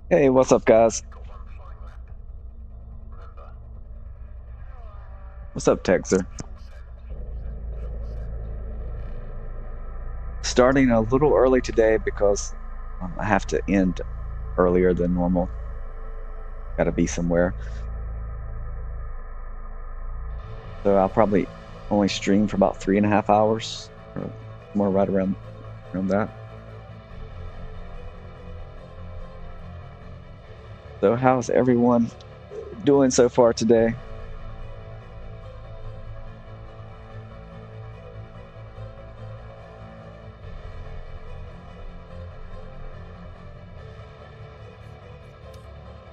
Hey, what's up, guys? What's up, Texer? Starting a little early today because I have to end earlier than normal. Gotta be somewhere. So I'll probably only stream for about 3.5 hours, or more right around that. So how's everyone doing so far today?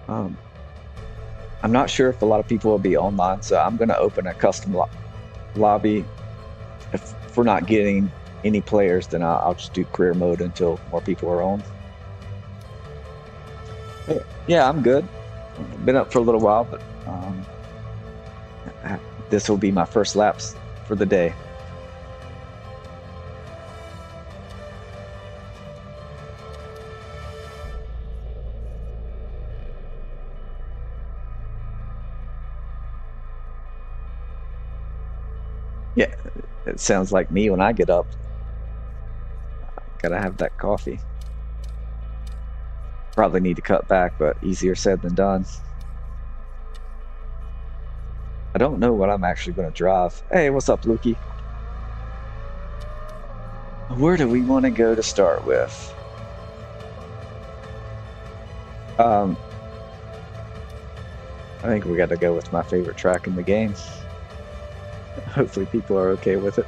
I'm not sure if a lot of people will be online, so I'm going to open a custom lobby. If we're not getting any players, then I'll just do career mode until more people are on. Yeah, I'm good. Been up for a little while, but this will be my first laps for the day. Yeah, it sounds like me when I get up. Gotta have that coffee. Probably need to cut back, but easier said than done. I don't know what I'm actually going to drive. Hey, what's up, Lukey? Where do we want to go to start with? I think we got to go with my favorite track in the game. Hopefully people are okay with it.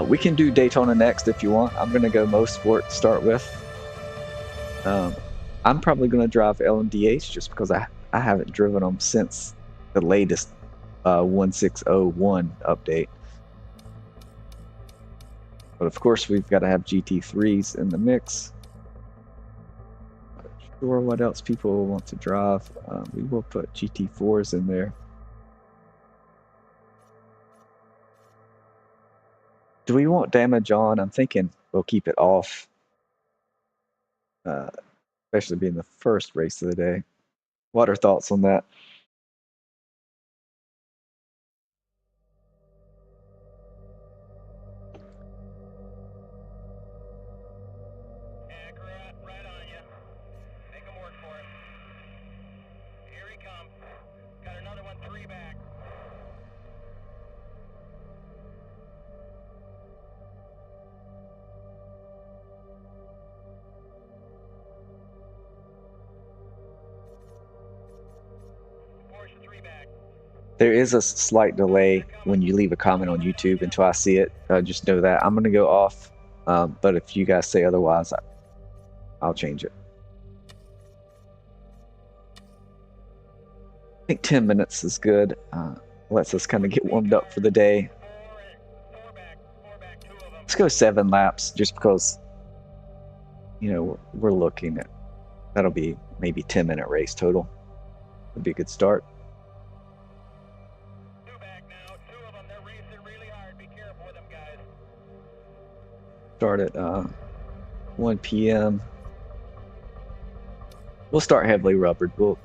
We can do Daytona next if you want. I'm going to go Most Sport to start with. I'm probably going to drive LMDH just because I haven't driven them since the latest 1601 update. But of course, we've got to have GT3s in the mix. Not sure what else people want to drive. We will put GT4s in there. Do we want damage on? I'm thinking we'll keep it off. Especially being the first race of the day. What are thoughts on that? Right on you. Make him work for it. Here he comes. Got another one, 3 back. Porsche 3 back. There is a slight delay when you leave a comment on YouTube until I see it. Just know that I'm going to go off. But if you guys say otherwise, I'll change it. I think 10 minutes is good. Lets us kind of get warmed up for the day. Let's go 7 laps just because, you know, we're looking at, that'll be maybe 10-minute race total. Would be a good start. 2 back now. 2 of them. They're racing really hard. Be careful with them, guys. Start at 1 p.m. We'll start heavily rubbered. We'll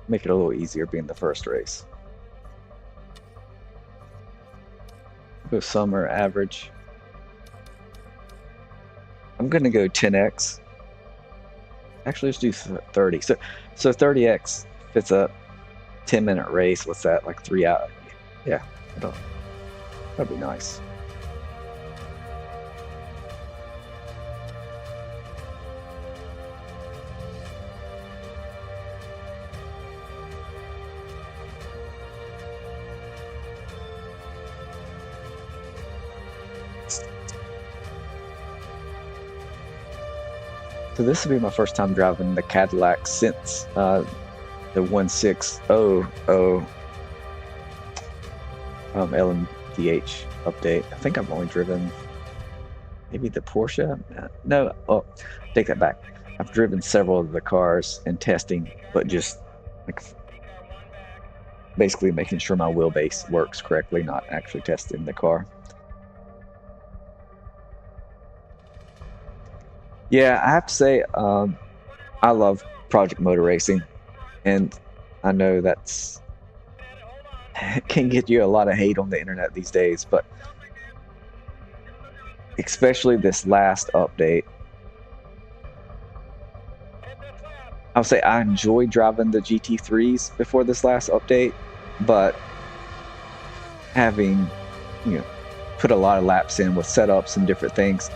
make it a little easier being the first race. Go summer average. I'm gonna go 10x. Actually, let's do 30. So 30x fits a 10-minute race. What's that? Like 3 hours? Yeah, that'd be nice. So this will be my first time driving the Cadillac since the 1600 LMDH update. I think I've only driven maybe the Porsche. No, oh, take that back. I've driven several of the cars in testing, but just like basically making sure my wheelbase works correctly, not actually testing the car. Yeah, I have to say, I love Project Motor Racing, and I know that's can get you a lot of hate on the internet these days, but especially this last update, I'll say I enjoyed driving the GT3s before this last update, but having, you know, put a lot of laps in with setups and different things,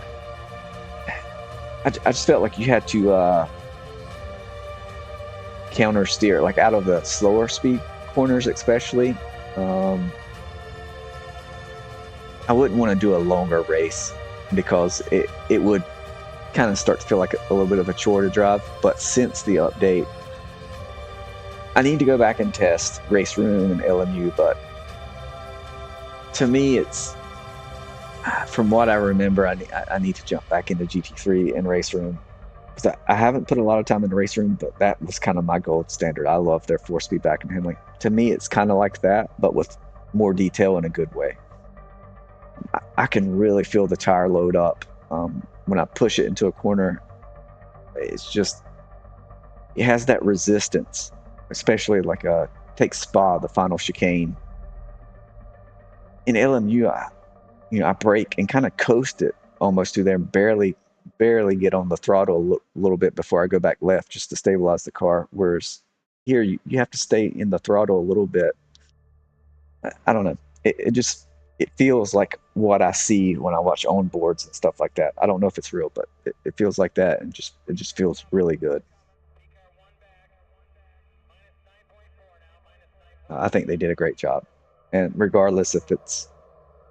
I just felt like you had to counter steer, like out of the slower speed corners especially. I wouldn't want to do a longer race because it would kind of start to feel like a little bit of a chore to drive. But since the update, I need to go back and test Race Room and LMU, but to me, it's, from what I remember, I need to jump back into GT3 and Race Room. Because I haven't put a lot of time in Race Room, but that was kind of my gold standard. I love their 4-speed back and handling. To me, it's kind of like that, but with more detail in a good way. I can really feel the tire load up when I push it into a corner. It's just, it has that resistance, especially like take Spa, the final chicane. In LMU, I brake and kind of coast it almost through there, and barely get on the throttle a little bit before I go back left just to stabilize the car. Whereas here, you have to stay in the throttle a little bit. I don't know. It feels like what I see when I watch onboards and stuff like that. I don't know if it's real, but it feels like that, and it just feels really good. I think they did a great job, and regardless if it's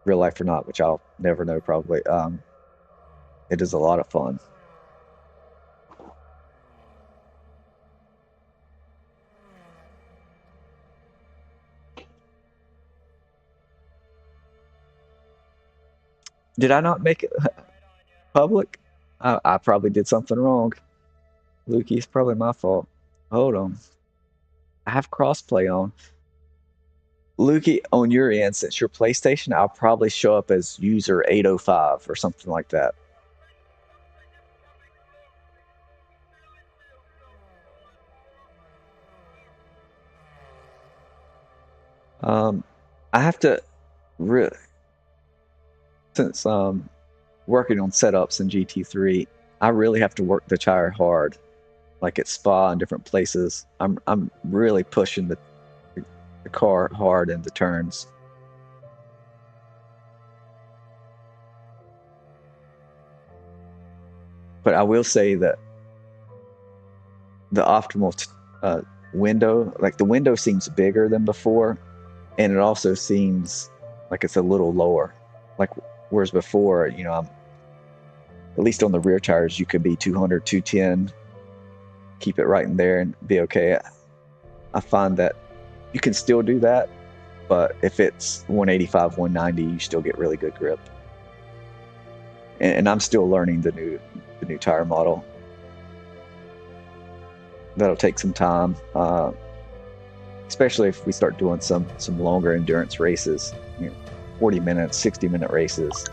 real life or not, which I'll never know probably, it is a lot of fun. Did I not make it public? I probably did something wrong. Lukey, it's probably my fault. Hold on. I have crossplay on. Lukey, on your end, since your PlayStation, I'll probably show up as user 805 or something like that. I have to really, since working on setups in GT3, I really have to work the tire hard, like at Spa and different places. I'm really pushing the car hard in the turns. But I will say that the optimal window, like the window seems bigger than before, and it also seems like it's a little lower. Like, whereas before, I'm, at least on the rear tires, you could be 200, 210, keep it right in there and be okay. I find that you can still do that, but if it's 185, 190, you still get really good grip. And I'm still learning the new tire model. That'll take some time, especially if we start doing some longer endurance races, 40 minutes, 60-minute races.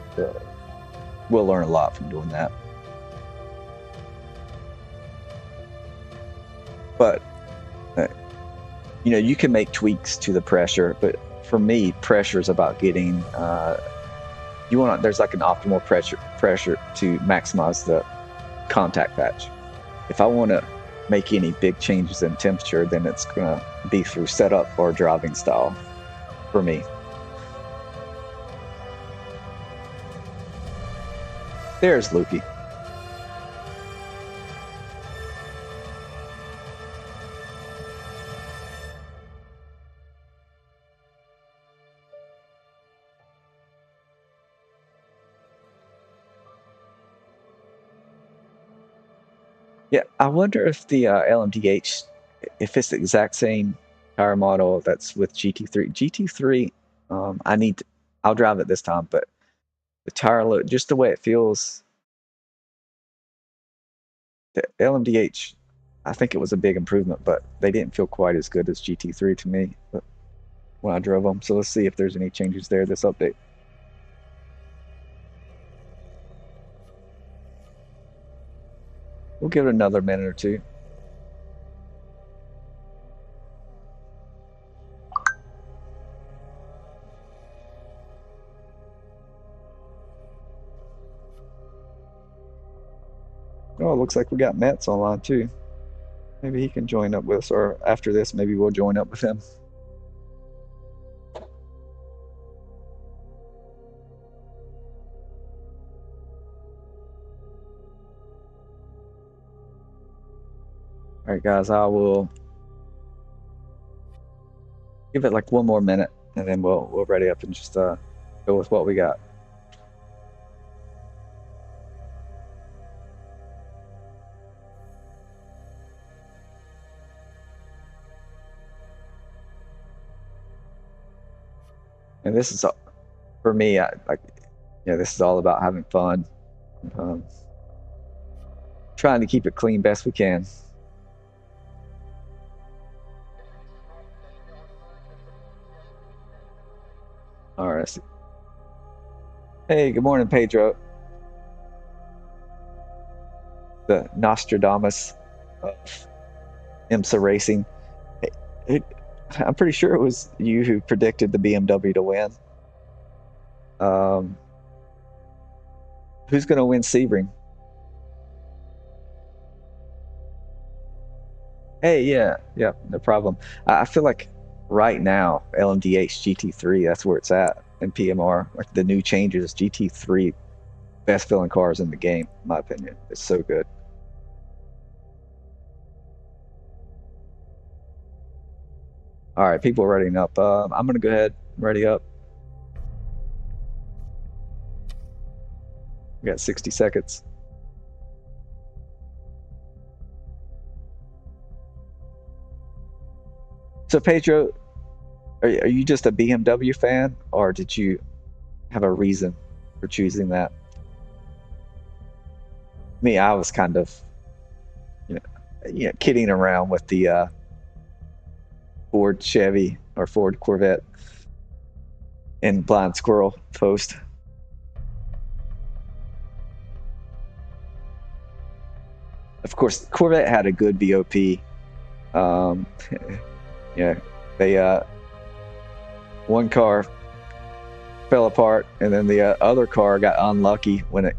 We'll learn a lot from doing that. But you can make tweaks to the pressure, but for me, pressure is about getting there's like an optimal pressure to maximize the contact patch. If I want to make any big changes in temperature, then it's gonna be through setup or driving style for me. There's Lukey. Yeah, I wonder if the LMDH, if it's the exact same tire model that's with GT3. GT3, I'll drive it this time, but the tire load, just the way it feels, the LMDH, I think it was a big improvement, but they didn't feel quite as good as GT3 to me. But when I drove them. So let's see if there's any changes there this update. We'll give it another minute or two. Oh, it looks like we got Mets online too. Maybe he can join up with us, or after this, maybe we'll join up with him. All right, guys, I will give it like one more minute, and then we'll ready up and just go with what we got. And this is, for me, this is all about having fun. Trying to keep it clean best we can. All right. Hey, good morning, Pedro. The Nostradamus of IMSA racing. I'm pretty sure it was you who predicted the BMW to win. Who's going to win Sebring? Hey, yeah, no problem. I feel like right now, LMDH GT3, that's where it's at, and PMR, like the new changes, GT3, best feeling cars in the game, in my opinion. It's so good. All right, people are readying up. I'm gonna go ahead and ready up. We got 60 seconds. So Pedro, are you just a BMW fan, or did you have a reason for choosing that? Me, I was kind of, kidding around with the Ford Chevy or Ford Corvette in Blind Squirrel post. Of course, Corvette had a good BOP. They one car fell apart, and then the other car got unlucky when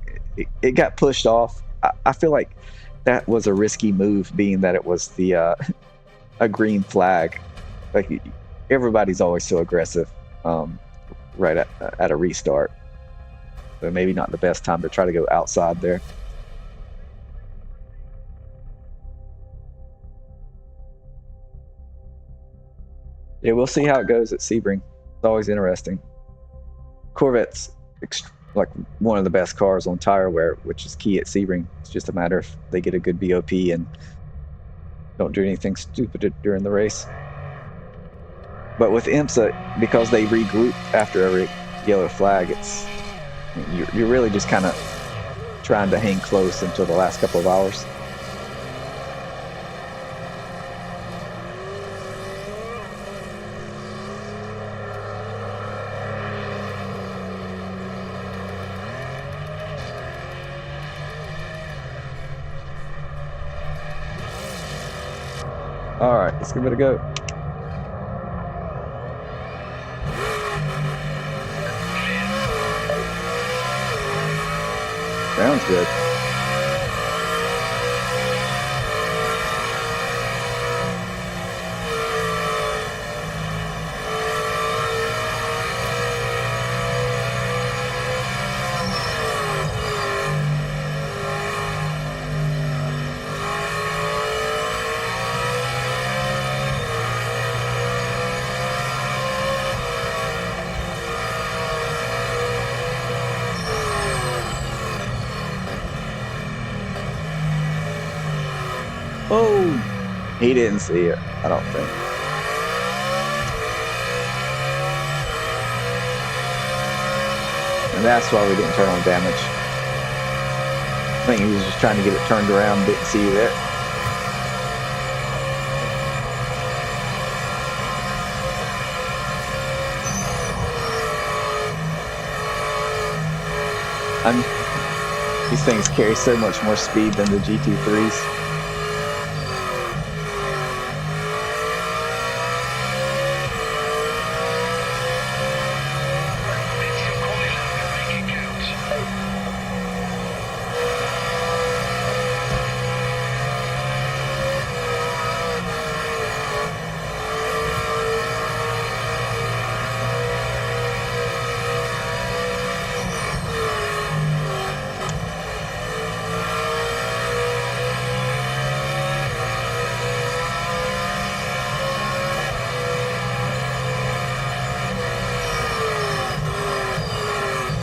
it got pushed off. I feel like that was a risky move, being that it was the a green flag. Like, everybody's always so aggressive right at a restart, so maybe not the best time to try to go outside there. Yeah, we'll see how it goes at Sebring. It's always interesting. Corvette's like one of the best cars on tire wear, which is key at Sebring. It's just a matter if they get a good BOP and don't do anything stupid during the race. But with IMSA, because they regroup after every yellow flag, you're really just kind of trying to hang close until the last couple of hours. All right, let's give it a go. Sounds good. Oh, he didn't see it, I don't think. And that's why we didn't turn on damage. I think he was just trying to get it turned around, didn't see that. These things carry so much more speed than the GT3s.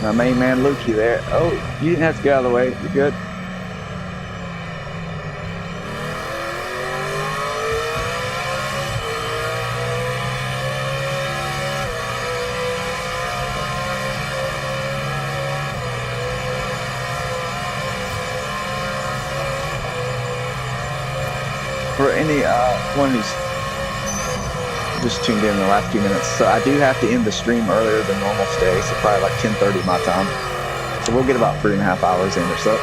My main man Lukey there. Oh, you didn't have to get out of the way. You're good. For any one who's just tuned in the last few minutes, so I do have to end the stream earlier than normal today, so probably like 10:30 my time. So we'll get about 3.5 hours in or so.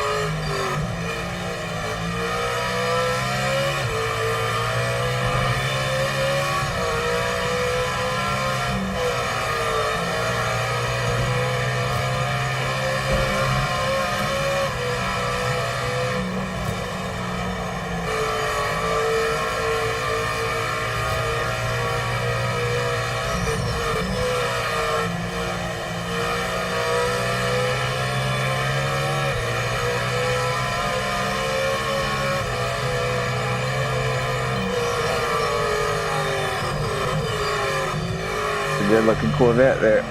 Good looking Corvette there.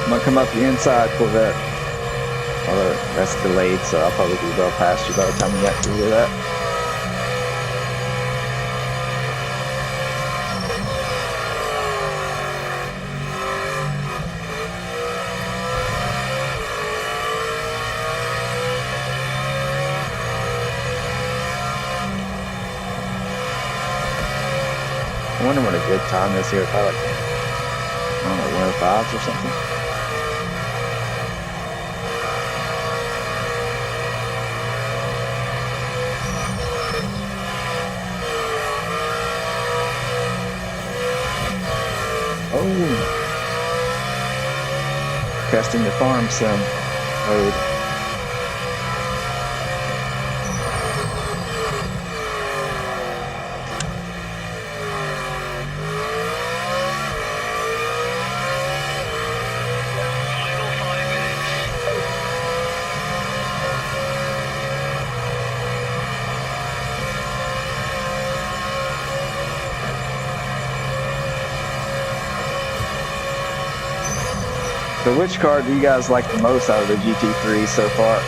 I'm gonna come up the inside Corvette. Although that's delayed, so I'll probably be well past you by the time you get to do that. I wonder what a good time is here, probably like, I don't know, 105s or something. Oh, testing the farm sim mode. So which car do you guys like the most out of the GT3 so far?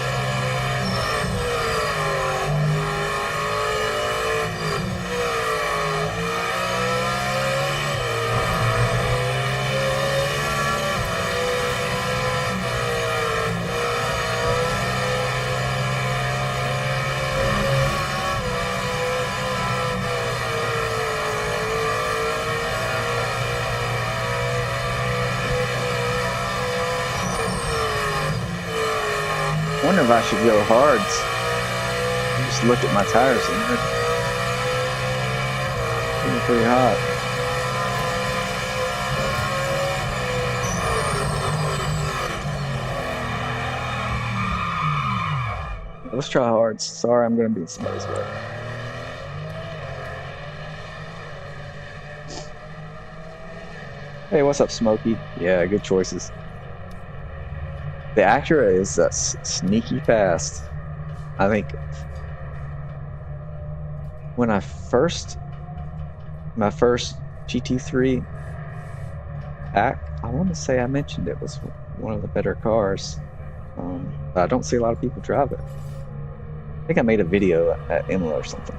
I wonder if I should go hards. I just looked at my tires and they're getting pretty hot. Let's try hards. Sorry, I'm going to be in somebody's way. Hey, what's up, Smokey? Yeah, good choices. The Acura is sneaky fast. I think when my first GT3 pack, I want to say I mentioned it was one of the better cars. But I don't see a lot of people drive it. I think I made a video at Imola or something.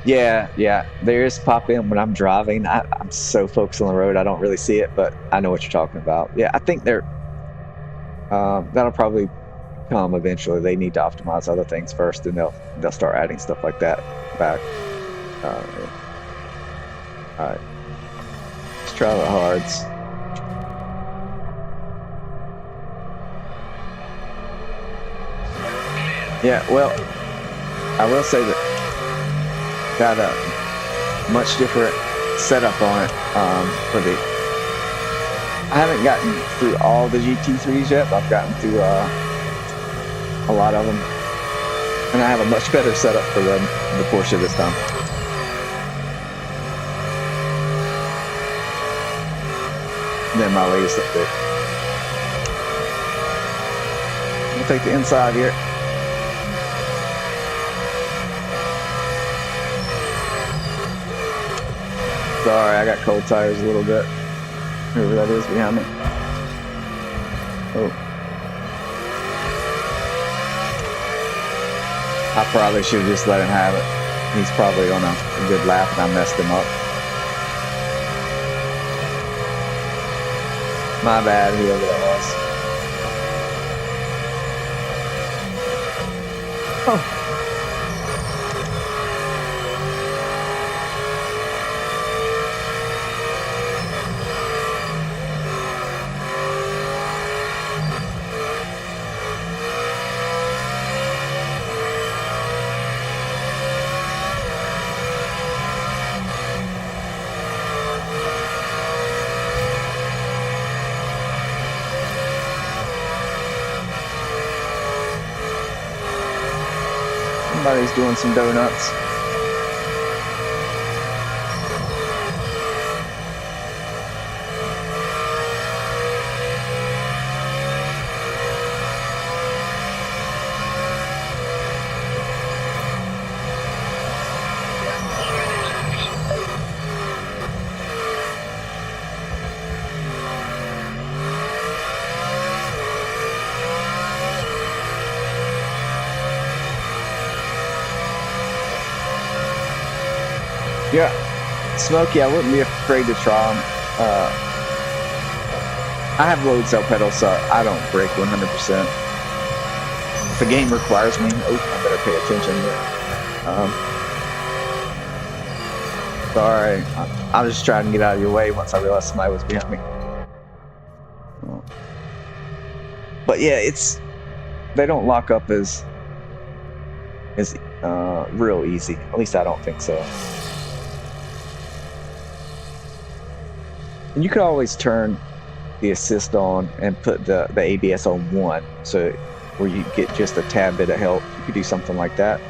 Yeah, there is pop in when I'm driving. I'm so focused on the road, I don't really see it, but I know what you're talking about. Yeah, I think that'll probably come eventually. They need to optimize other things first, and they'll start adding stuff like that back. Yeah. All right, let's try the hards. Yeah, well, I will say that got a much different setup on it for the. I haven't gotten through all the GT3s yet, but I've gotten through a lot of them, and I have a much better setup for the Porsche this time. Than my latest update. We'll take the inside here. Sorry, I got cold tires a little bit. Whoever that is behind me. Oh. I probably should have just let him have it. He's probably on a good lap and I messed him up. My bad, whoever that was. Oh. Somebody's doing some donuts. Yeah, Smokey, I wouldn't be afraid to try them. I have load cell pedals, so I don't break 100%. If a game requires me, I better pay attention. But, sorry, I was just trying to get out of your way once I realized somebody was behind me. But yeah, they don't lock up as real easy. At least I don't think so. And you could always turn the assist on and put the ABS on 1, so where you get just a tad bit of help. You could do something like that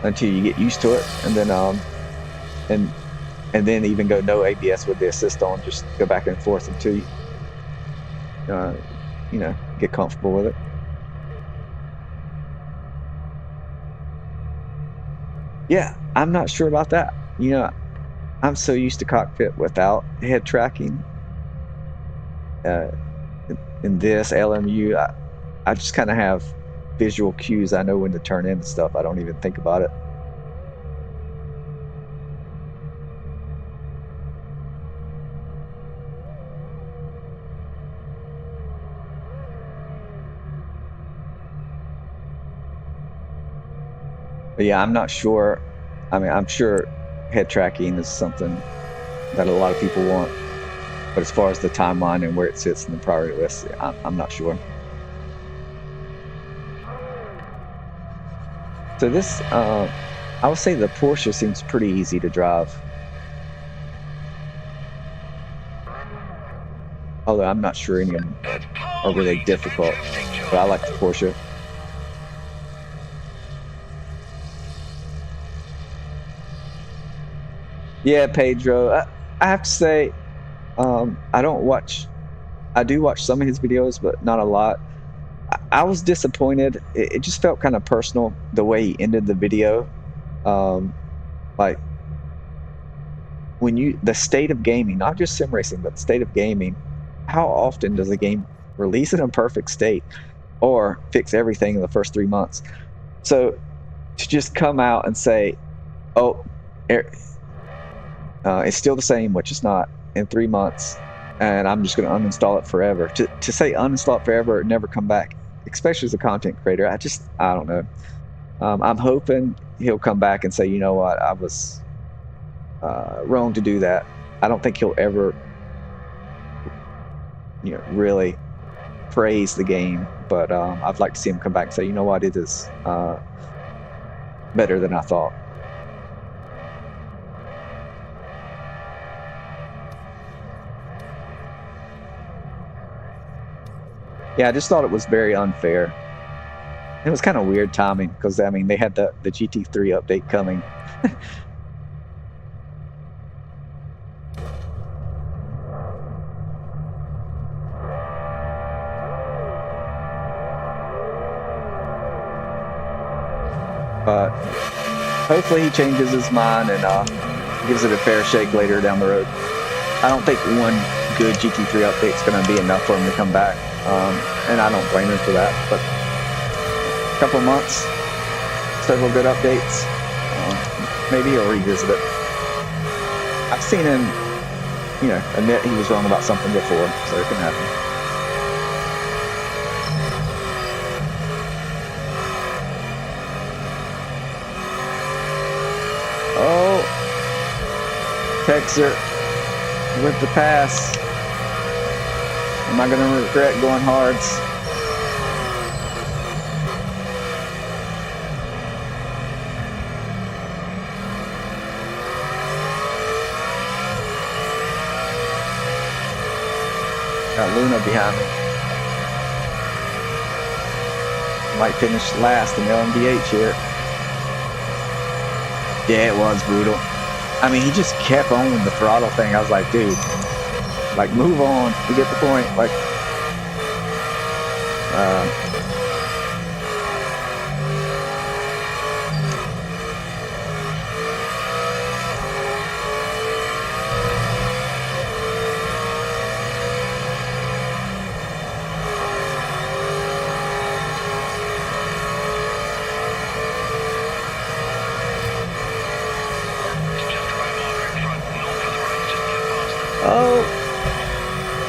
until you get used to it, and then and then even go no ABS with the assist on. Just go back and forth until you get comfortable with it. Yeah, I'm not sure about that. I'm so used to cockpit without head tracking. In this LMU, I just kind of have visual cues. I know when to turn in and stuff. I don't even think about it. But yeah, I'm not sure. I mean, I'm sure head tracking is something that a lot of people want, but as far as the timeline and where it sits in the priority list, I'm not sure. So this, I would say the Porsche seems pretty easy to drive. Although I'm not sure any of them are really difficult, but I like the Porsche. Yeah, Pedro. I have to say, I do watch some of his videos, but not a lot. I was disappointed. It just felt kind of personal the way he ended the video. Like the state of gaming, not just sim racing, but the state of gaming. How often does a game release in a perfect state or fix everything in the first 3 months? So to just come out and say, oh, It's still the same, which is not, in 3 months, and I'm just going to uninstall it forever. To say uninstall it forever or never come back, especially as a content creator, I don't know. I'm hoping he'll come back and say, you know what, I was wrong to do that. I don't think he'll ever, really praise the game, but I'd like to see him come back and say, you know what, it is better than I thought. Yeah, I just thought it was very unfair. It was kind of weird timing because, I mean, they had the GT3 update coming. But hopefully he changes his mind and gives it a fair shake later down the road. I don't think one good GT3 update is going to be enough for him to come back, and I don't blame him for that. But a couple months, several good updates, maybe he'll revisit it. I've seen him, admit he was wrong about something before, so it can happen. Oh, Texer with the pass. Am I going to regret going hards? Got Luna behind me. Might finish last in LMDH here. Yeah, it was brutal. I mean, he just kept on with the throttle thing. I was like, dude, like, move on. You get the point. Like, oh,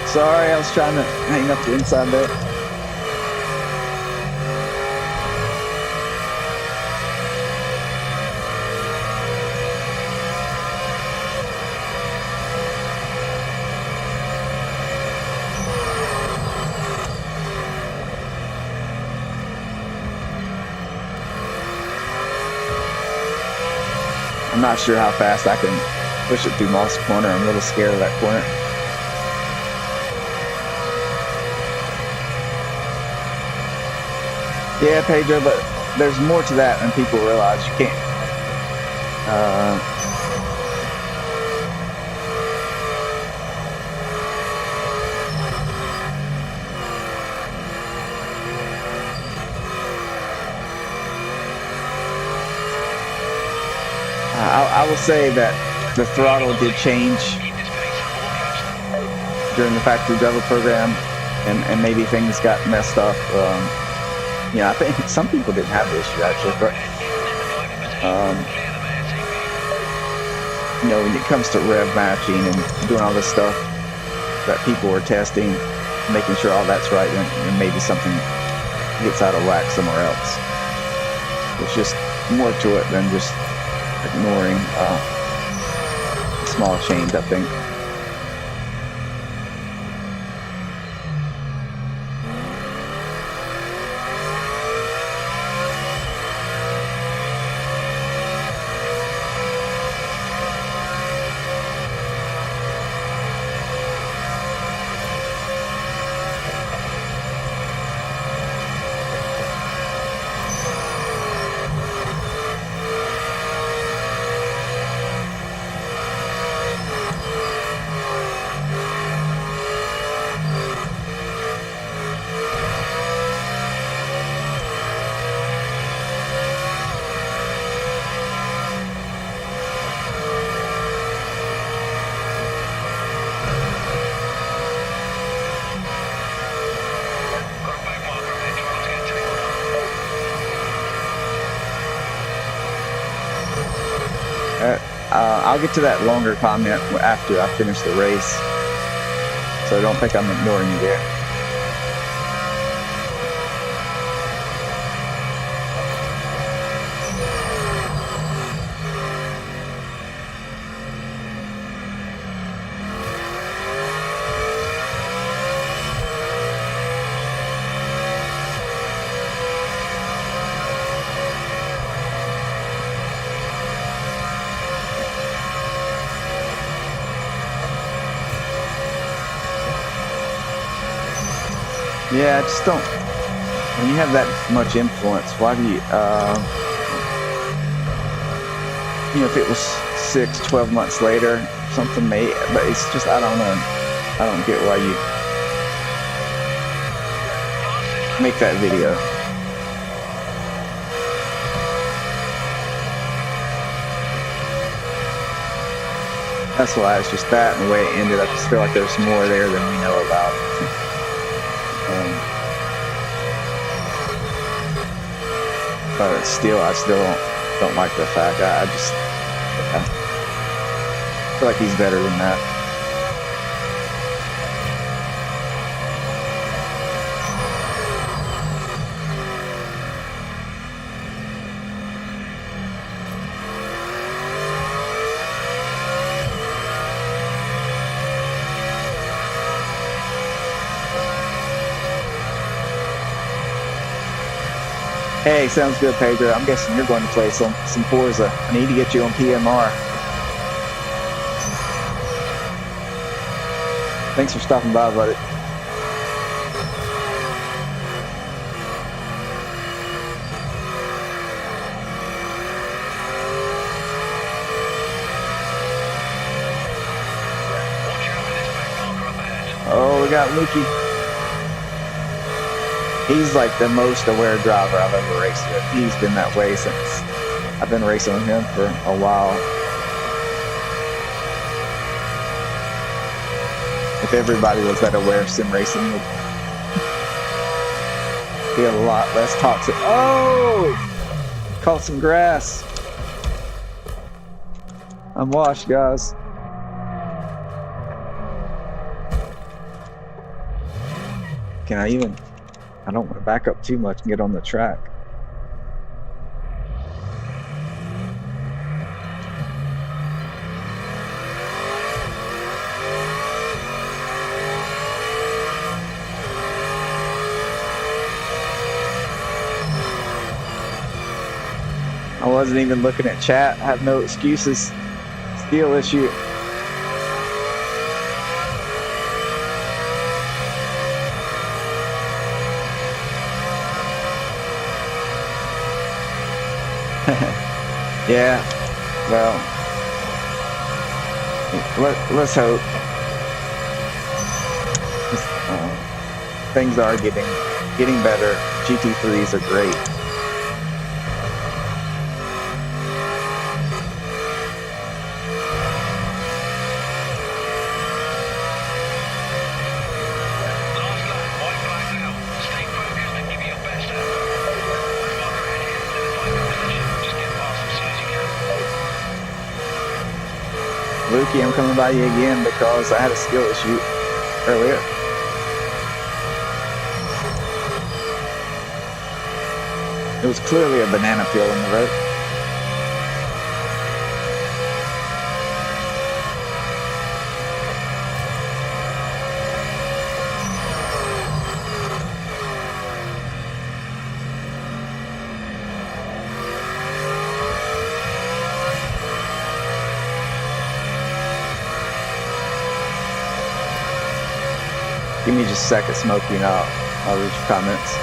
sorry, I was trying to hang up the inside there. I'm not sure how fast I can push it through Moss Corner. I'm a little scared of that corner. Yeah, Pedro, but there's more to that than people realize. You can't. I will say that the throttle did change during the factory driver program, and maybe things got messed up. I think some people didn't have the issue actually, but when it comes to rev matching and doing all this stuff that people were testing, making sure all that's right, and maybe something gets out of whack somewhere else. There's just more to it than just ignoring small change, I think. I'll get to that longer comment after I finish the race. So don't think I'm ignoring you there. Yeah, I just don't. When you have that much influence, why do you, you know, if it was 6, 12 months later, something may, but it's just, I don't know. I don't get why you make that video. That's why it's just that and the way it ended. I just feel like there's more there than we know about. But still, I still don't like the fact. I feel like he's better than that. Hey, sounds good, Pedro. I'm guessing you're going to play some Forza. I need to get you on PMR. Thanks for stopping by, buddy. Oh, we got Lukey. He's like the most aware driver I've ever raced with. He's been that way since I've been racing with him for a while. If everybody was that aware of sim racing, it would be a lot less toxic. Oh! Caught some grass. I'm washed, guys. Can I even... I don't want to back up too much and get on the track. I wasn't even looking at chat. I have no excuses. Skill issue. Yeah, well, let's hope. Things are getting better. GT3s are great. Lukey, I'm coming by you again because I had a skill issue earlier. It was clearly a banana peel in the road. Give me just a second, Smokey, and I'll read your comments.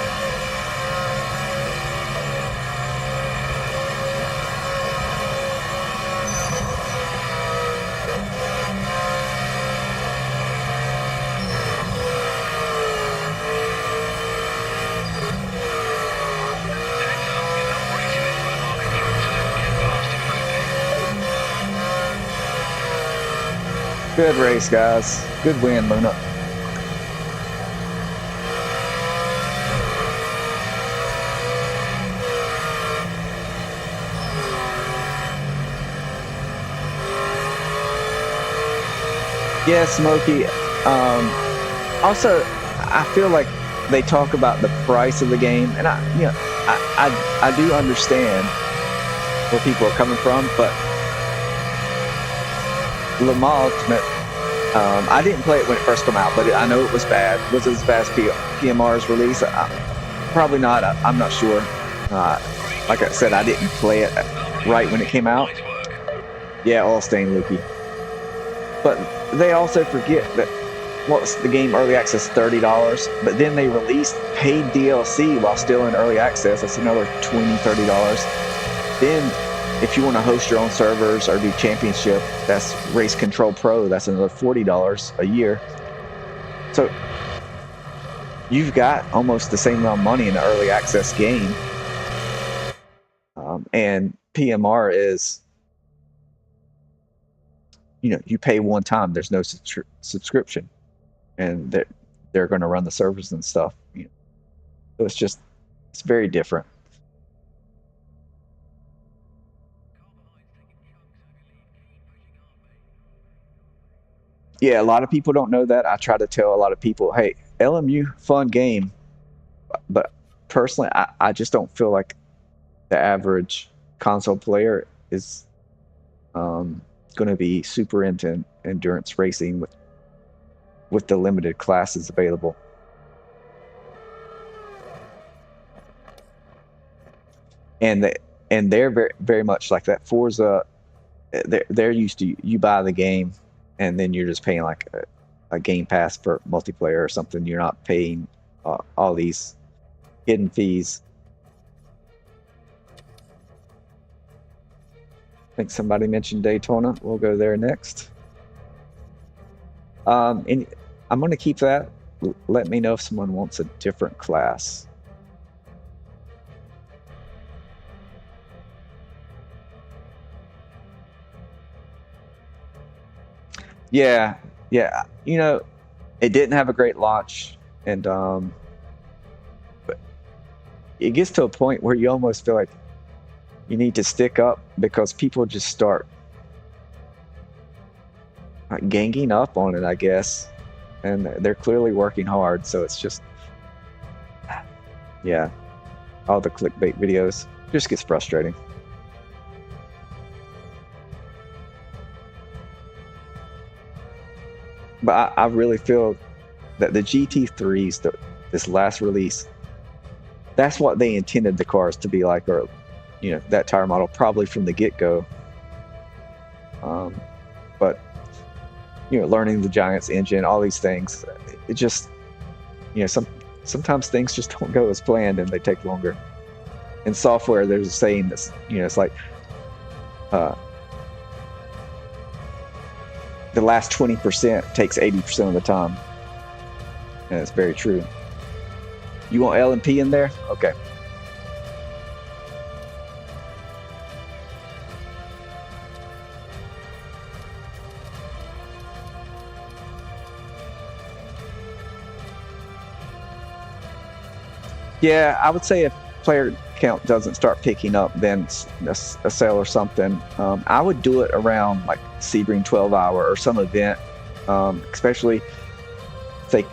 Good race, guys. Good win, Luna. Yeah, Smokey. Also, I feel like they talk about the price of the game, and I do understand where people are coming from, but Le Mans Ultimate, I didn't play it when it first came out, but I know it was bad. Was it as bad as PMR's release? Probably not. I'm not sure. Like I said, I didn't play it right when it came out. Yeah, all stain, Lukey. But they also forget that what's the game early access $30, but then they released paid DLC while still in early access. That's another $20, $30. Then if you want to host your own servers or do championship, that's Race Control Pro. That's another $40 a year. So you've got almost the same amount of money in the early access game. And PMR is, you pay one time. There's no subscription, and they're going to run the servers and stuff. So it's very different. Yeah, a lot of people don't know that. I try to tell a lot of people, hey, LMU, fun game. But personally, I just don't feel like the average console player is going to be super into endurance racing with the limited classes available. And they're very, very much like that. Forza, they're used to, you buy the game and then you're just paying like a Game Pass for multiplayer or something. You're not paying all these hidden fees. I think somebody mentioned Daytona. We'll go there next. And I'm going to keep that. Let me know if someone wants a different class. Yeah. It didn't have a great launch, and but it gets to a point where you almost feel like you need to stick up because people just start ganging up on it, I guess, and they're clearly working hard. So it's just, yeah, all the clickbait videos just gets frustrating. But I really feel that the GT3s, this last release, that's what they intended the cars to be like, or that tire model probably from the get-go. But learning the Giants engine, all these things, it just sometimes things just don't go as planned and they take longer. In software, there's a saying that's it's like the last 20% takes 80% of the time, and it's very true. You want L&P in there? Okay. Yeah, I would say if player count doesn't start picking up, then a sale or something. I would do it around like Sebring 12 hour or some event, especially say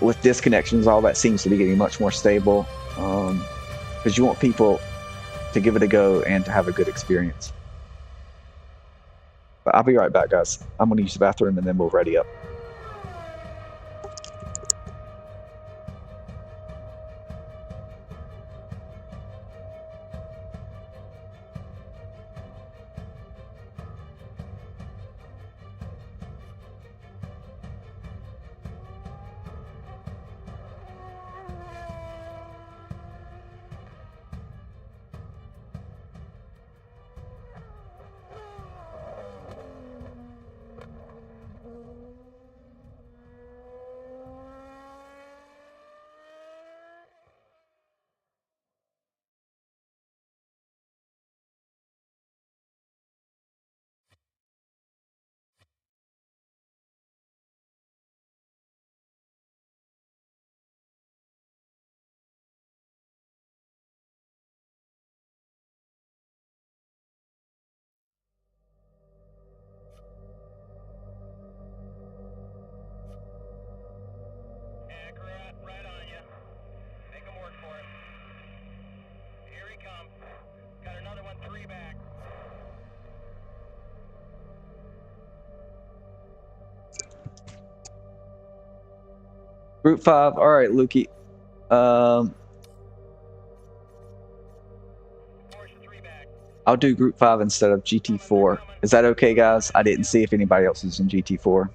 with disconnections, all that seems to be getting much more stable, because you want people to give it a go and to have a good experience. But I'll be right back, guys. I'm going to use the bathroom and then we'll ready up. Group 5. All right, Lukey. I'll do Group 5 instead of GT4. Is that okay, guys? I didn't see if anybody else was in GT4.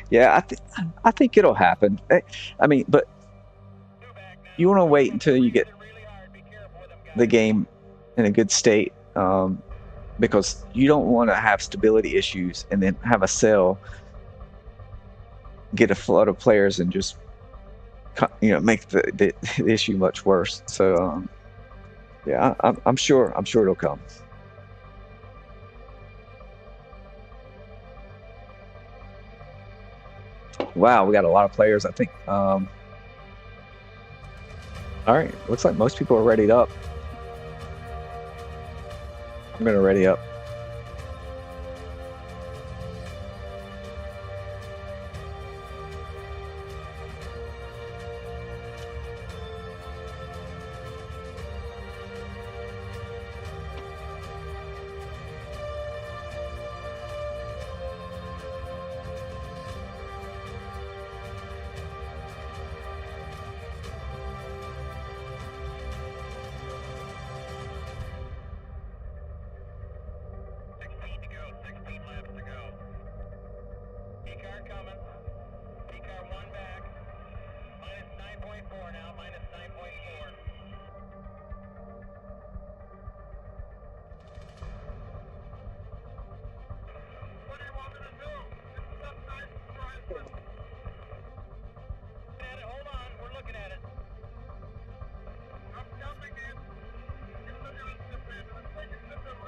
Yeah, I think it'll happen. I mean, but you want to wait until you get the game in a good state, because you don't want to have stability issues and then have a cell get a flood of players and just, you know, make the issue much worse. So yeah, I'm sure it'll come. Wow, we got a lot of players, I think. All right, looks like most people are readied up. I'm gonna ready up.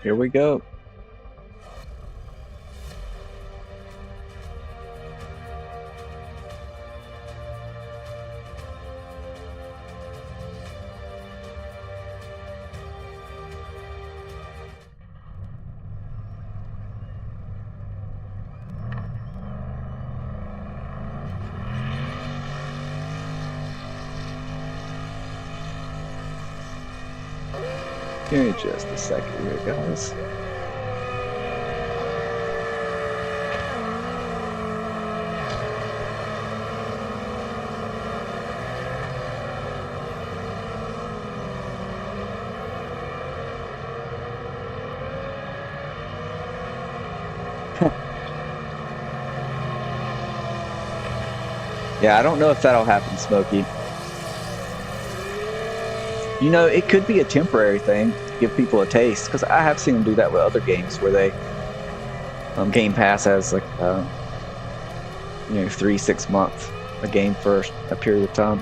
Here we go. Give me just a second here, guys. Yeah, I don't know if that'll happen, Smokey. You know, it could be a temporary thing to give people a taste, because I have seen them do that with other games where they Game Pass has like you know, 3-6 months a game for a period of time.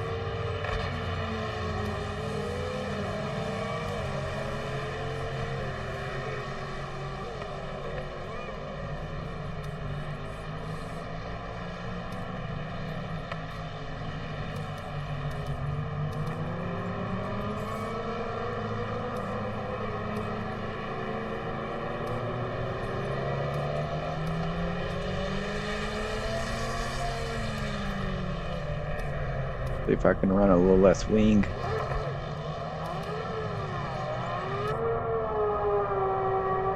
See if I can run a little less wing.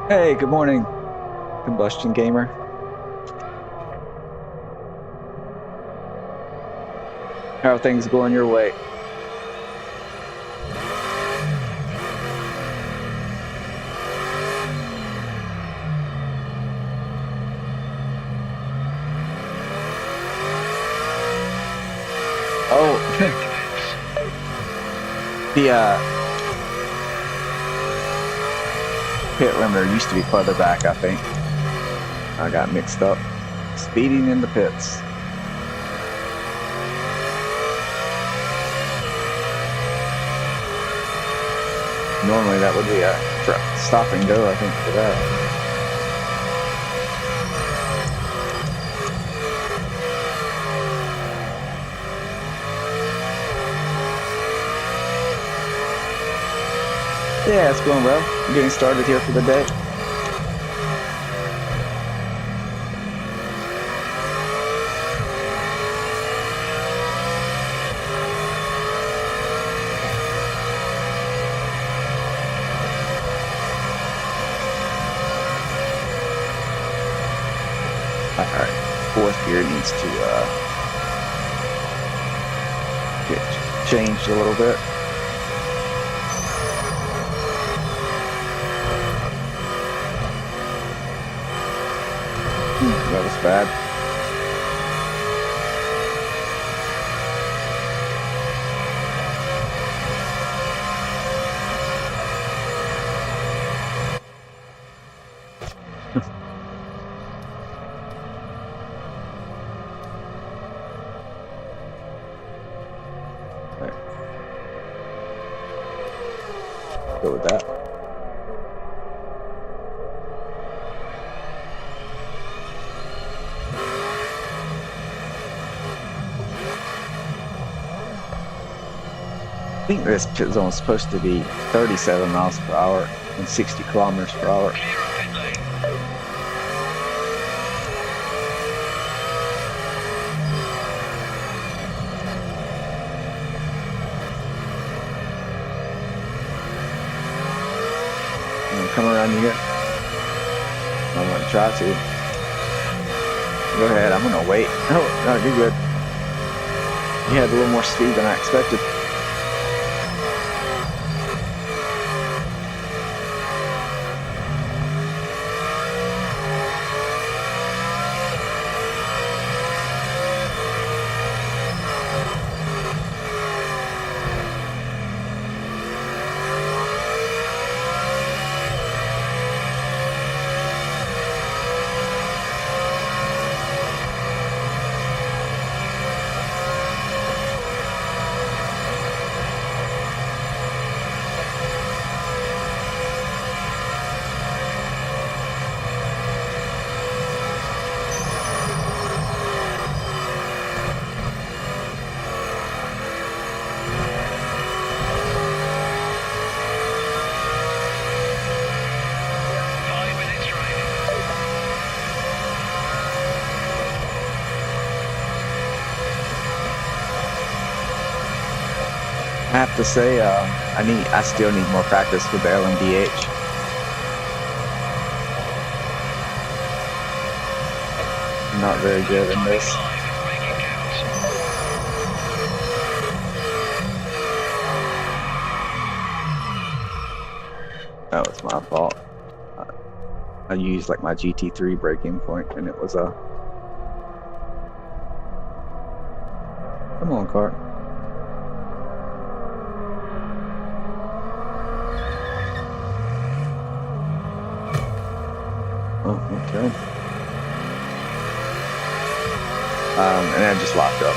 Hey, good morning, Combustion Gamer. How are things going your way? Oh, the pit limiter used to be further back, I think. I got mixed up. Speeding in the pits. Normally that would be a stop and go, I think, for that. Yeah, it's going well. I'm getting started here for the day. Alright, fourth gear needs to get changed a little bit. That was bad. Go with that. I think this pit zone is supposed to be 37 miles per hour and 60 kilometers per hour. Come around here. I'm gonna try to. Go ahead, I'm gonna wait. Oh, no, you're good. You had a little more speed than I expected. I have to say, I still need more practice with the LMDH. I'm not very good in this. Oh, it's my fault. I used like my GT3 braking point, and it was a. Come on, car. Oh, okay. And I just locked up.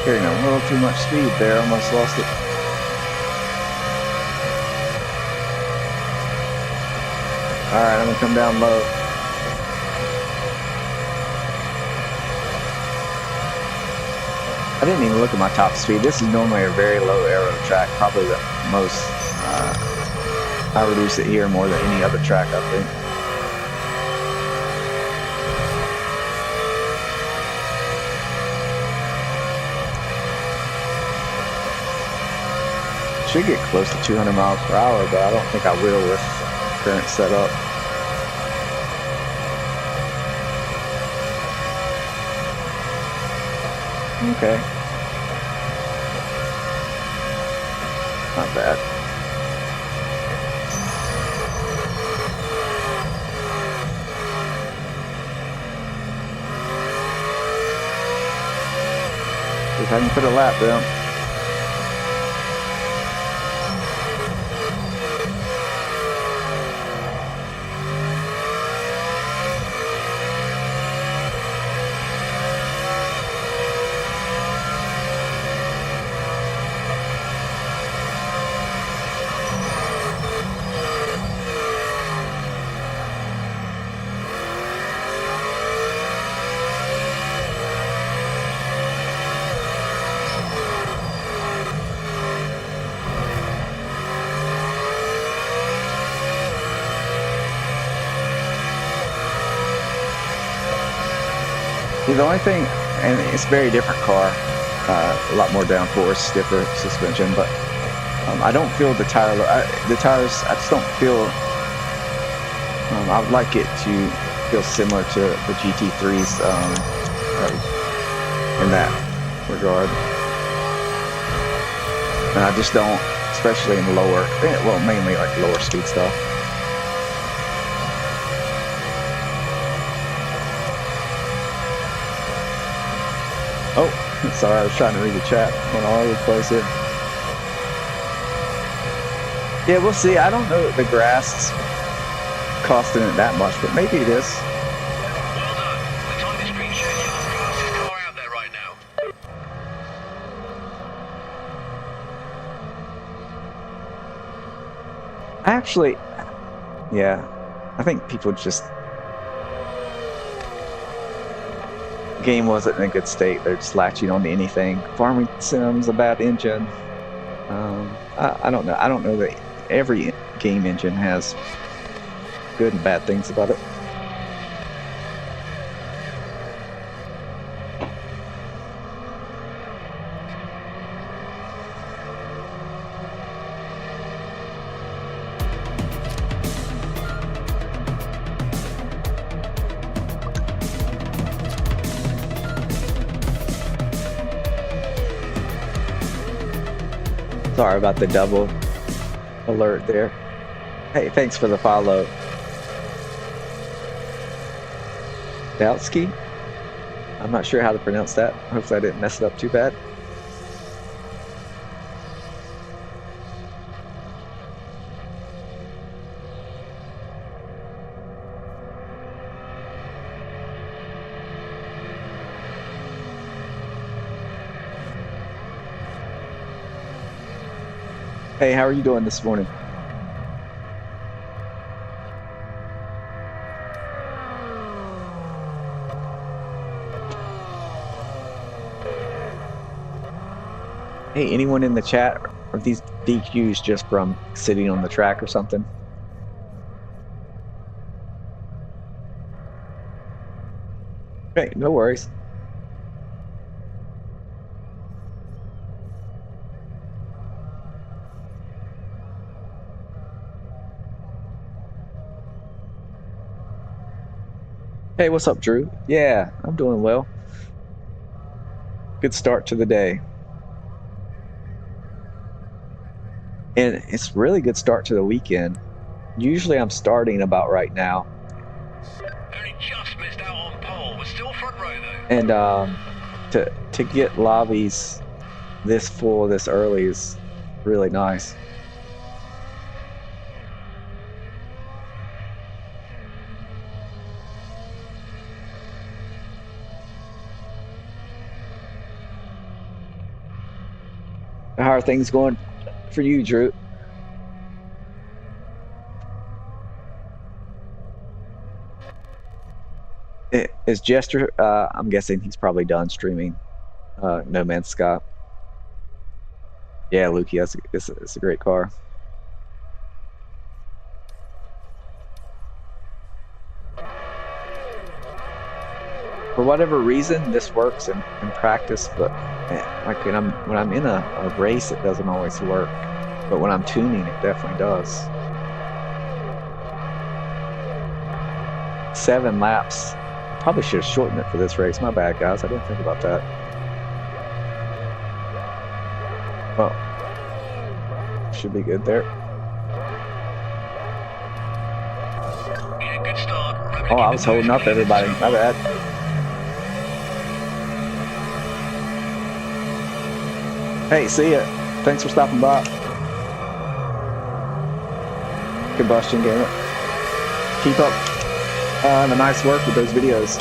Carrying a little too much speed there, almost lost it. Alright, I'm gonna come down low. I didn't even look at my top speed. This is normally a very low aero track, probably the most, I reduce it here more than any other track, I think. Should get close to 200 miles per hour, but I don't think I will with current setup. Okay. Not bad. See if I can put a lap down. the only thing, and it's a very different car, a lot more downforce, stiffer suspension, but I don't feel the tire. The tires, I just don't feel. I would like it to feel similar to the GT3s in that regard, and I just don't, especially in lower, well, mainly like lower speed stuff. Oh, sorry, I was trying to read the chat. Going all over the place here. Yeah, we'll see. I don't know that the grass is costing it that much, but maybe it is. Well done. The tightest screen shows you the fastest car out there right now. Actually, yeah, I think people just, game wasn't in a good state. They're just latching on to anything. Farming Sim's a bad engine. I don't know. I don't know that every game engine has good and bad things about it. Sorry about the double alert there. Hey, thanks for the follow. Dowski? I'm not sure how to pronounce that. Hopefully I didn't mess it up too bad. Hey, how are you doing this morning? Hey, anyone in the chat? Are these DQs just from sitting on the track or something? Hey, no worries. Hey, what's up, Drew? Yeah, I'm doing well. Good start to the day. And it's really good start to the weekend. Usually I'm starting about right now. Only just missed out on pole. We're still front row though. And to get lobbies this full this early is really nice. How are things going for you, Drew? Is Jester, I'm guessing he's probably done streaming No Man's Sky. Yeah, Lukey, it's a great car. For whatever reason, this works in practice, but like when I'm in a race, it doesn't always work. But when I'm tuning, it definitely does. 7 laps. Probably should have shortened it for this race. My bad, guys. I didn't think about that. Well, should be good there. Yeah, good start. Oh, I was holding up everybody. My bad. Hey, see ya. Thanks for stopping by. Combustion Gamer. Keep up the nice work with those videos.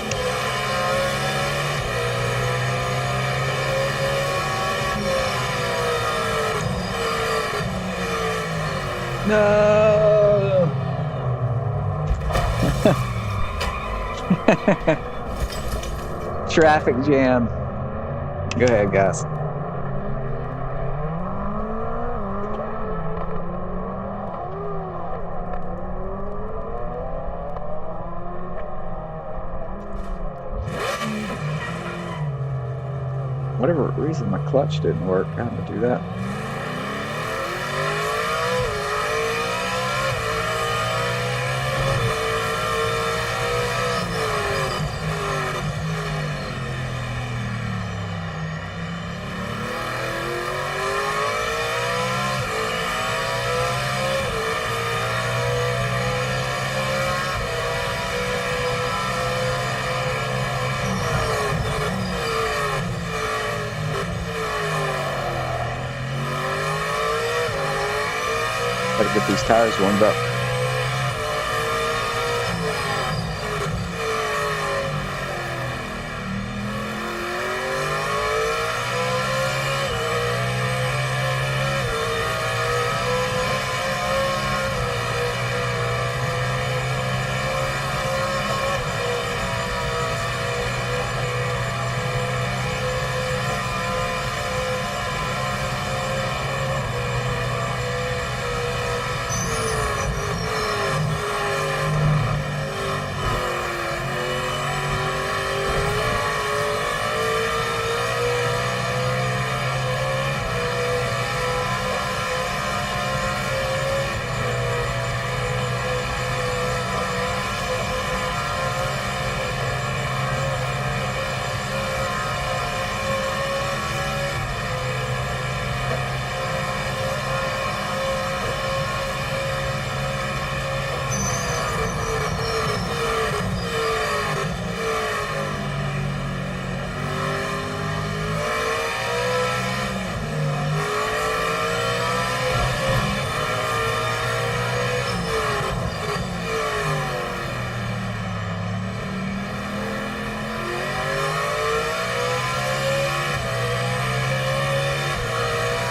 No. Traffic jam. Go ahead, guys. whatever reason, my clutch didn't work. I had to do that. Gotta get these tires warmed up.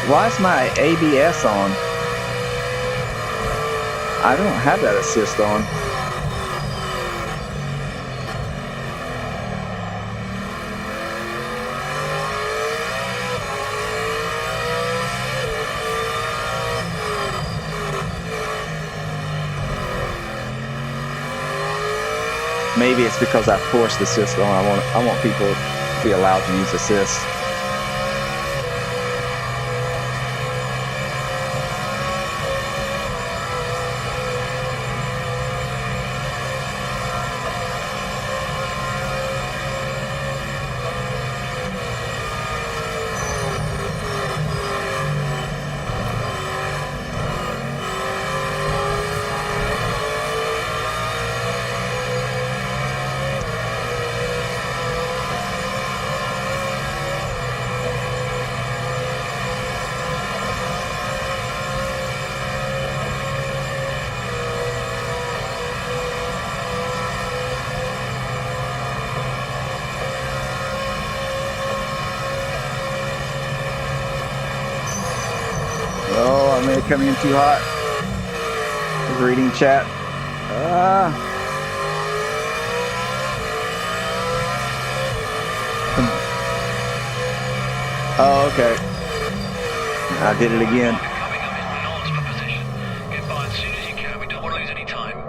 Why is my ABS on? I don't have that assist on. Maybe it's because I forced assist on. I want people to be allowed to use assist. Oh, I may have come in too hot. Reading chat. Oh, okay. I did it again. Coming up is penultimate position. Get by as soon as you can. We don't want to lose any time.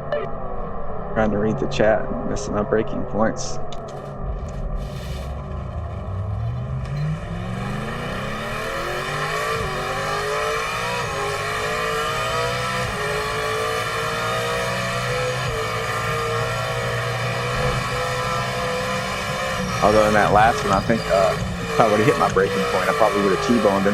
Trying to read the chat and missing my breaking points. Although in that last one, I think if I would have hit my breaking point, I probably would have T-boned him.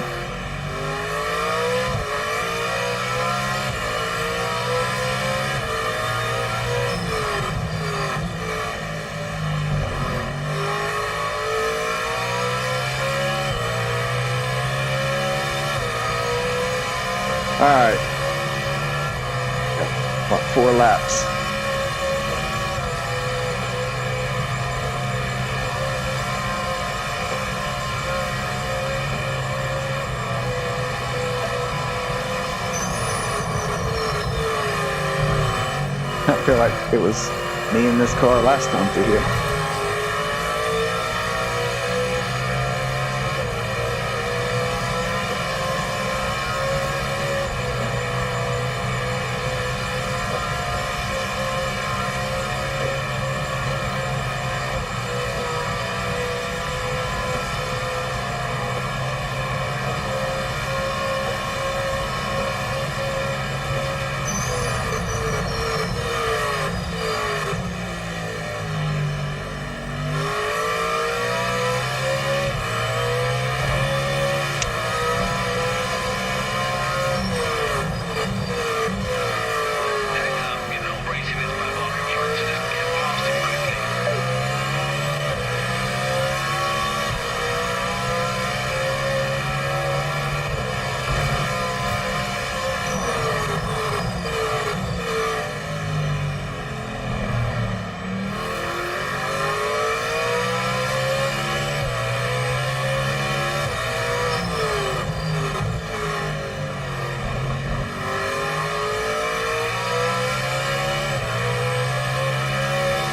All right. Got, what, 4 laps? I feel like it was me in this car last time through here.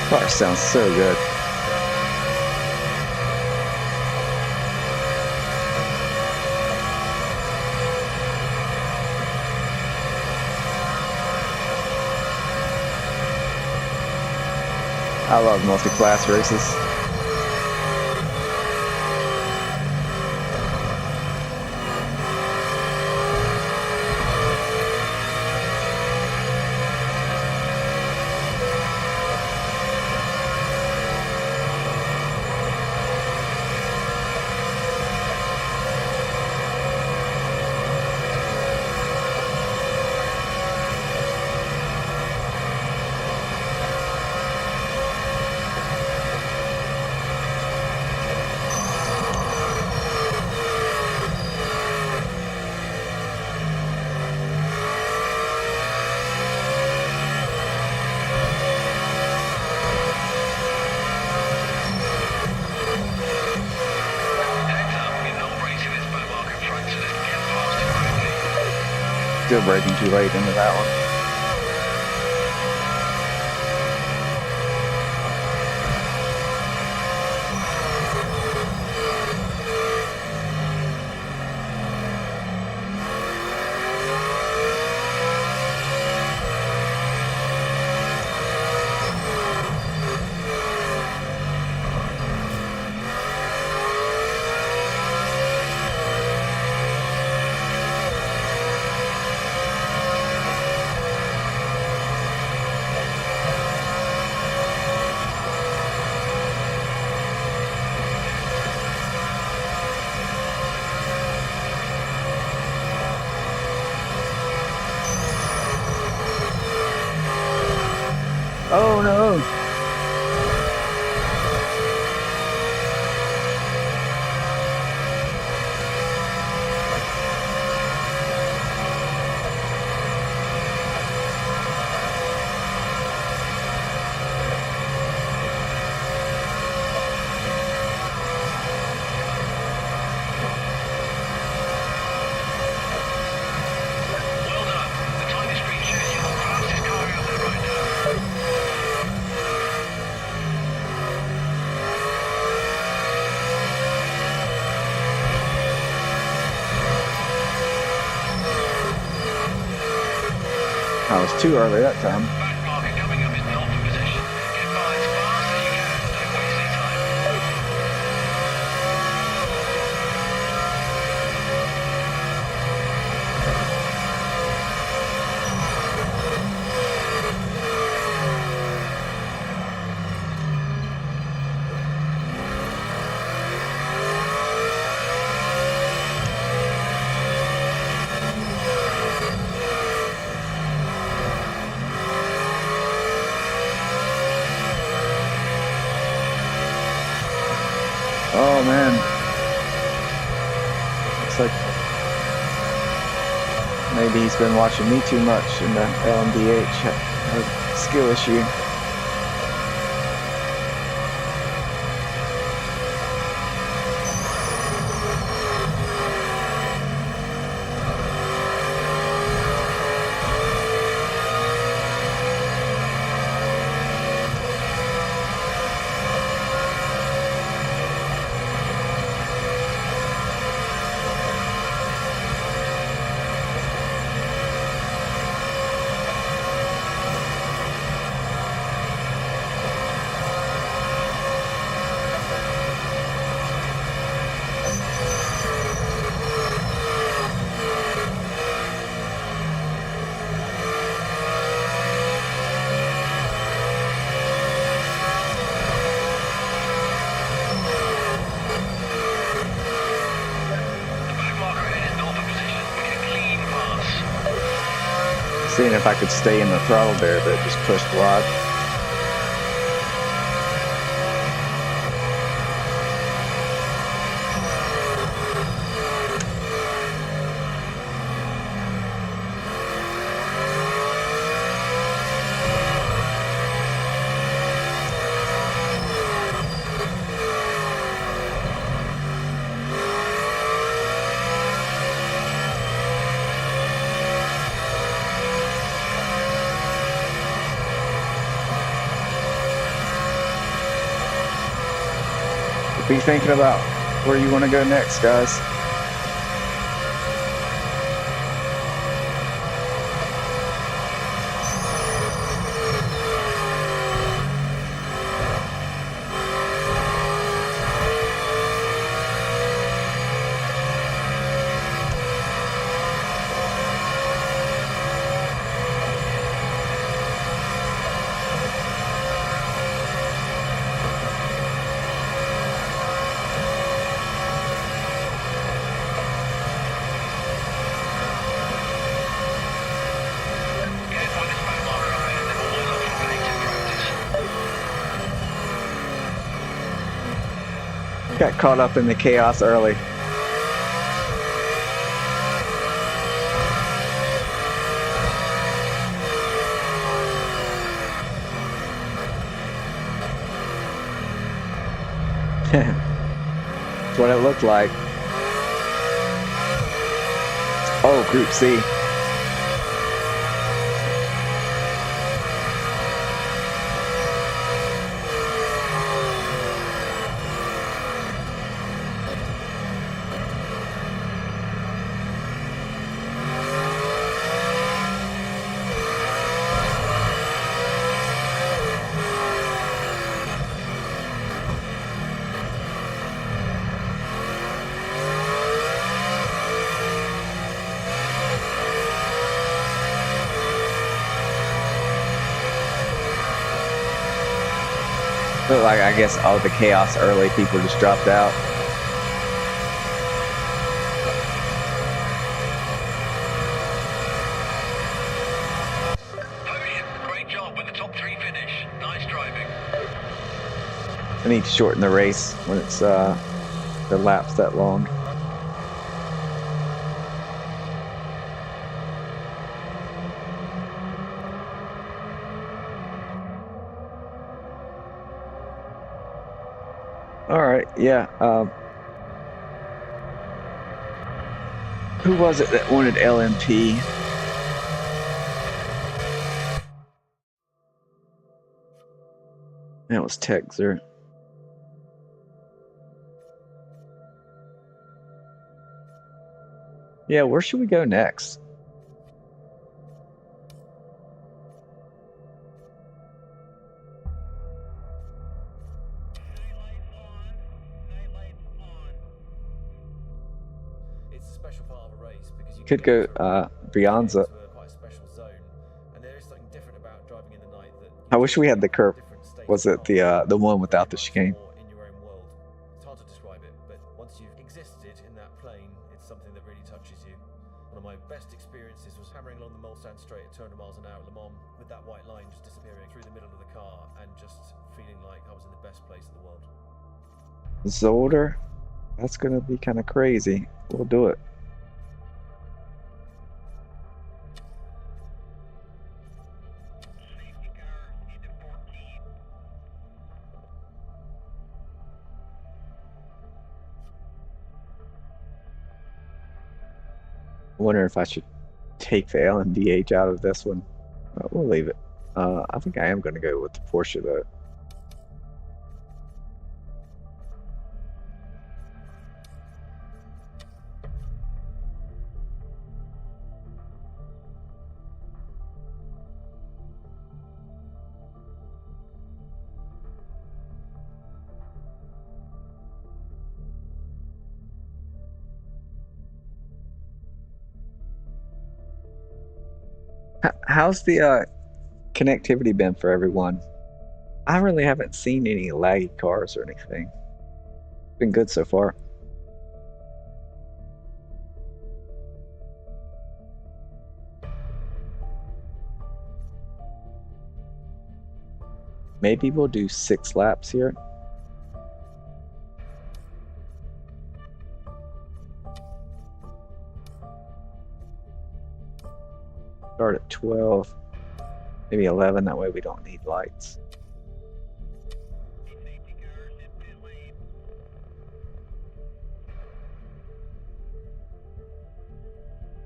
Car sounds so good. I love multi-class races. Still braking too late into that one. Oh no! Well done. The time is screen shows you the fastest car out there right now. I was too early that time. Back marker coming up is not for position. Get by as fast as you can. Don't waste any time. Oh man. Looks like maybe he's been watching me too much in the LMDH. Has a skill issue. Seeing if I could stay in the throttle there, but just pushed wide. Be thinking about where you want to go next, guys. Got caught up in the chaos early. That's what it looked like. Oh, Group C. But like, I guess all the chaos early people just dropped out. Great job with the top 3 finish. Nice driving. I need to shorten the race when it's the laps that long. All right, yeah. Who was it that wanted LMP? That was Texer. Yeah, where should we go next? It's a special part of a race because you Could go Brianza. quite a special zone, and there is something different about driving in the night that I wish we had the curve. Was it the one without the chicane? in your own world. It's hard to describe it, but once you've existed in that plane, it's something that really touches you. One of my best experiences was hammering along the Mulsanne Straight at 200 miles an hour at Le Mans with that white line just disappearing through the middle of the car and just feeling like I was in the best place in the world. Zolder? That's gonna be kind of crazy. We'll do it. Safety car into 14. I wonder if I should take the LMDH out of this one. We'll leave it. I think I am going to go with the Porsche though. How's the connectivity been for everyone? I really haven't seen any laggy cars or anything. Been good so far. Maybe we'll do 6 laps here. Start at 12, maybe 11, that way we don't need lights. Safety cars in pit lane.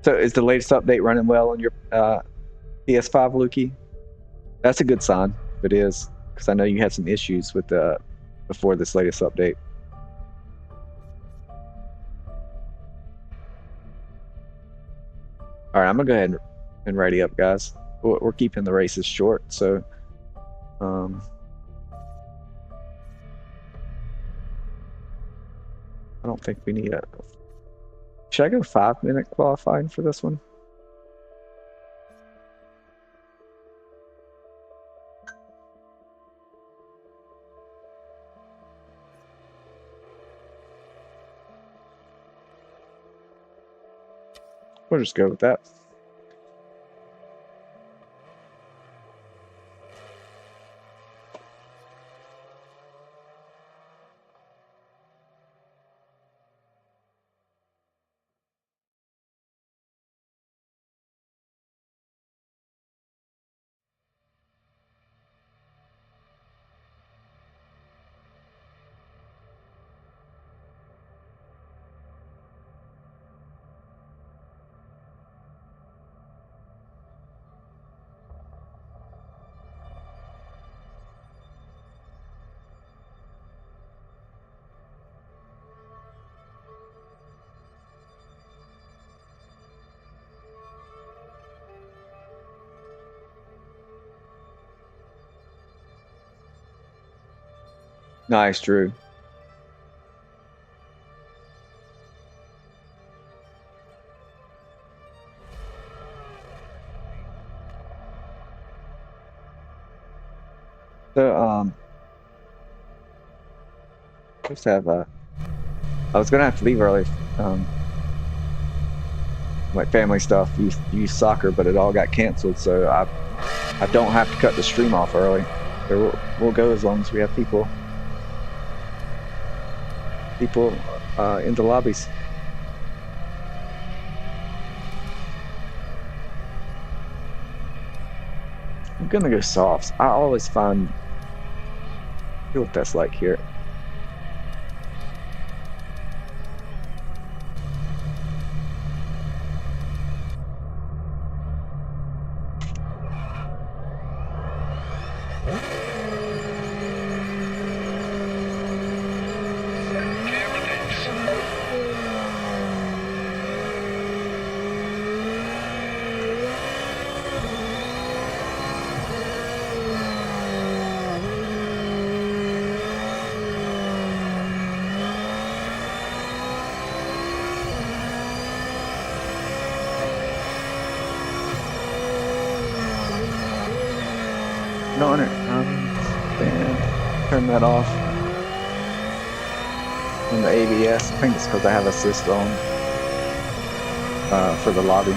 So is the latest update running well on your PS5, Lukey? That's a good sign if it is, because I know you had some issues with before this latest update. All right, I'm gonna go ahead and ready up, guys. We're keeping the races short, so I don't think we need a. Should I go 5-minute qualifying for this one? We'll just go with that. Nice, Drew. So, just have I was gonna have to leave early. My family stuff, used soccer, but it all got canceled, so I don't have to cut the stream off early. So we'll go as long as we have people in the lobbies. I'm gonna go softs. I always find feel what that's like here. On it. Turn that off on the ABS. I think it's because I have assist on for the lobby.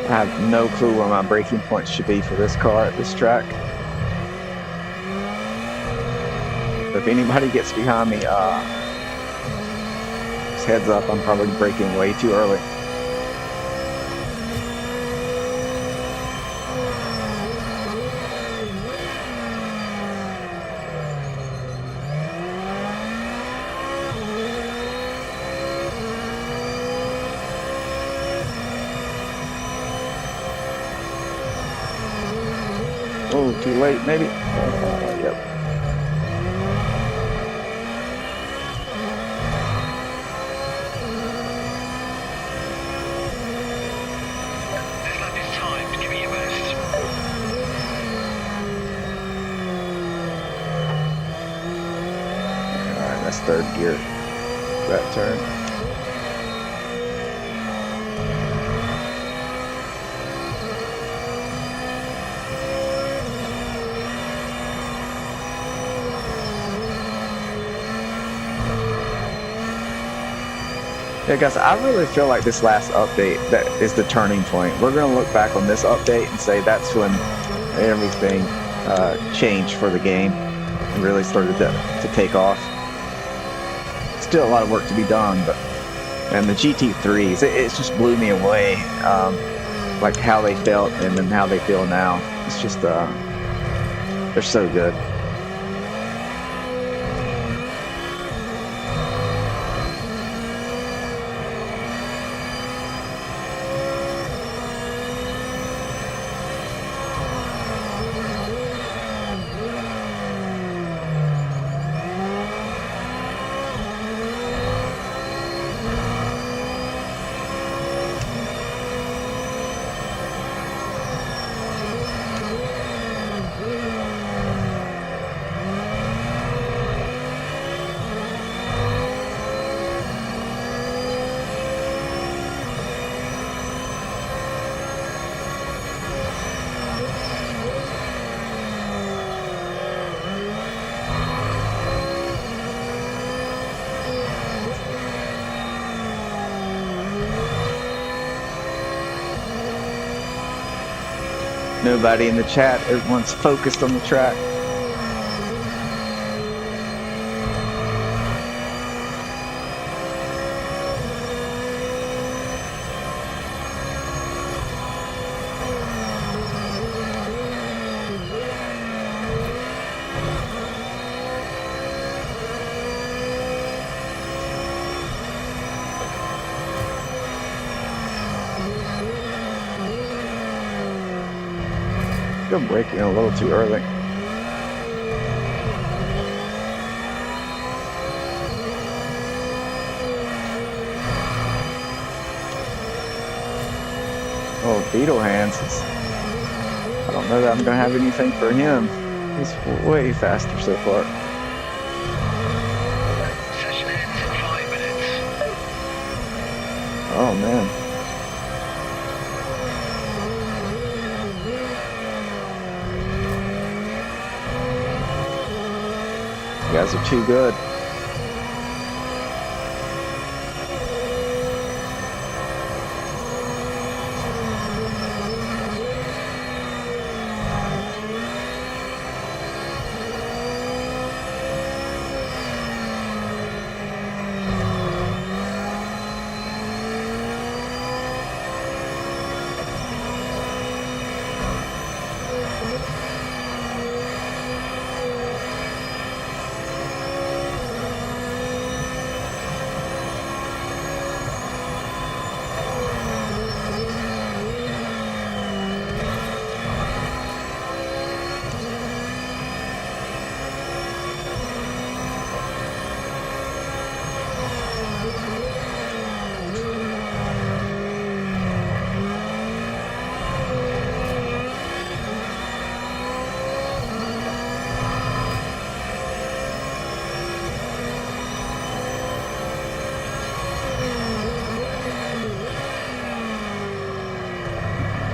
I have no clue where my braking points should be for this car at this track. If anybody gets behind me, just heads up, I'm probably braking way too early. Oh, too late, maybe. Yep. This lap is timed. Give me your best. Alright, that's third gear. That turn. Yeah, guys, I really feel like this last update that is the turning point. We're going to look back on this update and say that's when everything changed for the game and really started to take off. Still a lot of work to be done, but and the GT3s, it just blew me away, like how they felt and then how they feel now. It's just, they're so good. Nobody in the chat. Everyone's focused on the track. I'm braking a little too early. Oh, Beetle Hands is, I don't know that I'm gonna have anything for him. He's way faster so far. Session ends in 5 minutes. Oh man. You guys are too good.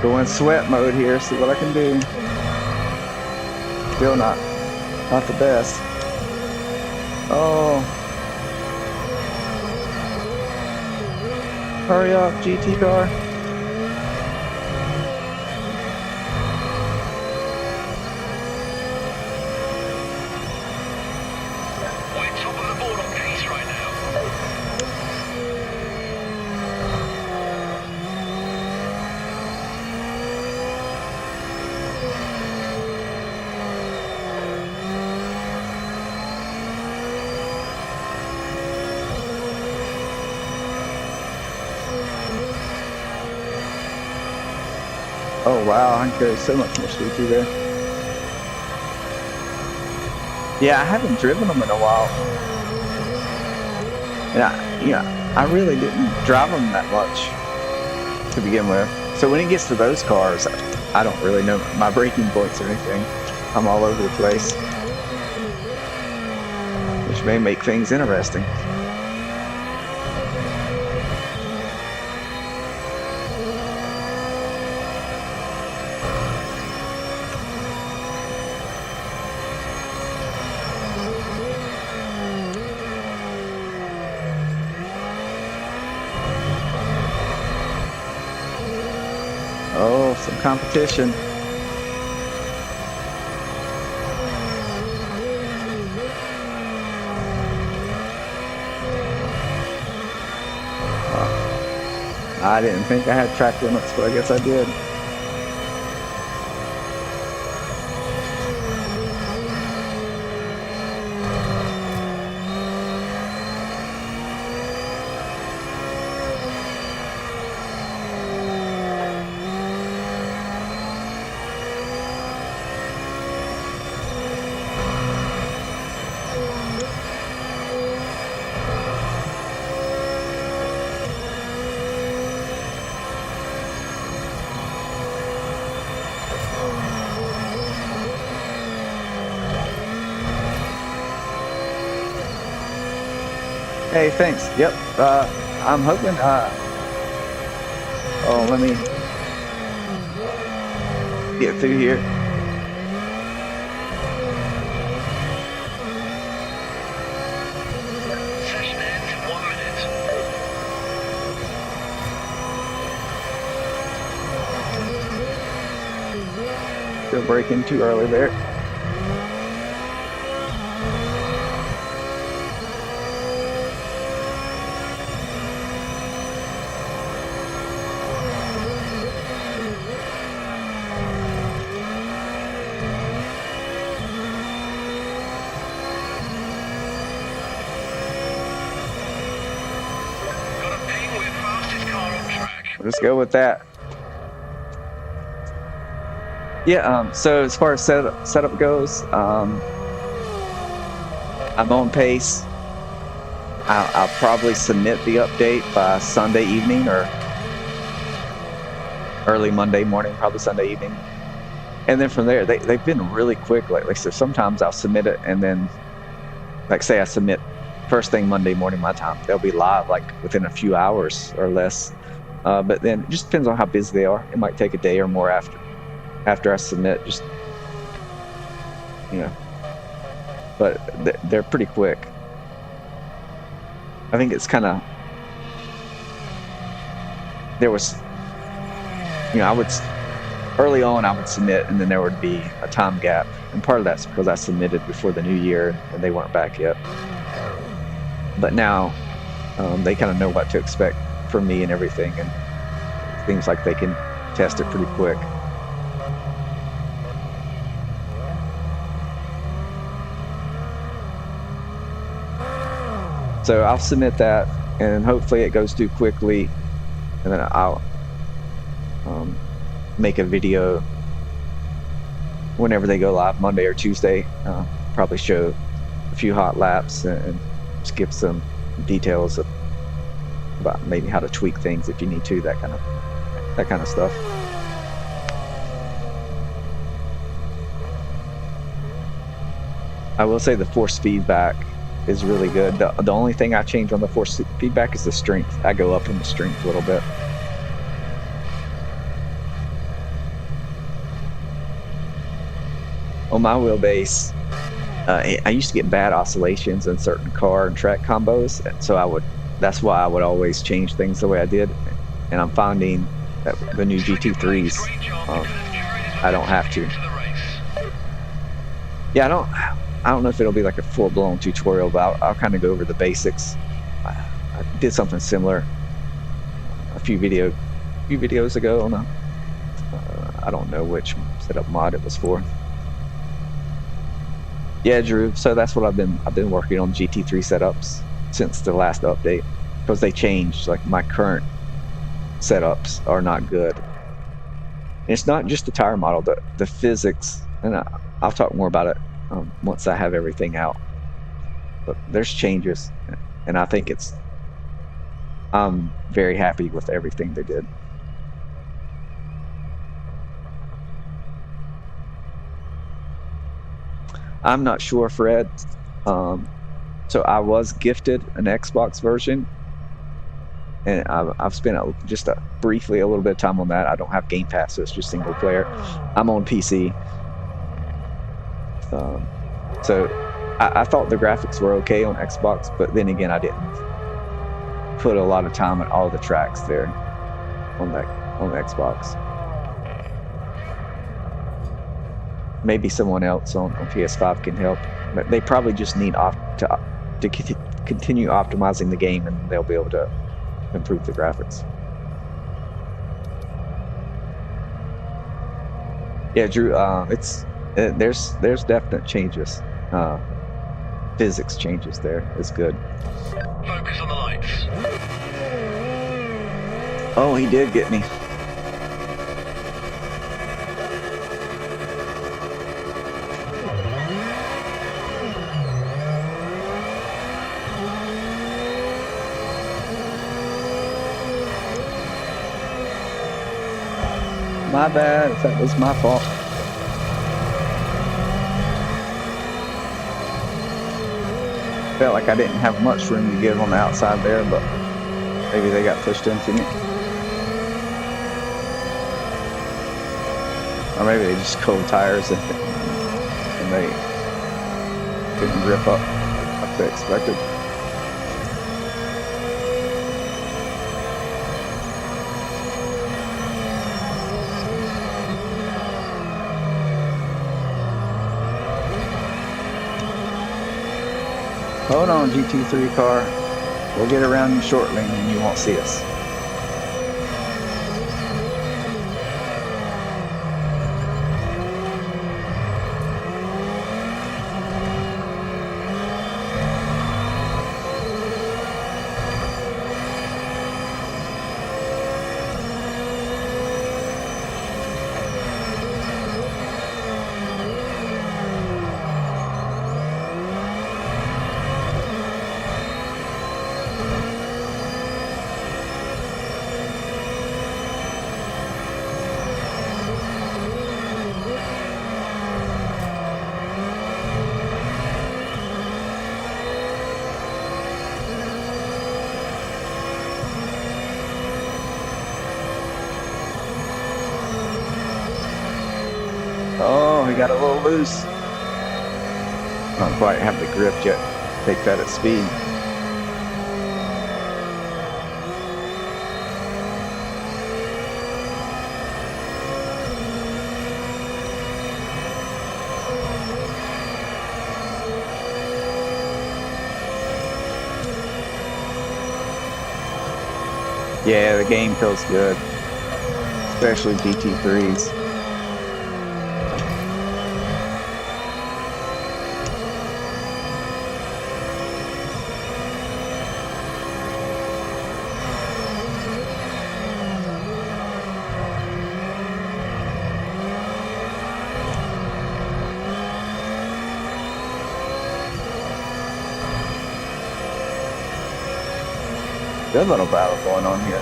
Go in sweat mode here, see what I can do. Still not the best. Oh. Hurry up, GT car. We're top of the board on pace right now. Oh wow, I can carry so much more speed through there. Yeah, I haven't driven them in a while. And I really didn't drive them that much to begin with. So when it gets to those cars, I don't really know my braking points or anything. I'm all over the place, which may make things interesting. Oh, some competition. I didn't think I had track limits, but I guess I did. Hey, thanks. Yep. I'm hoping. Oh, let me get through here. Session ends in 1 minute. Still braking too early there. Let's go with that. Yeah, so as far as setup goes, I'm on pace. I'll probably submit the update by Sunday evening or early Monday morning, probably Sunday evening. And then from there, they've been really quick lately. So sometimes I'll submit it, and then, like, say I submit first thing Monday morning my time, they'll be live like within a few hours or less. But then it just depends on how busy they are. It might take a day or more after I submit, just, you know. But they're pretty quick. I think it's kind of, there was, you know, early on I would submit, and then there would be a time gap. And part of that's because I submitted before the new year and they weren't back yet. But now they kind of know what to expect from me and everything, and it seems like they can test it pretty quick. So I'll submit that, and hopefully it goes through quickly, and then I'll make a video whenever they go live, Monday or Tuesday. Probably show a few hot laps and just give some details about maybe how to tweak things if you need to, that kind of stuff. I will say the force feedback is really good. The only thing I change on the force feedback is the strength. I go up in the strength a little bit. On my wheelbase, I used to get bad oscillations in certain car and track combos, so that's why I would always change things the way I did. And I'm finding that the new GT3s, I don't have to. Yeah, I don't know if it'll be like a full-blown tutorial, but I'll kind of go over the basics. I did something similar a few videos ago on I don't know which setup mod it was for. Yeah, Drew. So that's what I've been working on, GT3 setups since the last update, because they changed. Like, my current setups are not good. And it's not just the tire model, the physics, and I'll talk more about it once I have everything out. But there's changes, and I think I'm very happy with everything they did. I'm not sure, Fred. So I was gifted an Xbox version, and I've spent briefly a little bit of time on that. I don't have Game Pass, so it's just single player. I'm on PC. So I thought the graphics were okay on Xbox, but then again, I didn't put a lot of time on all the tracks there on the Xbox. Maybe someone else on PS5 can help, but they probably just need to continue optimizing the game, and they'll be able to improve the graphics. Yeah, Drew, there's definite changes. Physics changes there. It's good. Focus on the lights. Oh, he did get me. My bad if that was my fault. Felt like I didn't have much room to give on the outside there, but maybe they got pushed into me. Or maybe they just cold tires and they didn't grip up like they expected. Hold on, GT3 car. We'll get around you shortly and you won't see us. Oh, he got a little loose. Don't quite have the grip yet. Take that at speed. Yeah, the game feels good, especially GT3s. Good little battle going on here.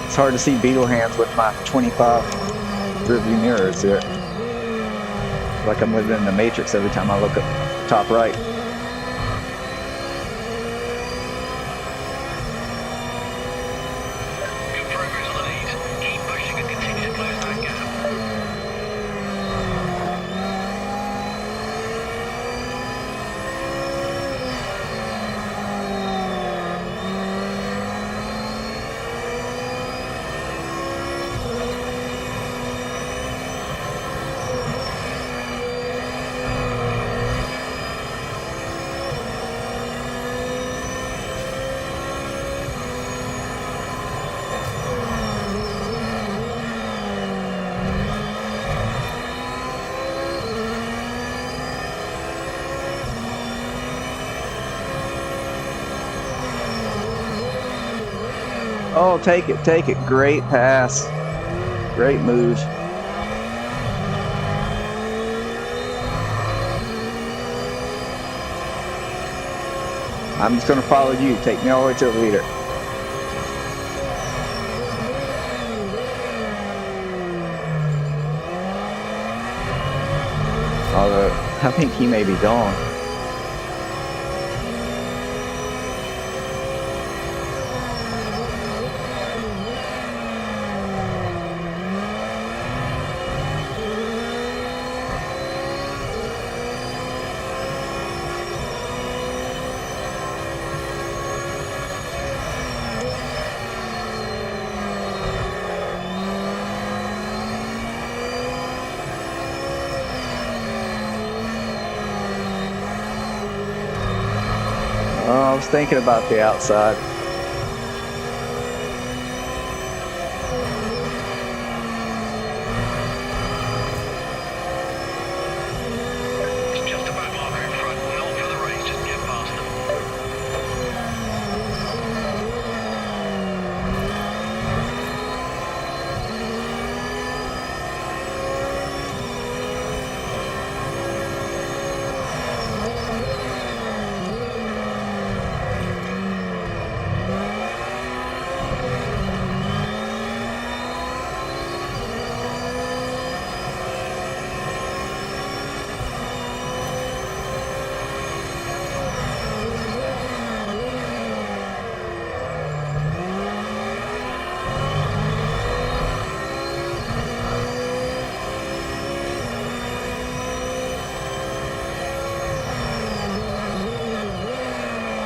It's hard to see beetle hands with my 25 rearview mirrors here. Like I'm living in the Matrix every time I look up top right. Oh, take it, take it. Great pass. Great move. I'm just going to follow you. Take me all the way to the leader. Although, I think he may be gone. I was thinking about the outside. It's just about marker in front, not for the race, just get past them.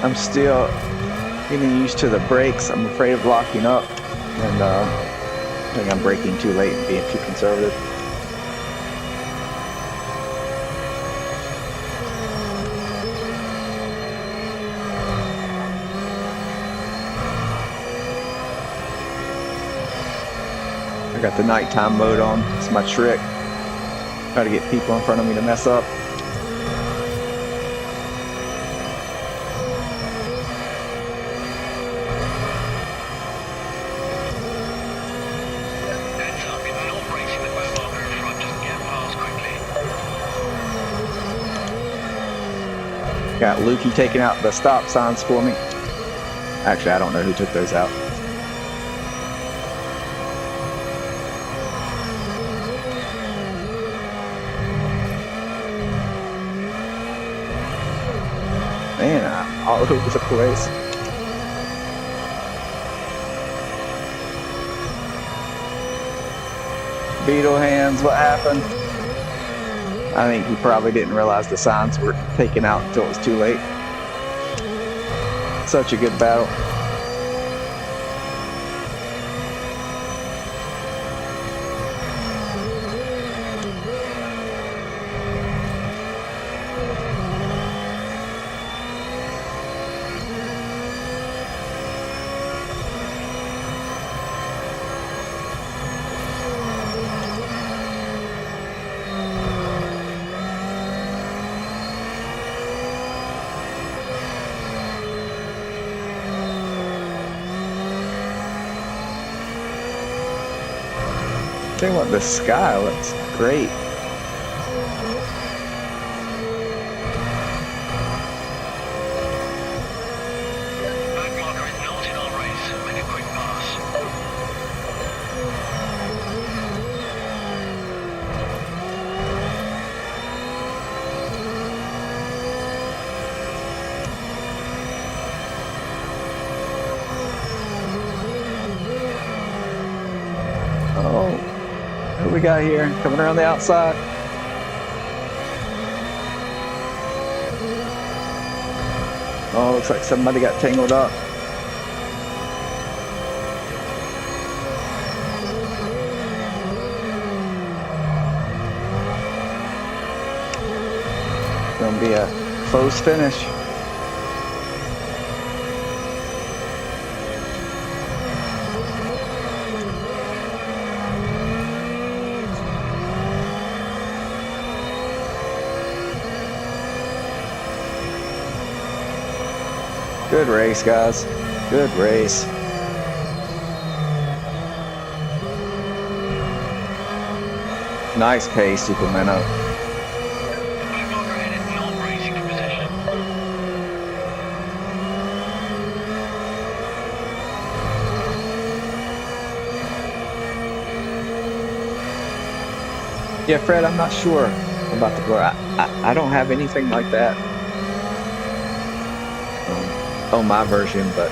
I'm still Getting used to the brakes. I'm afraid of locking up, and I think I'm braking too late and being too conservative. I got the nighttime mode on. It's my trick. Try to get people in front of me to mess up. Got Lukey taking out the stop signs for me. Actually, I don't know who took those out. Man, I'm all over the place. Beetle hands, what happened? I think he probably didn't realize the signs were taken out until it was too late. Such a good battle. Tell you what, the sky looks great. What we got here? Coming around the outside. Oh, looks like somebody got tangled up. Gonna be a close finish. Good race, guys. Good race. Nice pace, Supermano. Yeah, Fred, I'm not sure about the blur. I don't have anything like that on my version, but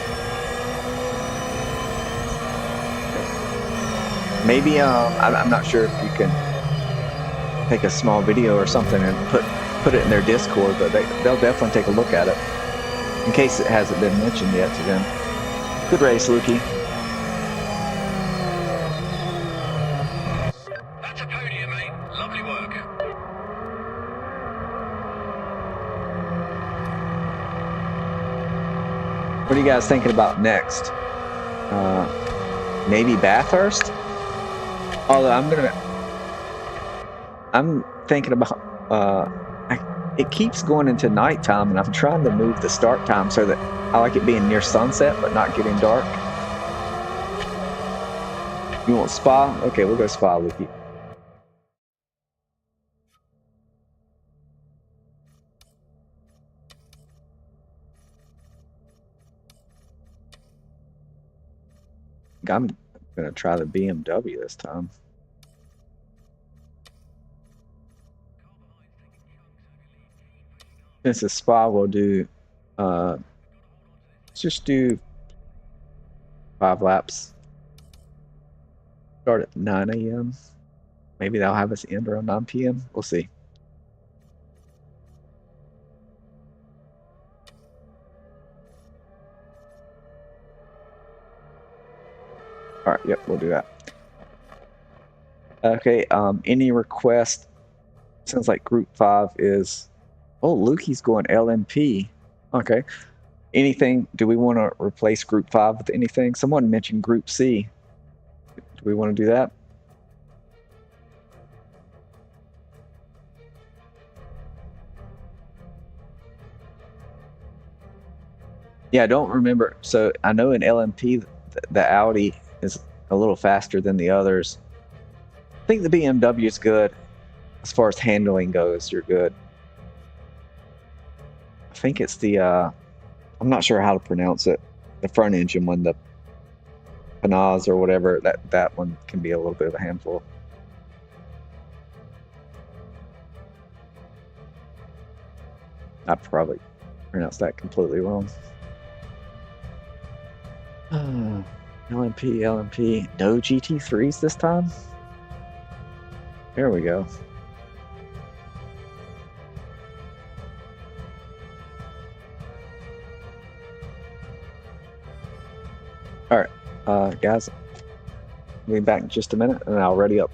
maybe I'm not sure if you can take a small video or something and put it in their Discord, but they'll definitely take a look at it in case it hasn't been mentioned yet to them. Good race, Lukey. That's a podium, mate. Lovely work. What are you guys thinking about next? Maybe Bathurst? Although I'm thinking about, it keeps going into nighttime, and I'm trying to move the start time so that I like it being near sunset but not getting dark. You want Spa? Okay, we'll go Spa, Lukey. I'm gonna try the BMW this time. Since it's Spa, we'll do let's just do 5 laps. Start at 9 a.m. Maybe they'll have us end around 9 p.m. We'll see. All right, yep, we'll do that. Okay, any request? Sounds like Group 5 is... Oh, Lukey's going LMP. Okay. Anything? Do we want to replace Group 5 with anything? Someone mentioned Group C. Do we want to do that? Yeah, I don't remember. So I know in LMP, the Audi is a little faster than the others. I think the BMW is good. As far as handling goes, you're good. I think it's the, I'm not sure how to pronounce it. The front engine one, the Panaz or whatever, that one can be a little bit of a handful. I probably pronounced that completely wrong. LMP. No GT3s this time? There we go. Alright, guys, we'll be back in just a minute and I'll ready up.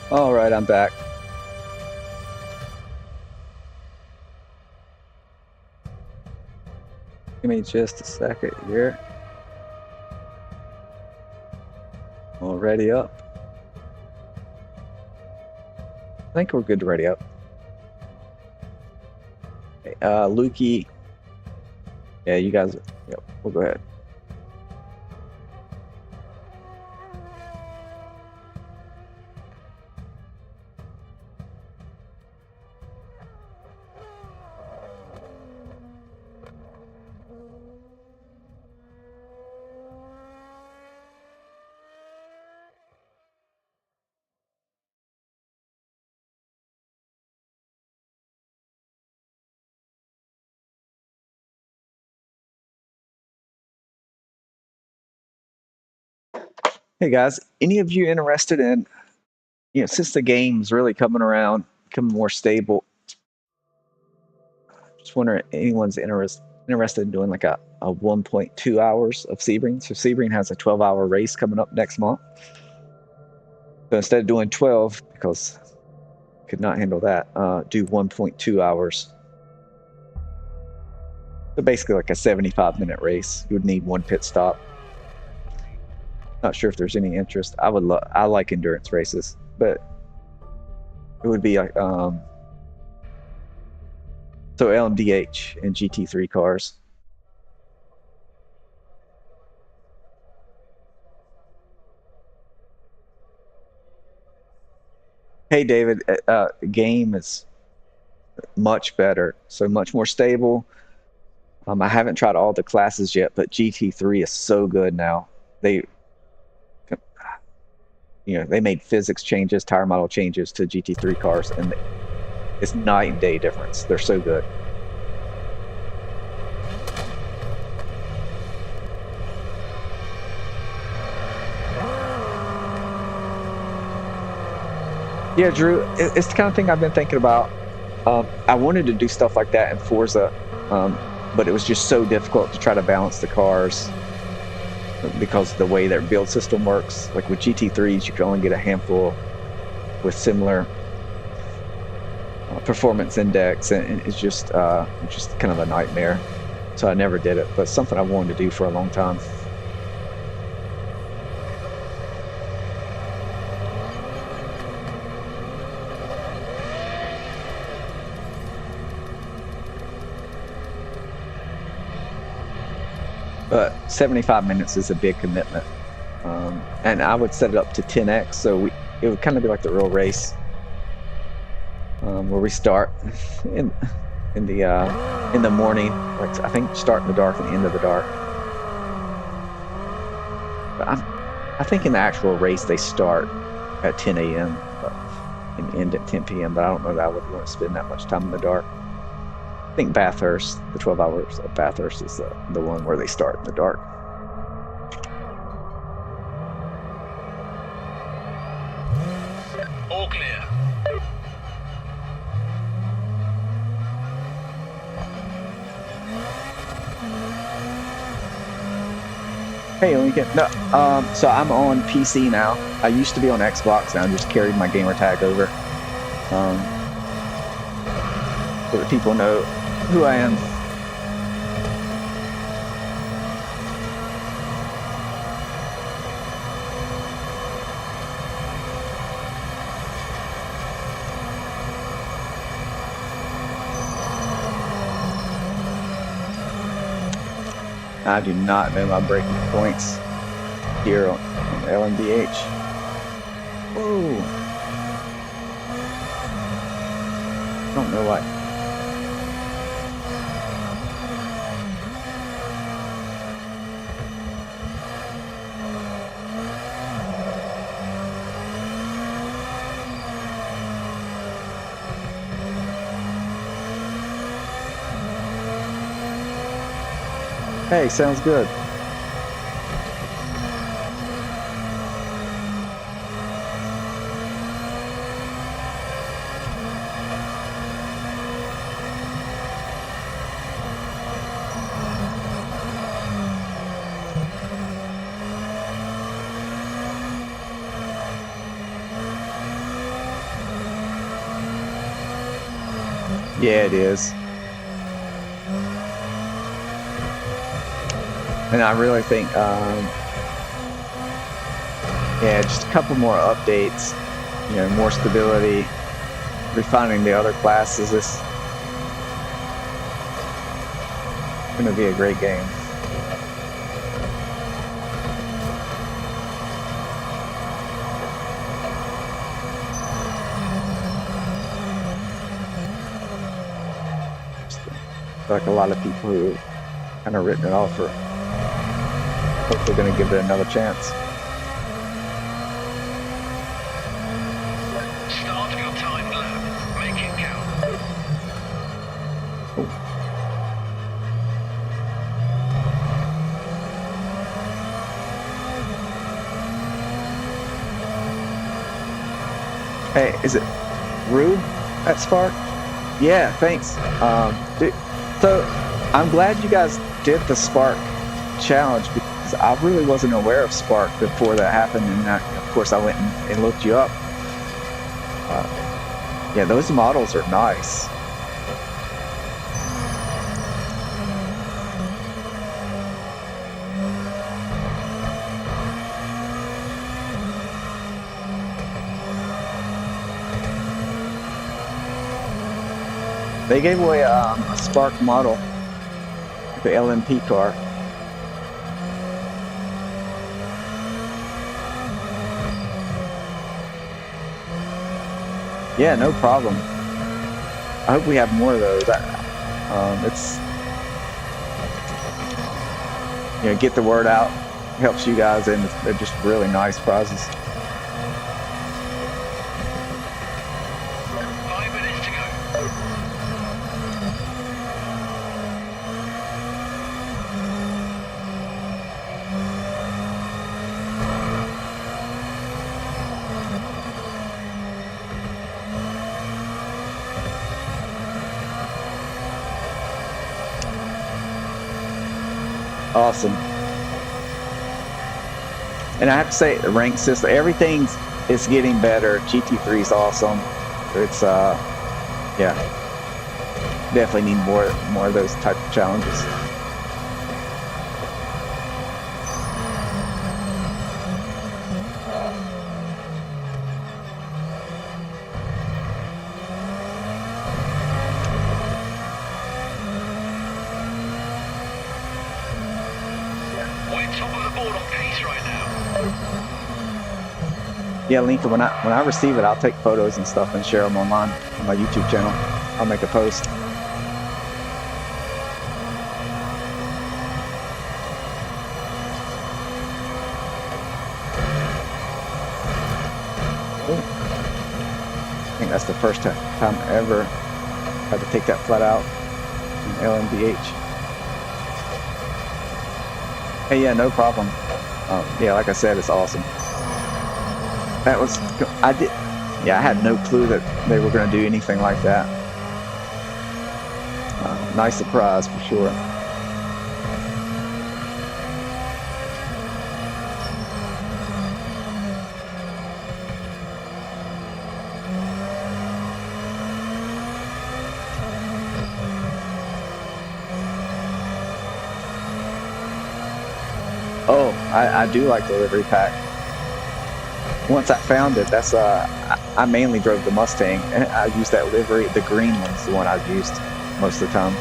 All right, I'm back. Give me just a second here. All ready up. I think we're good to ready up. Okay, Lukey. Yeah, you guys. Yep, we'll go ahead. Hey guys, any of you interested in, since the game's really coming around, becoming more stable, just wondering if anyone's interested in doing like a 1.2 hours of Sebring. So Sebring has a 12-hour race coming up next month. So instead of doing 12, because I could not handle that, do 1.2 hours. So basically like a 75-minute race. You would need one pit stop. Not sure if there's any interest. I like endurance races, but it would be like so LMDH and GT3 cars. Hey David, game is much better, so much more stable. I haven't tried all the classes yet, but GT3 is so good now. They made physics changes, tire model changes to GT3 cars, and it's night and day difference. They're so good. Yeah, Drew, it's the kind of thing I've been thinking about. I wanted to do stuff like that in Forza, but it was just so difficult to try to balance the cars because of the way their build system works. Like with GT3s, you can only get a handful with similar performance index, and it's just kind of a nightmare. So I never did it, but it's something I wanted to do for a long time. but 75 minutes is a big commitment. And I would set it up to 10x, so it would kind of be like the real race, where we start in the morning, like I think start in the dark and end of the dark. But I think in the actual race they start at 10 a.m. and end at 10 p.m. But I don't know that I would want to spend that much time in the dark. I think Bathurst, the 12 hours of Bathurst, is the one where they start in the dark. All clear. Hey Lincoln, no, so I'm on PC now. I used to be on Xbox, and I just carried my gamer tag over, so that people know who I am. I do not know my breaking points here on LMDH. Whoa. I don't know why. Hey, sounds good. Yeah, it is. And I really think, yeah, just a couple more updates, you know, more stability, refining the other classes. This is going to be a great game. Like a lot of people who kind of written it off for. Hopefully going to give it another chance. Start your time lap. Make it count. Ooh. Hey, is it Rube at Spark? Yeah, thanks. Dude, so I'm glad you guys did the Spark challenge, because I really wasn't aware of Spark before that happened, and of course I went and looked you up. Yeah, those models are nice. They gave away a Spark model, the LMP car. Yeah, no problem. I hope we have more of those. It's, you know, get the word out, helps you guys, and they're just really nice prizes. 5 minutes to go. Awesome. And I have to say, the rank system, everything is getting better. GT3 is awesome. It's yeah, definitely need more of those type of challenges. Yeah, Lincoln, when I receive it, I'll take photos and stuff and share them online on my YouTube channel. I'll make a post. I think that's the first time I ever had to take that flat out in LMDH. Hey, yeah, no problem. Yeah, like I said, it's awesome. That was, I had no clue that they were going to do anything like that. Nice surprise for sure. Oh, I do like delivery pack. Once I found it, that's I mainly drove the Mustang, and I used that livery. The green one's the one I've used most of the time.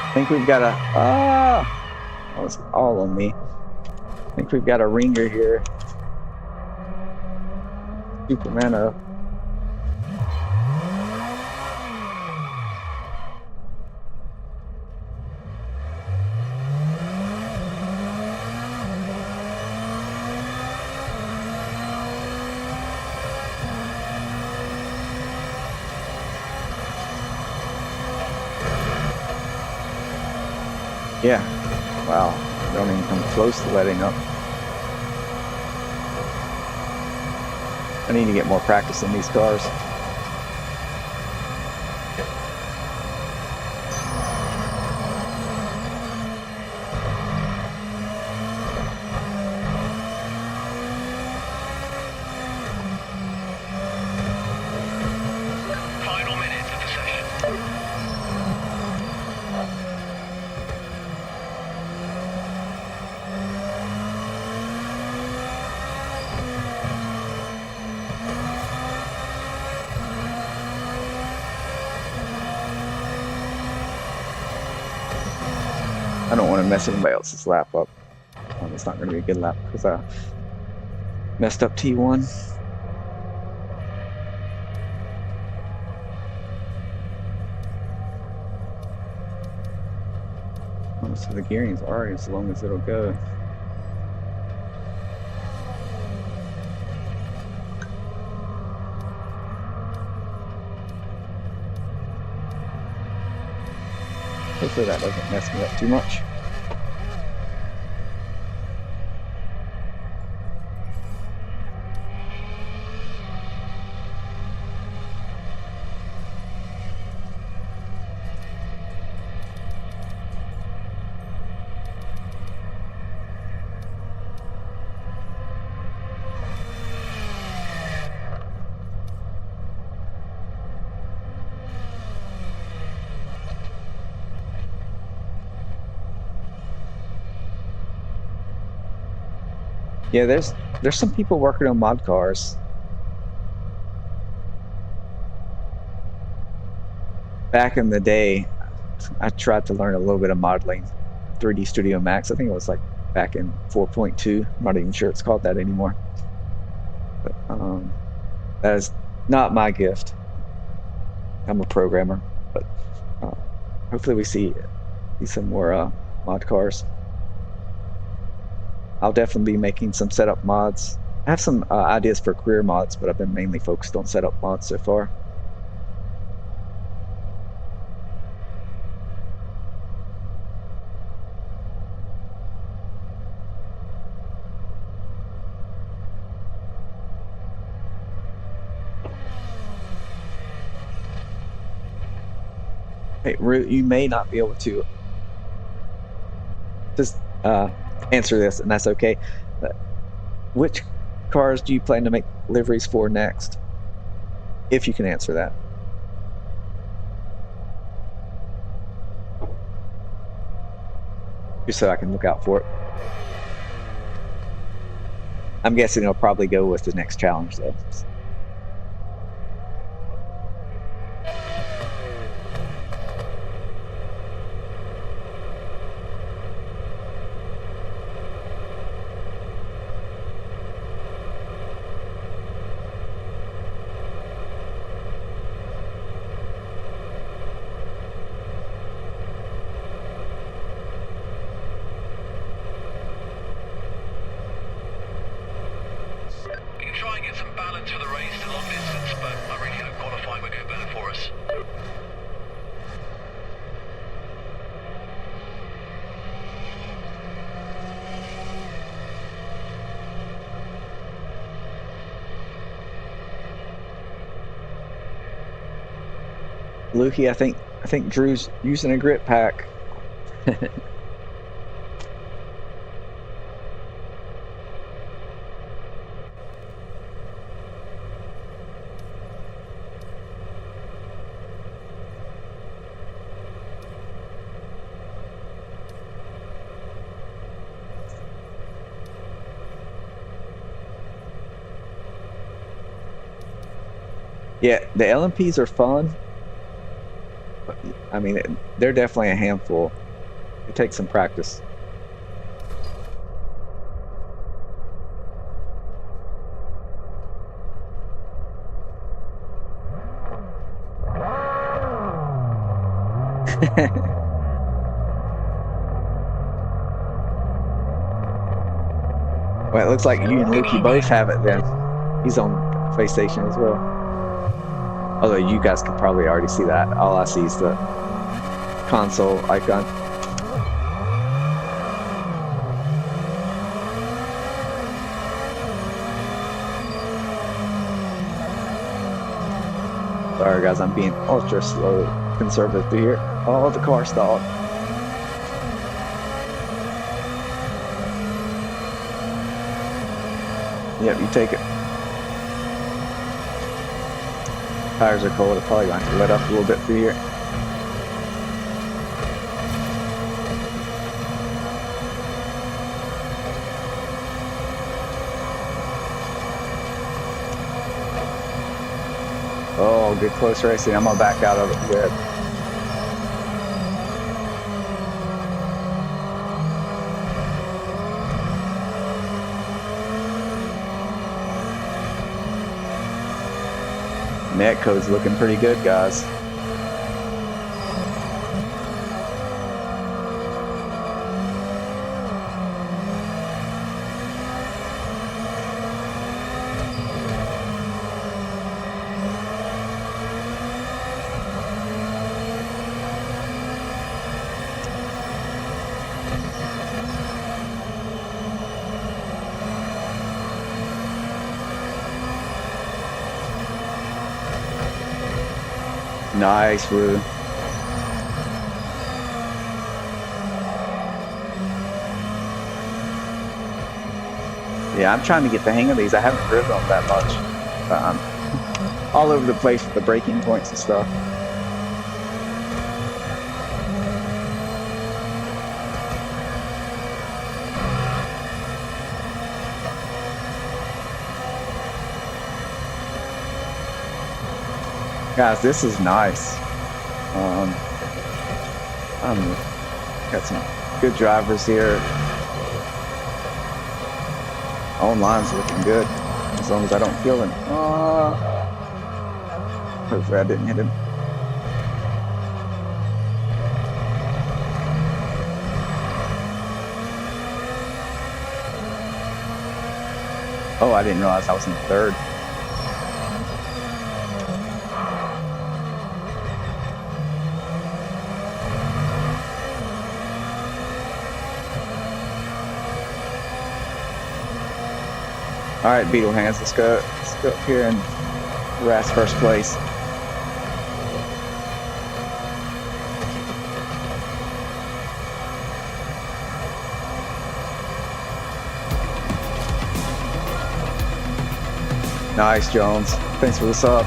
I think we've got a, that was all on me. I think we've got a ringer here. Superman up. Yeah, wow, don't even come close to letting up. I need to get more practice in these cars. Final minutes of the session. I don't want to mess anybody else's lap up. It's not going to be a good lap because I messed up T1. Oh, so the gearing's already as long as it'll go. Hopefully that doesn't mess me up too much. Yeah, there's some people working on mod cars. Back in the day, I tried to learn a little bit of modeling, 3D Studio Max. I think it was like back in 4.2. I'm not even sure it's called that anymore. But that is not my gift. I'm a programmer, but hopefully we see some more mod cars. I'll definitely be making some setup mods I have some ideas for career mods, but I've been mainly focused on setup mods so far. Hey, Root, you may not be able to just answer this, and that's okay. Which cars do you plan to make liveries for next? If you can answer that. Just so I can look out for it. I'm guessing it'll probably go with the next challenge, though. Try and get some balance for the race to long distance, but I really hope qualifying will go better for us. Lukey, I think Drew's using a grit pack. Yeah, the LMPs are fun. But, I mean, they're definitely a handful. It takes some practice. Well, it looks like you and Lukey both have it then. He's on PlayStation as well. Although you guys can probably already see that. All I see is the console icon. Sorry guys, I'm being ultra slow, conservative through here. Oh, the car stalled. Yep, you take it. Tires are cold, I'm probably going to let up a little bit through here. Oh, good close racing. I'm gonna back out of it. Good. Netcode's looking pretty good, guys. Nice, Rue. Yeah, I'm trying to get the hang of these. I haven't driven them that much. All over the place with the braking points and stuff. Guys, this is nice. Got some good drivers here. Online's looking good, as long as I don't kill him. Hopefully I didn't hit him. Oh, I didn't realize I was in third. All right, Beetle Hands, let's go up here and harass first place. Nice, Jones. Thanks for the sub.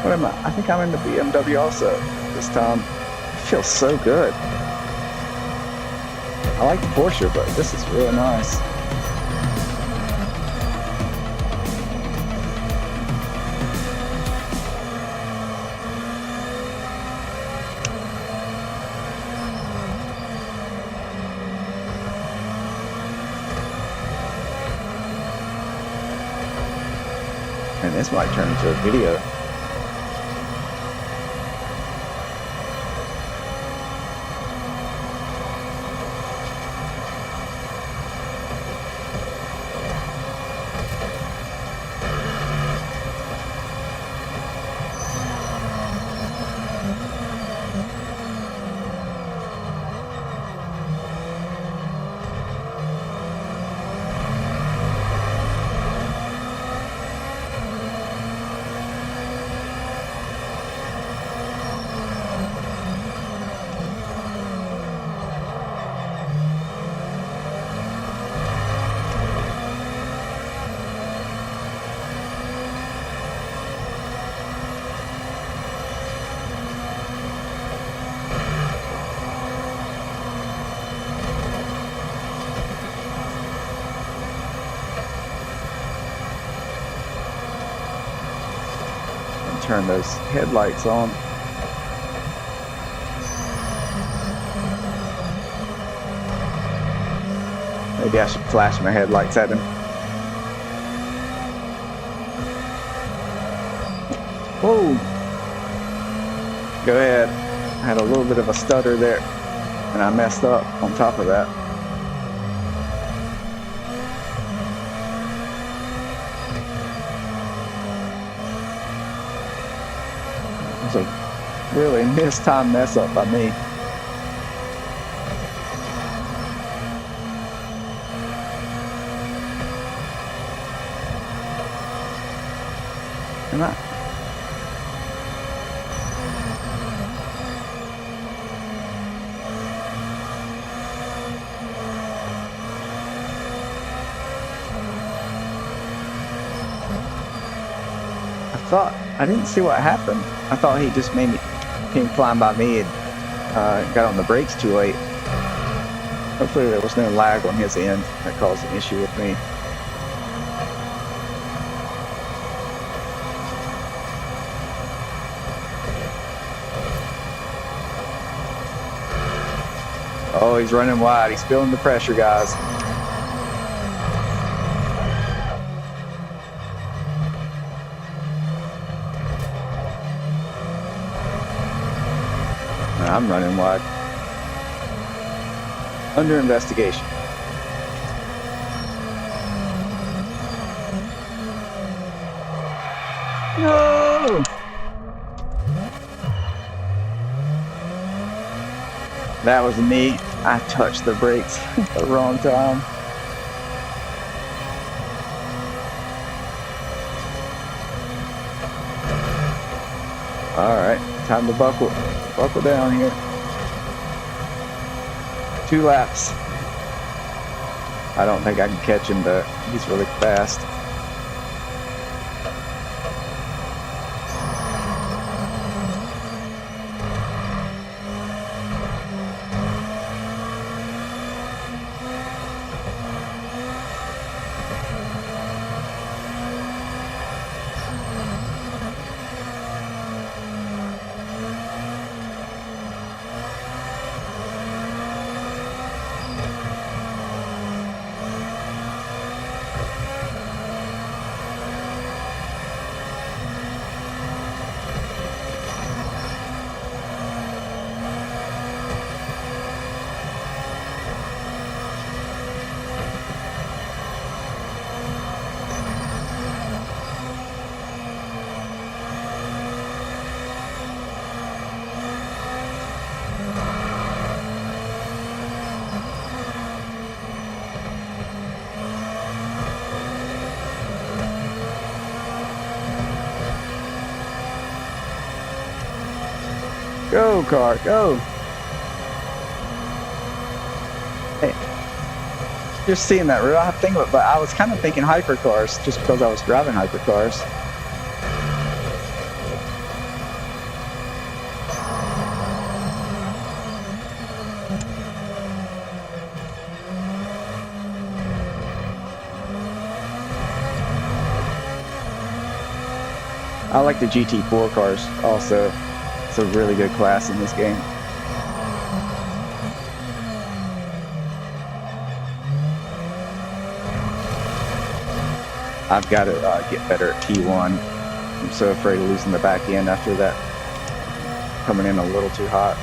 What am I? I think I'm in the BMW also this time. It feels so good. I like the Porsche, but this is really nice. And this might turn into a video. Turn those headlights on. Maybe I should flash my headlights at him. Whoa! Go ahead. I had a little bit of a stutter there, and I messed up on top of that. It was a really mistimed mess up by me. Am I? I didn't see what happened. I thought he just came flying by me and got on the brakes too late. Hopefully there was no lag on his end that caused an issue with me. Oh, he's running wide. He's feeling the pressure, guys. I'm running wide. Under investigation. No! That was me. I touched the brakes at the wrong time. Alright, time to buckle down here. 2 laps. I don't think I can catch him, but he's really fast. Go, car, go. Hey, just seeing that real thing, but I was kind of thinking hypercars just because I was driving hypercars. I like the GT4 cars also. It's a really good class in this game. I've got to get better at T1. I'm so afraid of losing the back end after that. Coming in a little too hot.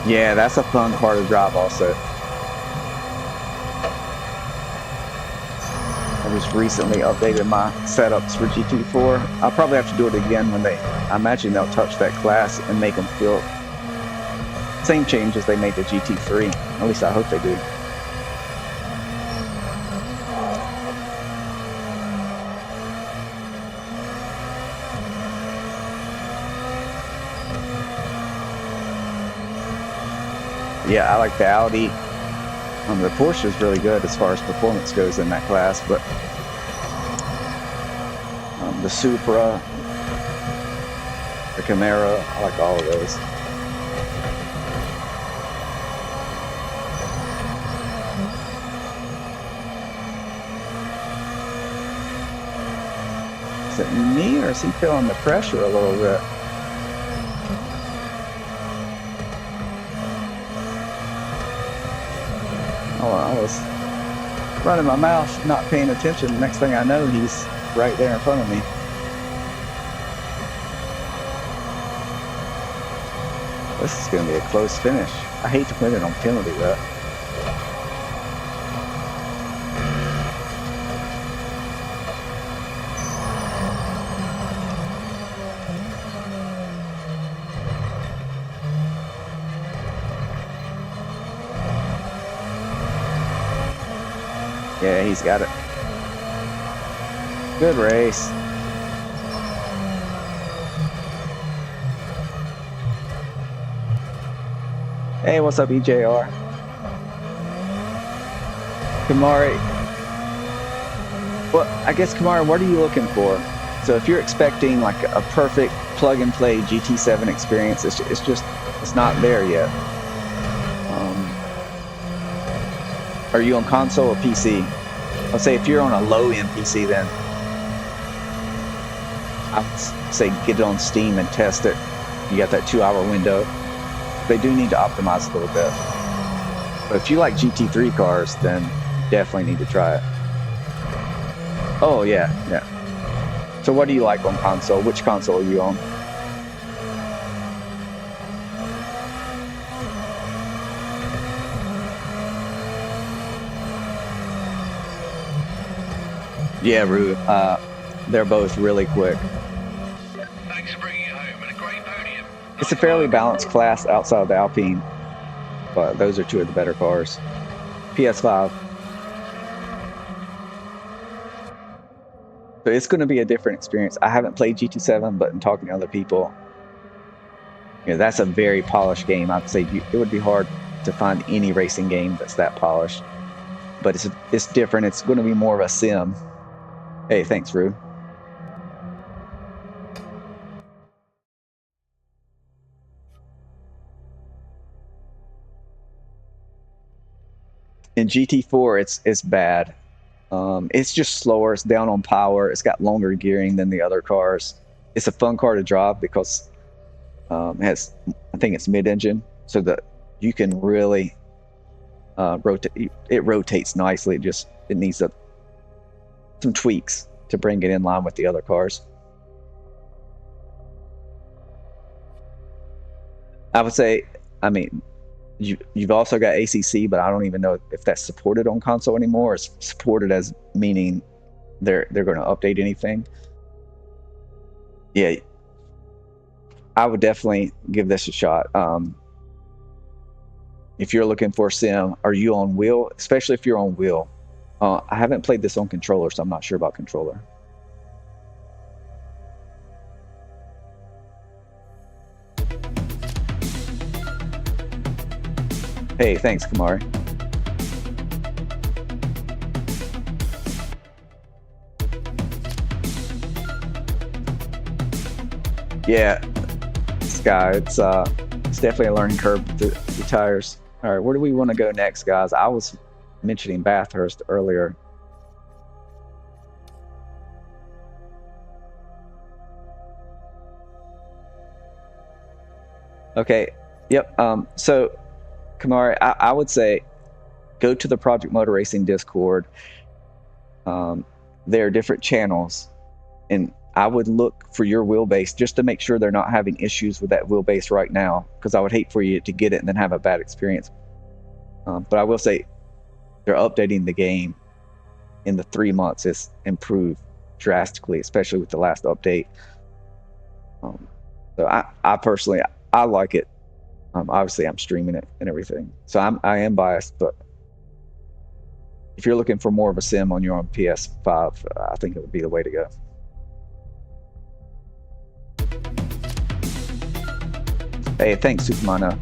Yeah, that's a fun part of drive also. I just recently updated my setups for GT4. I'll probably have to do it again when I imagine they'll touch that class and make them feel same changes they made to GT3. At least I hope they do. Yeah, I like the Audi. The Porsche is really good as far as performance goes in that class, but the Supra, the Camaro, I like all of those. Is it me, or is he feeling the pressure a little bit? Oh, I was running my mouth, not paying attention. Next thing I know, he's right there in front of me. This is going to be a close finish. I hate to put it on penalty, though. Yeah, he's got it. Good race. Hey, what's up, EJR? Kamari. Well, I guess, Kamari, what are you looking for? So if you're expecting like a perfect plug-and-play GT7 experience, it's not there yet. Are you on console or PC? I'll say if you're on a low-end PC, then I would say get it on Steam and test it. You got that 2-hour window. They do need to optimize a little bit. But if you like GT3 cars, then definitely need to try it. Oh, yeah. So what do you like on console? Which console are you on? Yeah, Rue. They're both really quick. Thanks for bringing it home and a great podium. It's a fairly balanced class outside of the Alpine, but those are two of the better cars. PS5. So it's going to be a different experience. I haven't played GT7, but in talking to other people, that's a very polished game. I'd say it would be hard to find any racing game that's that polished. But it's different. It's going to be more of a sim. Hey, thanks, Rue. In GT4, it's bad. It's just slower. It's down on power. It's got longer gearing than the other cars. It's a fun car to drive because it has, I think it's mid-engine, so that you can really rotate. It rotates nicely. It needs some tweaks to bring it in line with the other cars. I would say, I mean, you've also got ACC, but I don't even know if that's supported on console anymore. It's supported as meaning they're going to update anything. Yeah, I would definitely give this a shot. if you're looking for a sim, are you on wheel? Especially if you're on wheel. I haven't played this on controller, so I'm not sure about controller. Hey, thanks, Kamari. Yeah, Sky, it's definitely a learning curve with the tires. All right, where do we want to go next, guys? I was mentioning Bathurst earlier. Okay, yep. So, Kamari, I would say go to the Project Motor Racing Discord. There are different channels, and I would look for your wheelbase just to make sure they're not having issues with that wheelbase right now, because I would hate for you to get it and then have a bad experience. But I will say they're updating the game in the 3 months. It's improved drastically, especially with the last update. So I personally, I like it. Obviously, I'm streaming it and everything, so I am biased. But if you're looking for more of a sim on your own PS5, I think it would be the way to go. Hey, thanks, Supermano.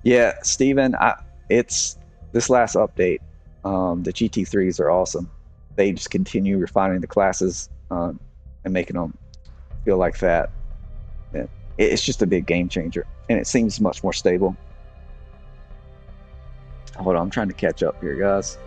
Yeah, Steven, it's this last update. The GT3s are awesome. They just continue refining the classes and making them feel like that. And it's just a big game changer, and it seems much more stable. Hold on, I'm trying to catch up here, guys.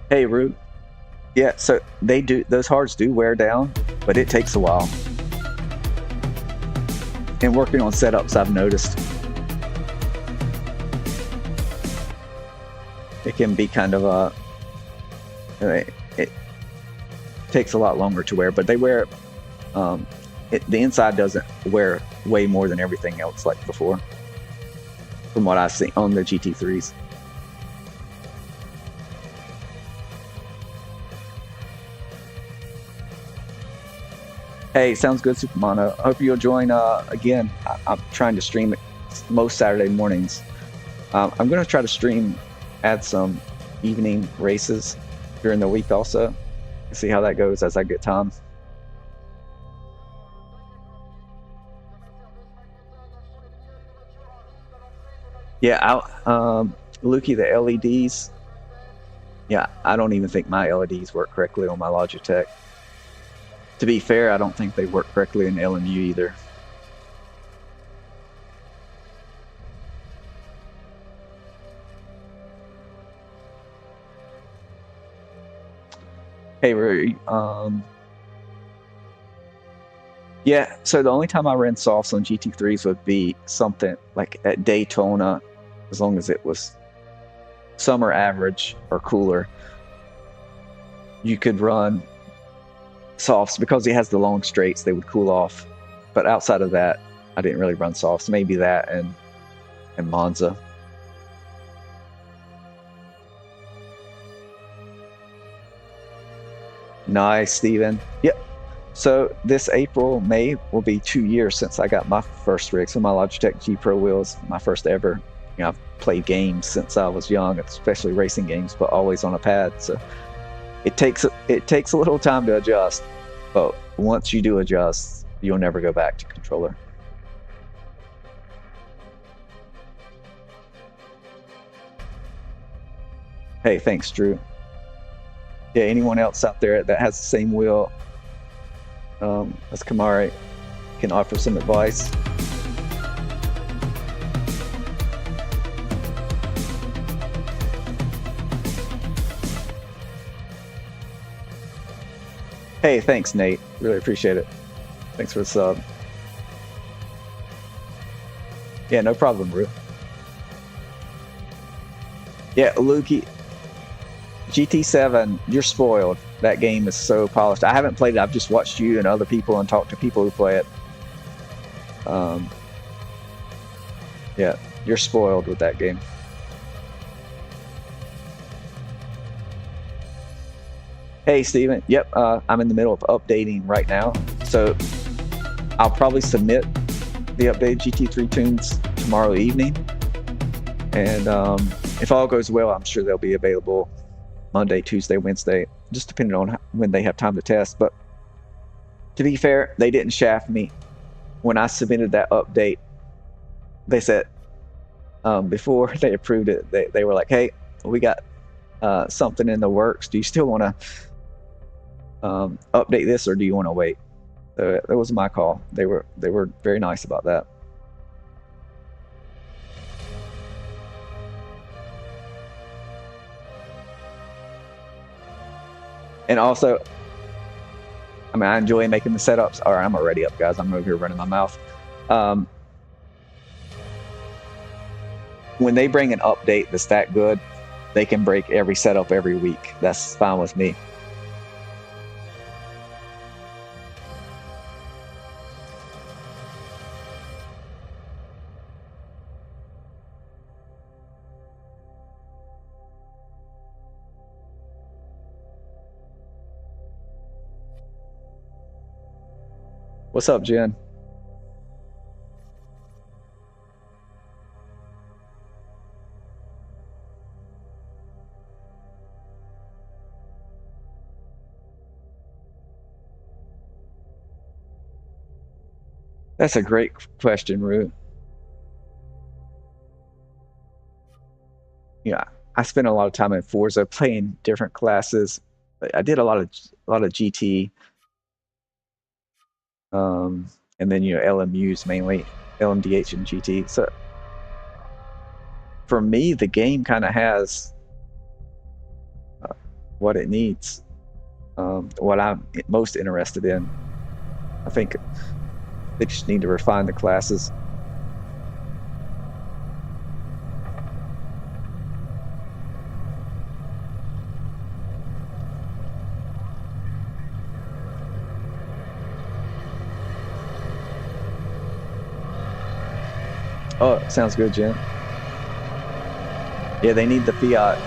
Hey, Rube. Yeah, so those hards do wear down, but it takes a while. And working on setups, I've noticed it can be kind of it takes a lot longer to wear, but they wear the inside doesn't wear way more than everything else like before, from what I've seen on the GT3s. Hey, sounds good, Supermano. I hope you'll join again. I'm trying to stream it most Saturday mornings. I'm going to try to add some evening races during the week also, and see how that goes as I get time. Yeah, Lukey, the LEDs. Yeah, I don't even think my LEDs work correctly on my Logitech. To be fair, I don't think they work correctly in LMU either. Hey, Rory. Yeah, so the only time I ran softs on GT3s would be something like at Daytona, as long as it was summer average or cooler. You could run softs because it has the long straights, they would cool off. But outside of that, I didn't really run softs. Maybe that and Monza. Nice, Steven. Yep. So this May will be 2 years since I got my first rig. So my Logitech G Pro wheels, my first ever. You know, I've played games since I was young, especially racing games, but always on a pad. So it takes a little time to adjust, but once you do adjust, you'll never go back to controller. Hey, thanks, Drew. Yeah, anyone else out there that has the same wheel as Kamari can offer some advice. Hey, thanks, Nate. Really appreciate it. Thanks for the sub. Yeah, no problem, Ruth. Yeah, Lukey, GT7, you're spoiled. That game is so polished. I haven't played it. I've just watched you and other people and talked to people who play it. Yeah, you're spoiled with that game. Hey, Steven. Yep, I'm in the middle of updating right now. So I'll probably submit the updated GT3 tunes tomorrow evening. And if all goes well, I'm sure they'll be available Monday, Tuesday, Wednesday, just depending on when they have time to test. But to be fair, they didn't shaft me. When I submitted that update, they said, before they approved it, they were like, hey, we got something in the works. Do you still want to update this, or do you want to wait? So that was my call. They were very nice about that. And also, I mean, I enjoy making the setups. All right, I'm already up, guys. I'm over here running my mouth. When they bring an update that's that good, they can break every setup every week. That's fine with me. What's up, Jen? That's a great question, Rue. Yeah, I spent a lot of time in Forza playing different classes. I did a lot of GT, and then LMUs mainly, LMDH and GT. So for me, the game kind of has what it needs, what I'm most interested in. I think they just need to refine the classes. Oh, sounds good, Jen. Yeah, they need the Fiat.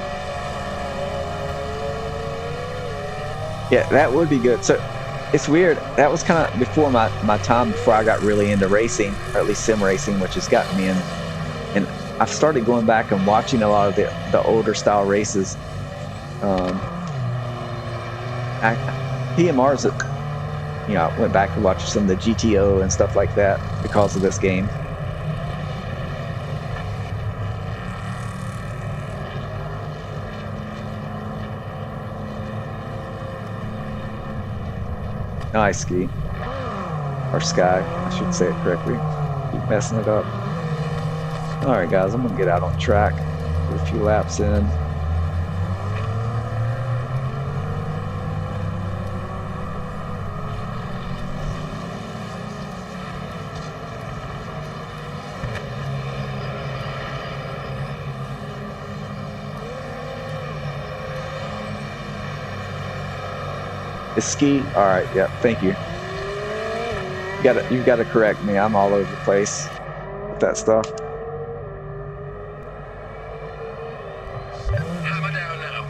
Yeah, that would be good. So it's weird. That was kind of before my time, before I got really into racing, or at least sim racing, which has gotten me in. And I've started going back and watching a lot of the older style races. PMRs, I went back and watched some of the GTO and stuff like that because of this game. Nice, Ski. Or Sky, I should say it correctly. Keep messing it up. Alright guys, I'm gonna get out on track. Put a few laps in. Is Ski? All right, yeah, thank you. You gotta correct me. I'm all over the place with that stuff. Hammer down now.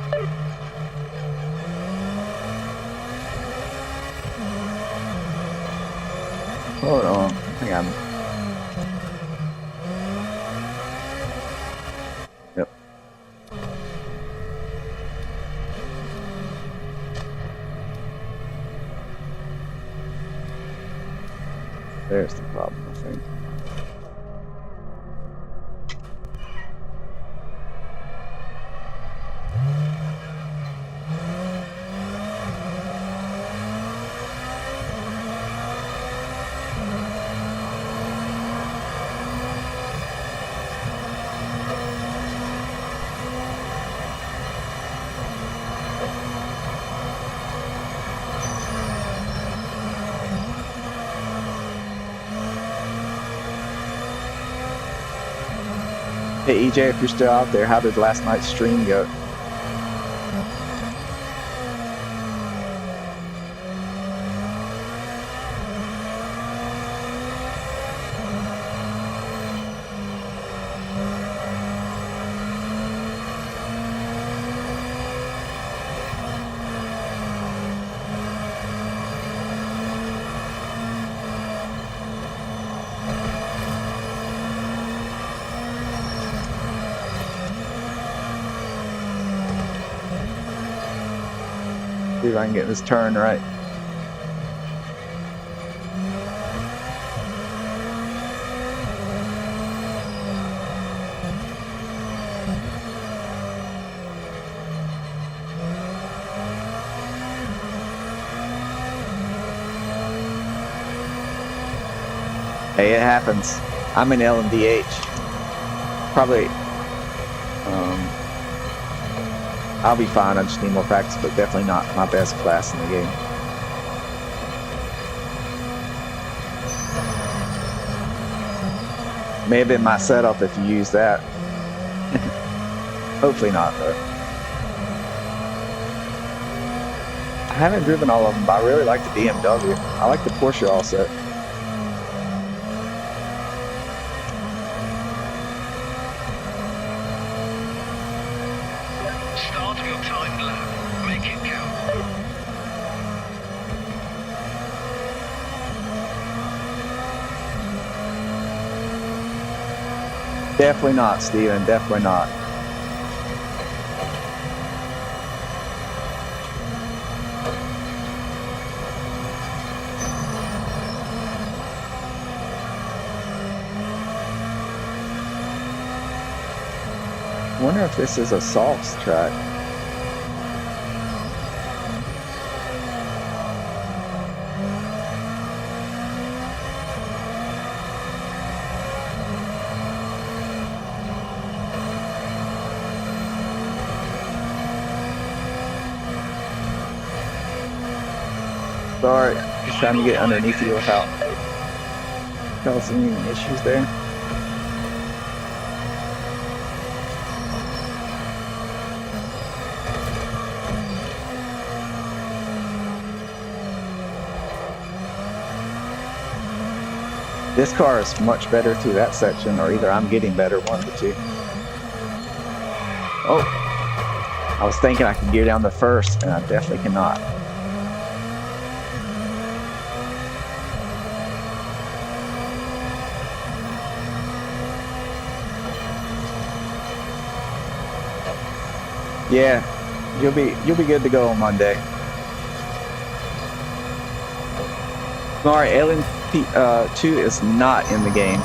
Hold on, hang on. Yep. There's the problem, I think. Hey EJ, if you're still out there, how did last night's stream go? See if I can get this turn right. Hey, it happens. I'm in LMDH. Probably, I'll be fine. I just need more practice, but definitely not my best class in the game. May have been my setup if you use that. Hopefully not, though. I haven't driven all of them, but I really like the BMW. I like the Porsche also. Definitely not, Steven. Definitely not. I wonder if this is a softs track. Sorry, just trying to get underneath you without causing any issues there. This car is much better through that section, or either I'm getting better, one of the two. Oh, I was thinking I could gear down the first, and I definitely cannot. Yeah, you'll be good to go on Monday. Alright, LMP2 is not in the game.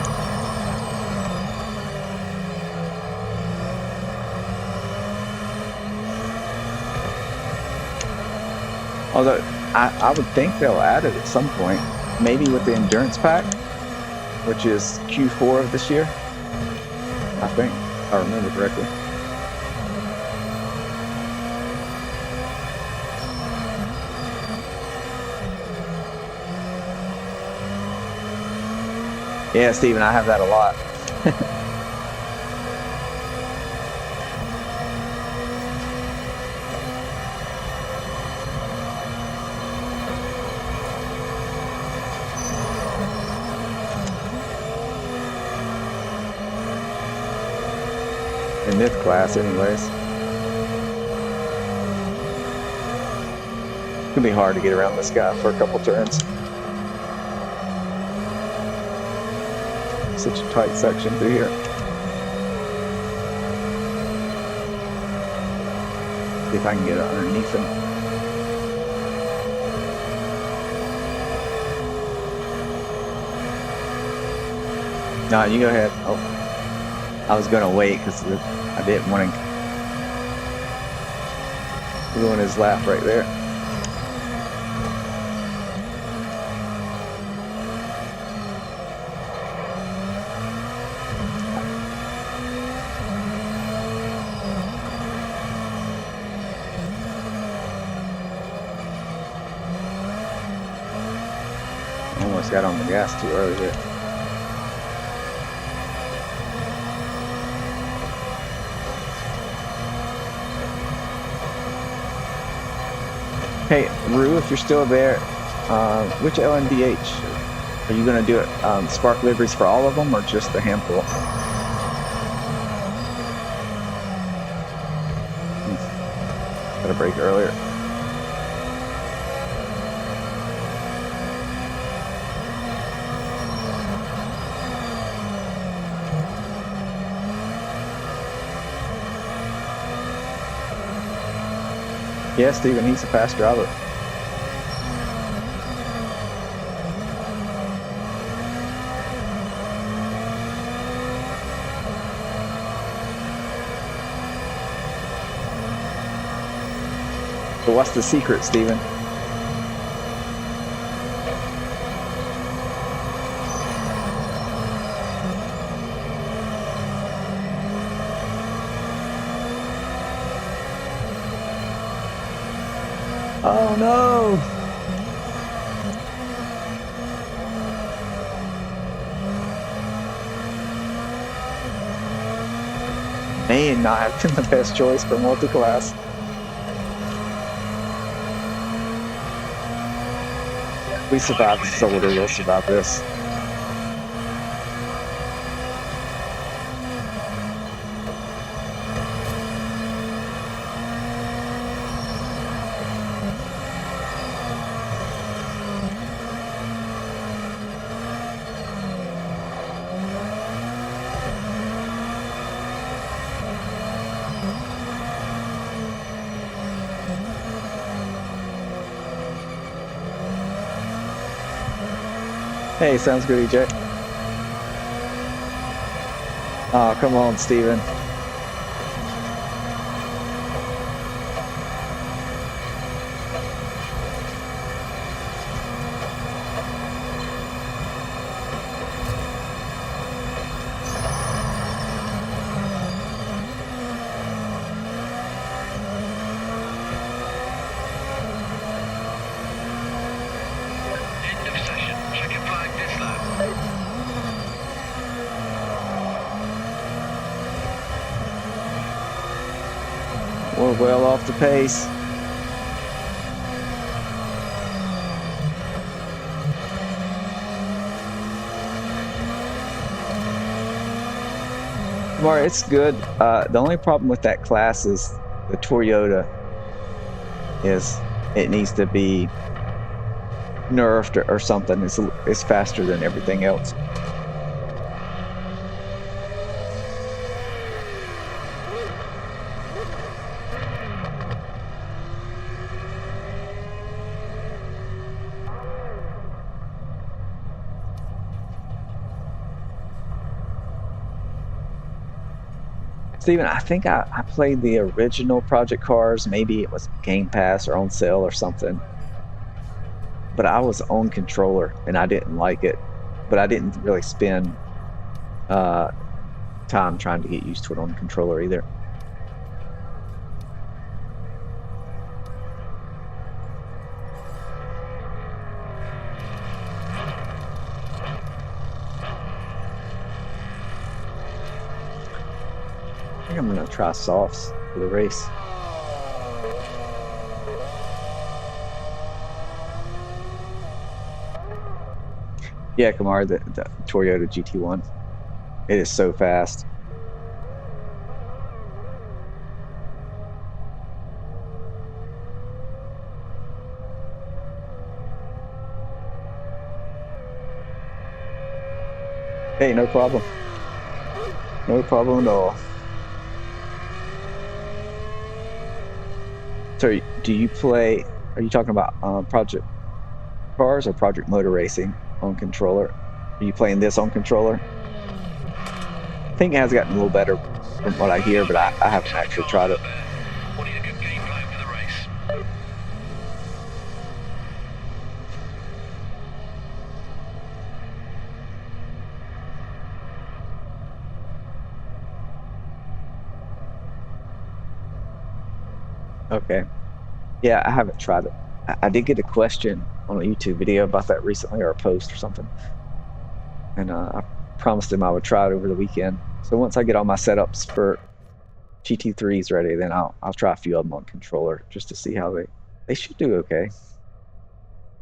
Although I would think they'll add it at some point, maybe with the endurance pack, which is Q4 of this year. I think, if I remember correctly. Yeah, Steven, I have that a lot. In this class, anyways. It's gonna be hard to get around this guy for a couple turns. Such a tight section through here. See if I can get it underneath him. No, you go ahead. Oh, I was gonna wait because I didn't want to ruin his lap right there. Almost got on the gas too early there. Hey, Rue, if you're still there, which LMDH are you going to do it? Spark liveries for all of them or just the handful? Got a break earlier. Yeah, Steven, he's a fast driver. So what's the secret, Steven? Oh no! May not have been the best choice for multi-class. We survived the soldier, we'll survive this. Hey, sounds good, EJ. Oh, come on, Steven. We're well off the pace. Kamara, it's good. The only problem with that class is the Toyota is it needs to be nerfed or something. It's faster than everything else. Steven, I think I played the original Project Cars. Maybe it was Game Pass or on sale or something. But I was on controller and I didn't like it. But I didn't really spend time trying to get used to it on controller either. I think I'm gonna try softs for the race. Yeah, Kamar, the Toyota GT1. It is so fast. Hey, no problem. No problem at all. So, do you play, are you talking about Project Cars or Project Motor Racing on controller? Are you playing this on controller? I think it has gotten a little better from what I hear, but I haven't actually tried it. We'll need a good game plan for the race. Okay. Yeah, I haven't tried it. I did get a question on a YouTube video about that recently, or a post or something. And I promised him I would try it over the weekend. So once I get all my setups for GT3s ready, then I'll try a few of them on controller just to see how They should do okay,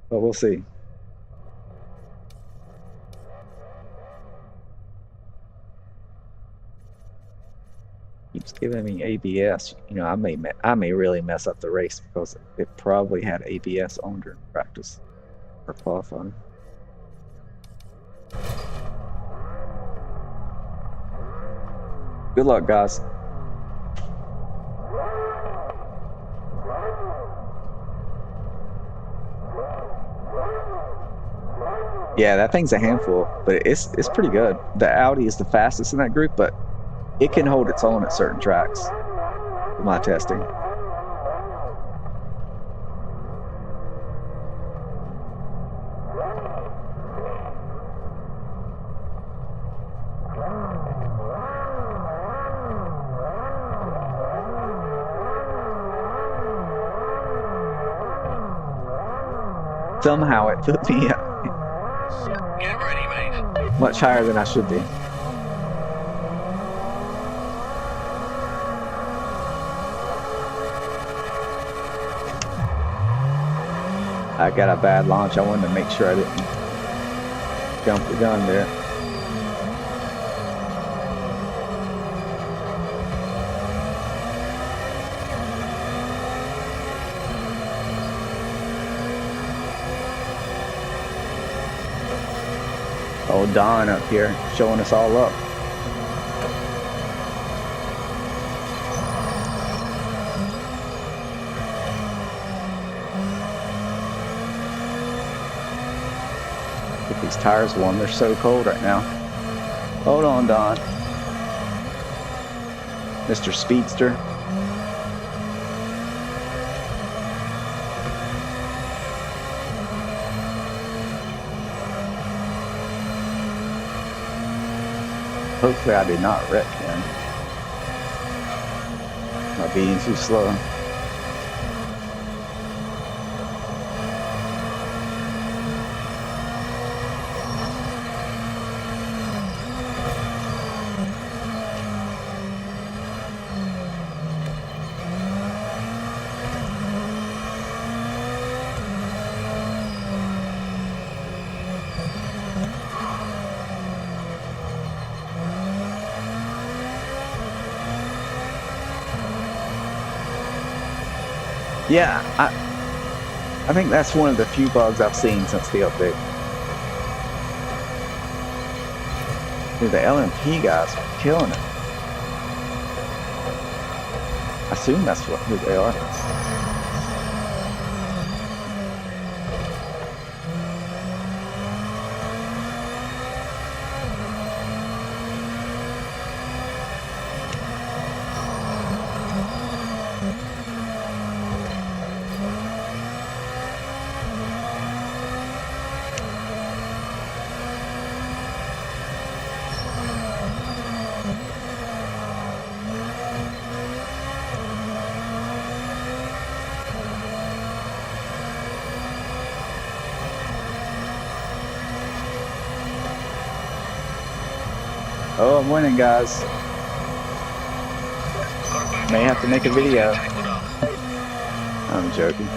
but we'll see. Keeps giving me ABS. You know, I may really mess up the race because it probably had ABS on during practice or qualifying. Good luck, guys. Yeah, that thing's a handful, but it's pretty good. The Audi is the fastest in that group, but it can hold its own at certain tracks. In my testing. Somehow it put me up Get ready, mate. much higher than I should be. I got a bad launch. I wanted to make sure I didn't jump the gun there. Oh, Don up here showing us all up. Get these tires warm. They're so cold right now. Hold on, Don. Mr. Speedster. Hopefully I did not wreck him. Not being too slow. Yeah, I think that's one of the few bugs I've seen since the update. Dude, the LMP guys are killing it. I assume that's who they are. Oh, I'm winning, guys. May have to make a video. I'm joking.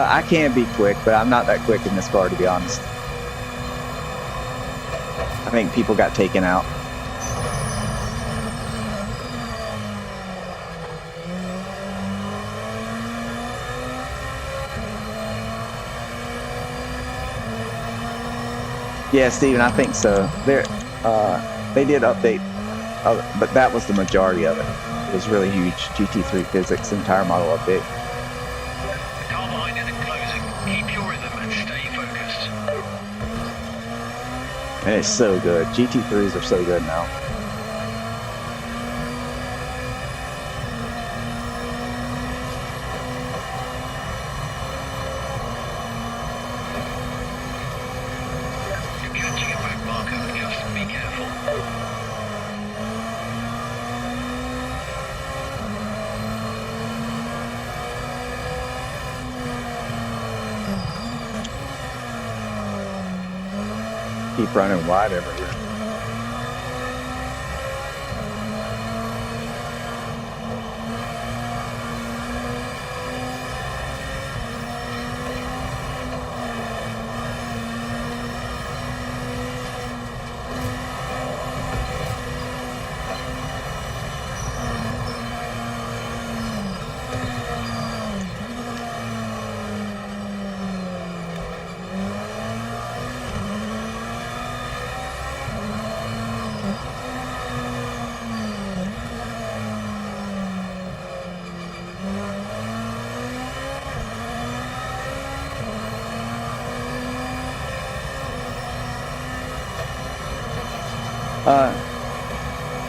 I can be quick, but I'm not that quick in this car, to be honest. I think people got taken out. Yeah, Steven, I think so. They did update, but that was the majority of it. It was really huge. GT3 physics, entire model update. The car behind isn't closing. Keep your rhythm and stay focused. And it's so good. GT3s are so good now. You're catching a back marker. Just be careful. Keep running wide everywhere.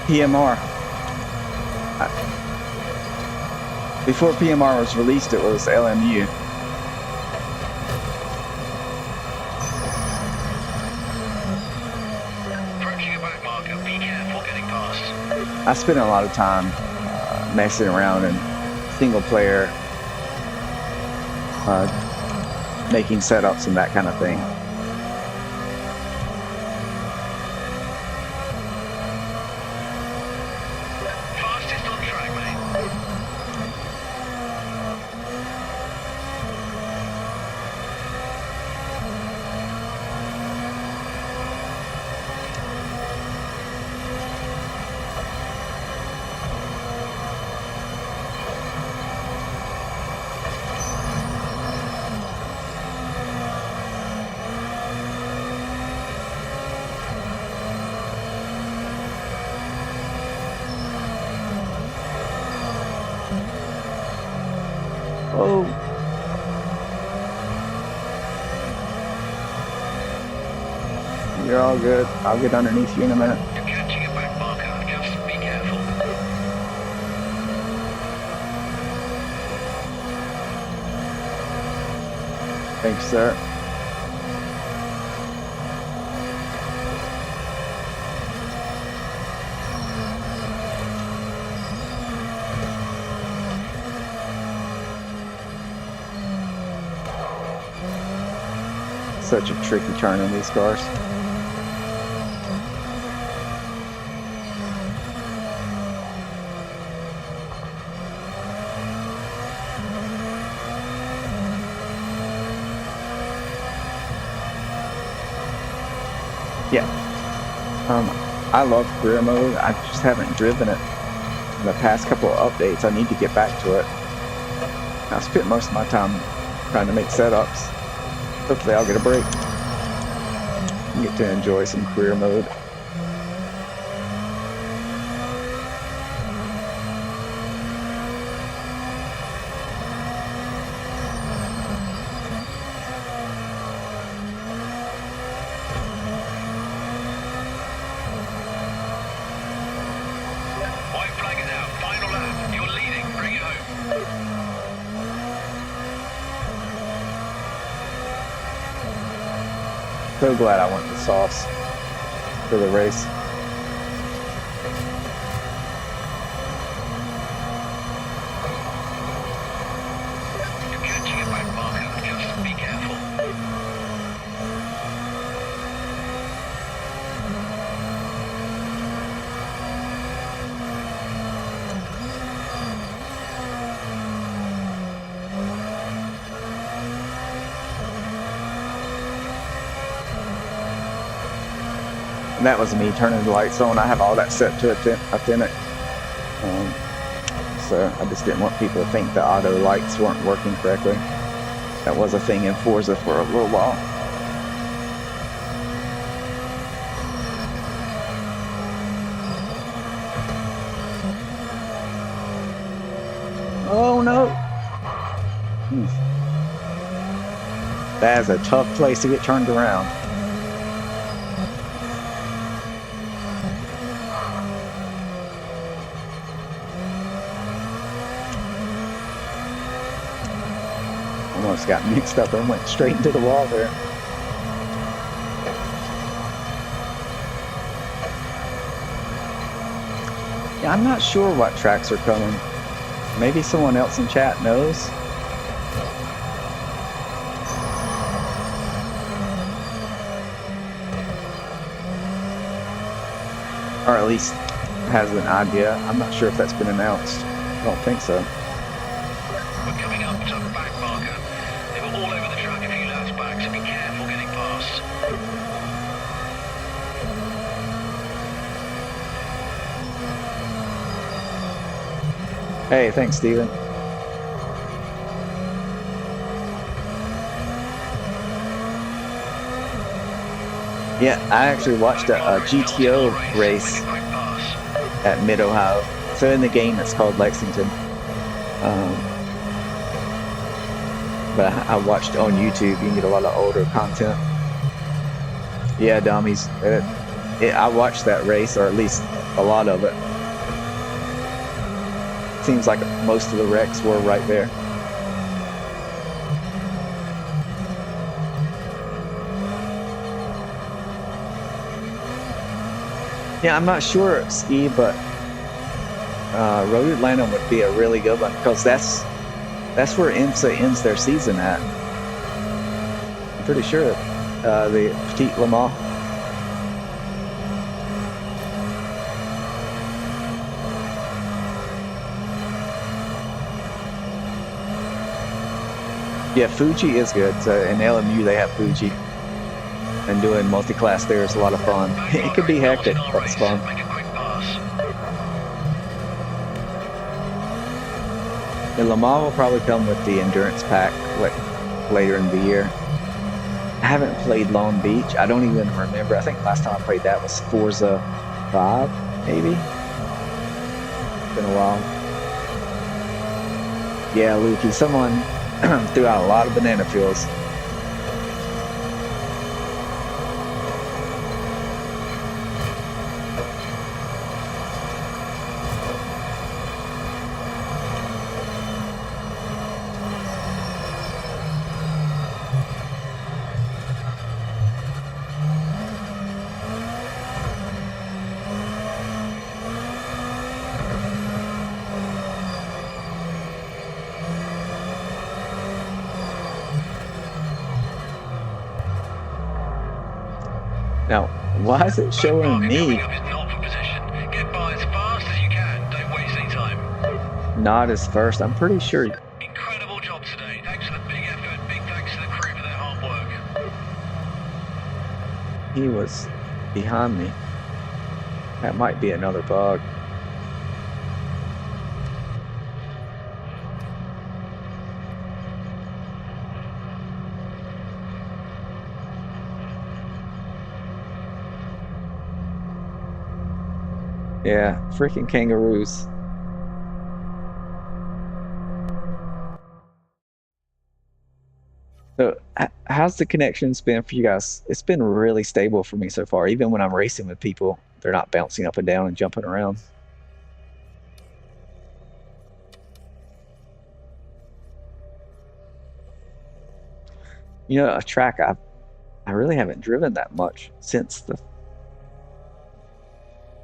PMR. Before PMR was released, it was LMU. Approaching a back marker. Be careful getting past. I spent a lot of time messing around in single player, making setups and that kind of thing. Fastest on track, mate. Oh. You're all good. I'll get underneath you in a minute. You're catching a back marker. Just be careful. Thanks, sir. Such a tricky turn in these cars. Yeah. I love career mode. I just haven't driven it in the past couple of updates. I need to get back to it. I spent most of my time trying to make setups. Hopefully I'll get a break and get to enjoy some career mode. White flag is out. Final lap. You're leading. Bring it home. So glad I went with sauce for the race. You're catching a back marker. Just be careful. And that was me turning the lights on. I have all that set to authentic. So I just didn't want people to think the auto lights weren't working correctly. That was a thing in Forza for a little while. Oh no! That is a tough place to get turned around. Almost got mixed up and went straight into the wall there. Yeah, I'm not sure what tracks are coming. Maybe someone else in chat knows. Or at least has an idea. I'm not sure if that's been announced. I don't think so. We're coming up to the back marker. They were all over the track a few laps back, so be careful getting past. Hey, thanks, Steven. Yeah, I actually watched a GTO race at Mid-Ohio. So in the game, it's called Lexington. But I watched on YouTube. You can get a lot of older content. Yeah, dummies. I watched that race, or at least a lot of it. Seems like most of the wrecks were right there. Yeah, I'm not sure, Steve, but Road Atlanta would be a really good one because that's where IMSA ends their season at. I'm pretty sure the Petit Le Mans. Yeah, Fuji is good. So in LMU they have Fuji. And doing multi-class there is a lot of fun. It could be hectic, but it's fun. The Le Mans will probably come with the endurance pack later in the year. I haven't played Long Beach. I don't even remember. I think last time I played that was Forza 5, maybe. It's been a while. Yeah, Lukey, someone threw out a lot of banana peels. Now, why is it showing me not as first? I'm pretty sure. Incredible job today. Thanks for the big effort. Big thanks to the crew for their hard work. He was behind me. That might be another bug. Yeah, freaking kangaroos. So, how's the connections been for you guys? It's been really stable for me so far. Even when I'm racing with people, they're not bouncing up and down and jumping around. You know, a track I really haven't driven that much since the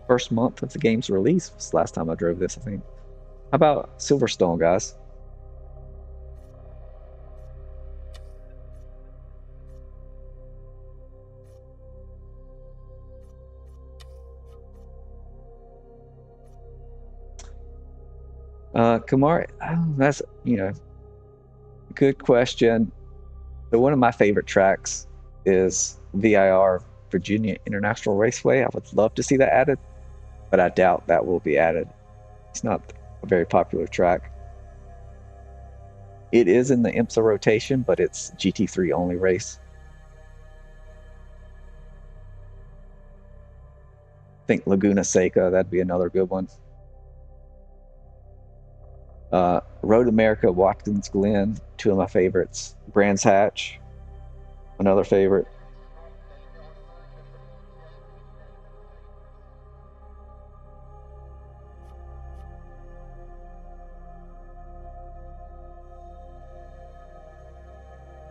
first month of the game's release was the last time I drove this, I think. How about Silverstone, guys? Kamari, that's, you know, good question. So one of my favorite tracks is VIR Virginia International Raceway. I would love to see that added, but I doubt that will be added. It's not a very popular track. It is in the IMSA rotation, but it's GT3 only race. I think Laguna Seca, that'd be another good one. Road America, Watkins Glen, two of my favorites. Brands Hatch, another favorite.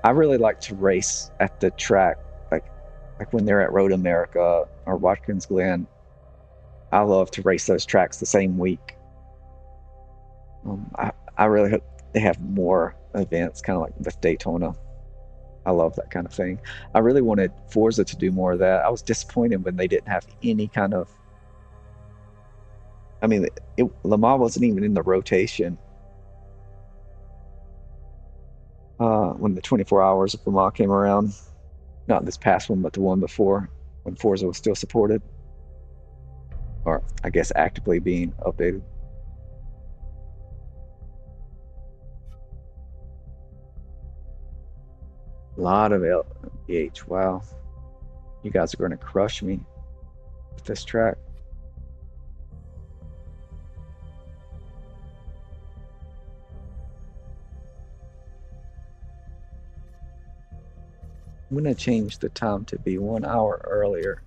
I really like to race at the track, like when they're at Road America or Watkins Glen. I love to race those tracks the same week. I really hope they have more events, kind of like with Daytona. I love that kind of thing. I really wanted Forza to do more of that. I was disappointed when they didn't have any kind of. I mean, Le Mans wasn't even in the rotation when the 24 hours of Le Mans came around. Not this past one, but the one before, when Forza was still supported, or I guess actively being updated. A lot of LVH. Wow, you guys are going to crush me with this track. I'm going to change the time to be 1 hour earlier.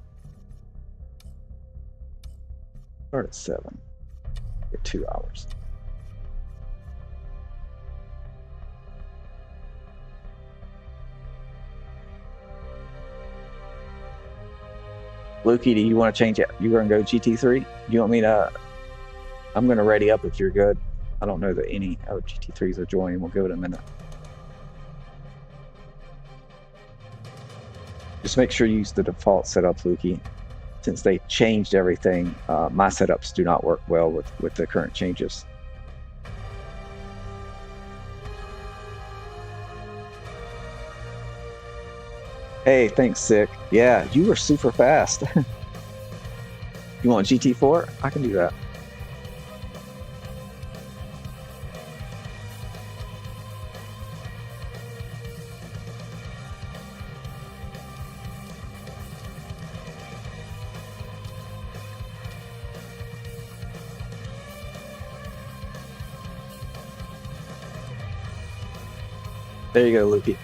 Start at 7. Get 2 hours. Lukey, do you want to change it? You going to go GT3? Do you want me to? I'm going to ready up if you're good. I don't know that any GT3s are joining. We'll give it a minute. Just make sure you use the default setup, Lukey. Since they changed everything, my setups do not work well with the current changes. Hey, thanks, Sick. Yeah, you were super fast. You want GT4? I can do that. There you go, Lukey.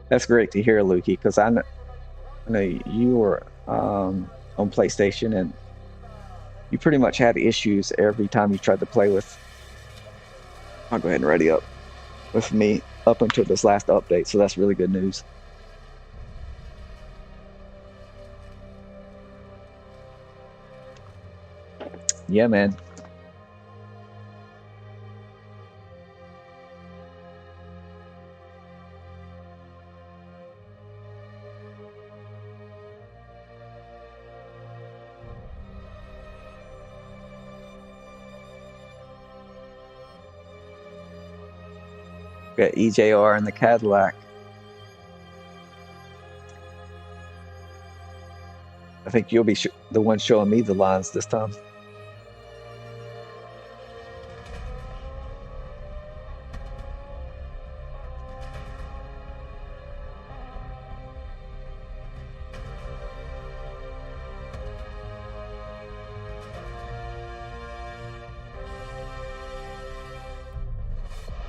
That's great to hear, Lukey, because I know you were on PlayStation and you pretty much had issues every time you tried to play with. I'll go ahead and ready up with me up until this last update, so that's really good news. Yeah, man. Got EJR in the Cadillac. I think you'll be the one showing me the lines this time.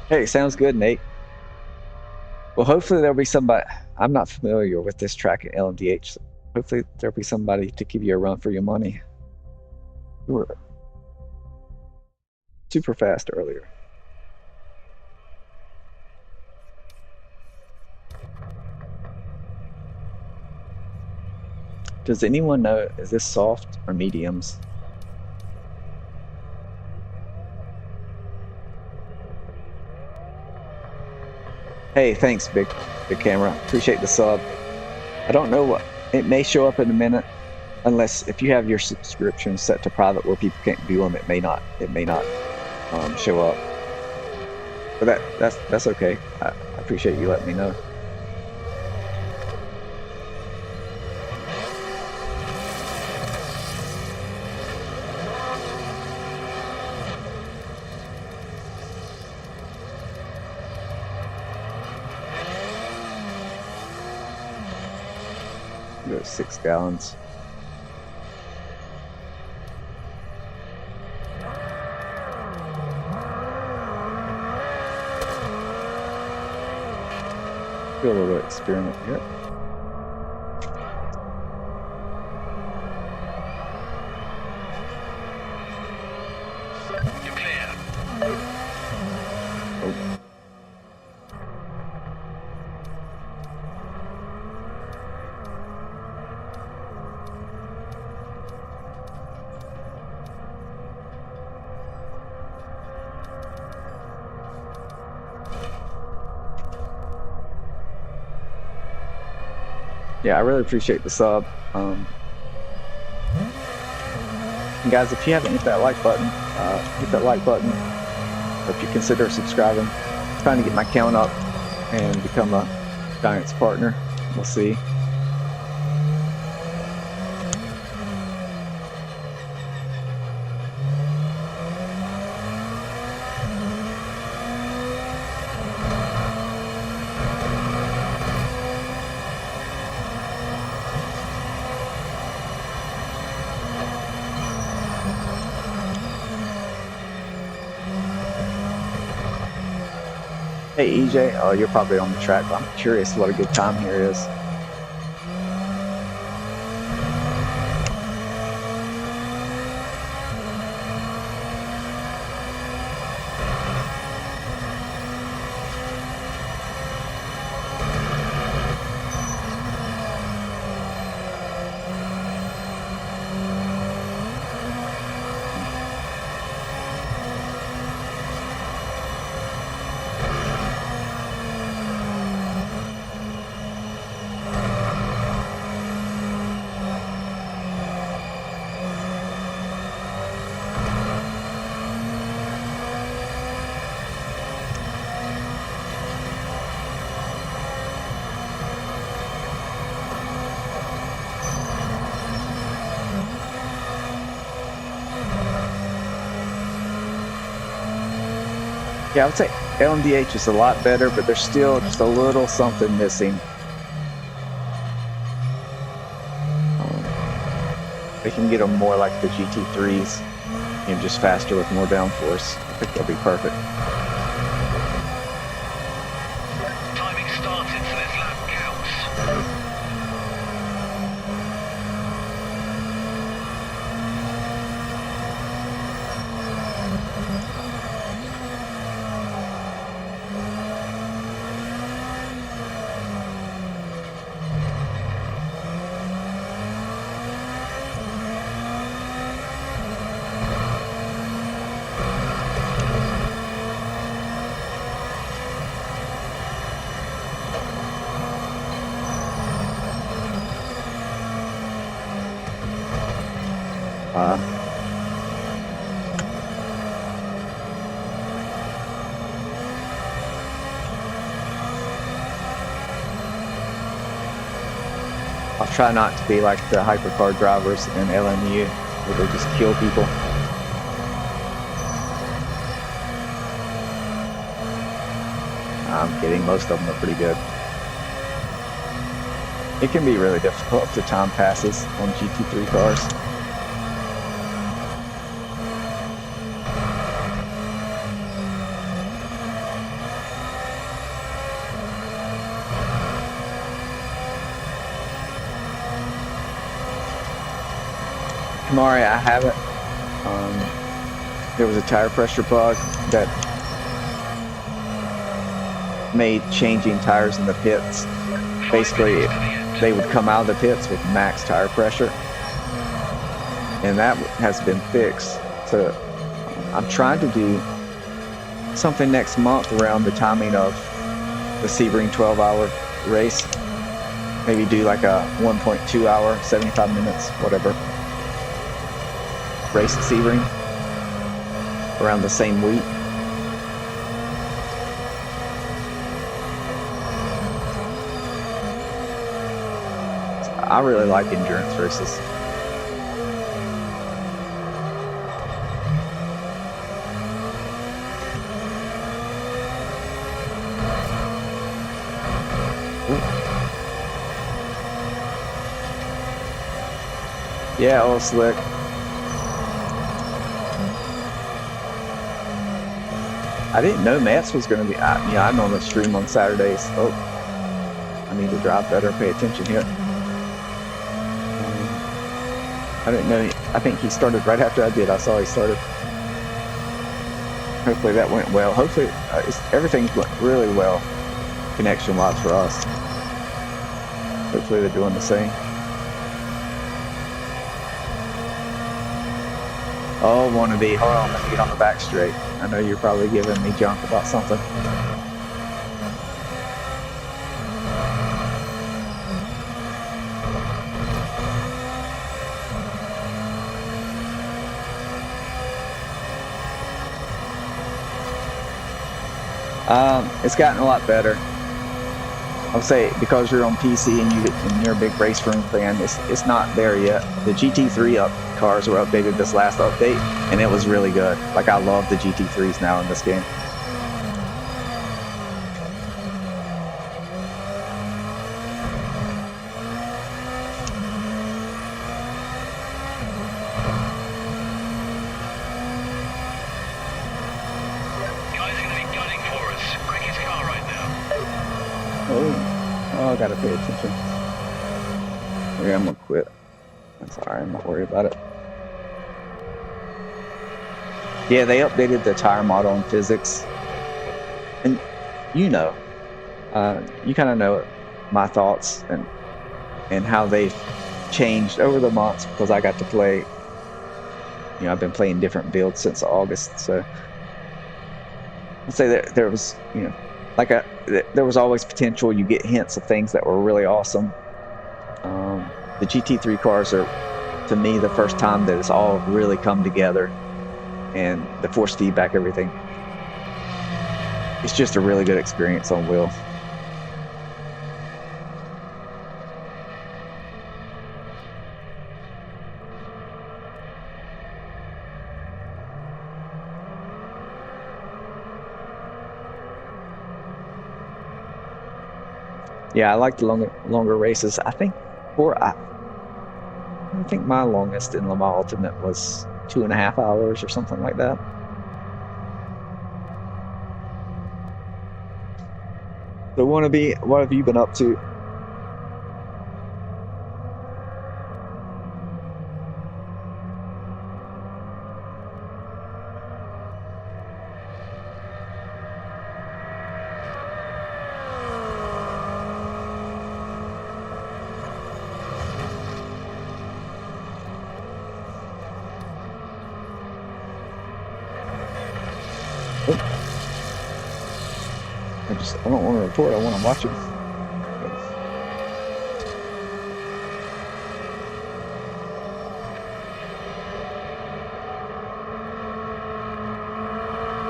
Hey, sounds good, Nate. Well, hopefully there'll be somebody. I'm not familiar with this track at LMDH. So hopefully there'll be somebody to give you a run for your money. You were super fast earlier. Does anyone know, is this soft or mediums? Hey, thanks, big camera. Appreciate the sub. I don't know what it may show up in a minute, unless if you have your subscription set to private where people can't view them, it may not show up. But that's okay. I appreciate you letting me know. Go 6 gallons. Do a little experiment here. You're clear. Oh. Yeah, I really appreciate the sub. And guys, if you haven't hit that like button, hit that like button. If you consider subscribing, I'm trying to get my count up and become a Giants partner. We'll see. Hey EJ, oh, you're probably on the track, but I'm curious what a good time here is. Yeah, I would say LMDH is a lot better, but there's still just a little something missing. They can get them more like the GT3s, and just faster with more downforce. I think that'll be perfect. Timing started, so this lap counts. I'll try not to be like the hypercar drivers in LMU, where they just kill people. I'm kidding, most of them are pretty good. It can be really difficult to time passes on GT3 cars. Kamari, I haven't. There was a tire pressure bug that made changing tires in the pits. Basically, they would come out of the pits with max tire pressure, and that has been fixed. So I'm trying to do something next month around the timing of the Sebring 12-hour race. Maybe do like a 1.2 hour, 75 minutes, whatever, race at Sebring around the same week. I really like endurance races. Yeah, all slick. I didn't know Mats was going to be. I normally stream on Saturdays. Oh, I need to drive better. Pay attention here. I didn't know. I think he started right after I did. I saw he started. Hopefully that went well. Hopefully everything's went really well, connection-wise for us. Hopefully they're doing the same. Oh, wannabe. Hold on, let me get on the back straight. I know you're probably giving me junk about something. It's gotten a lot better. I'll say because you're on PC and you're a big race room fan, it's not there yet. The GT3 cars were updated this last update, and it was really good. Like, I love the GT3s now in this game. Oh, I gotta pay attention. Yeah, I'm gonna quit. That's alright, I'm not worried about it. Yeah, they updated the tire model and physics. And you know, you kind of know my thoughts and how they've changed over the months, because I got to play, I've been playing different builds since August. So I'd say that there was, there was always potential. You get hints of things that were really awesome. The GT3 cars are, to me, the first time that it's all really come together, and the force feedback, everything. It's just a really good experience on wheel. Yeah, I like the longer races. I think my longest in Le Mans Ultimate was 2.5 hours or something like that. So what have you been up to? I don't want to report, I want to watch it.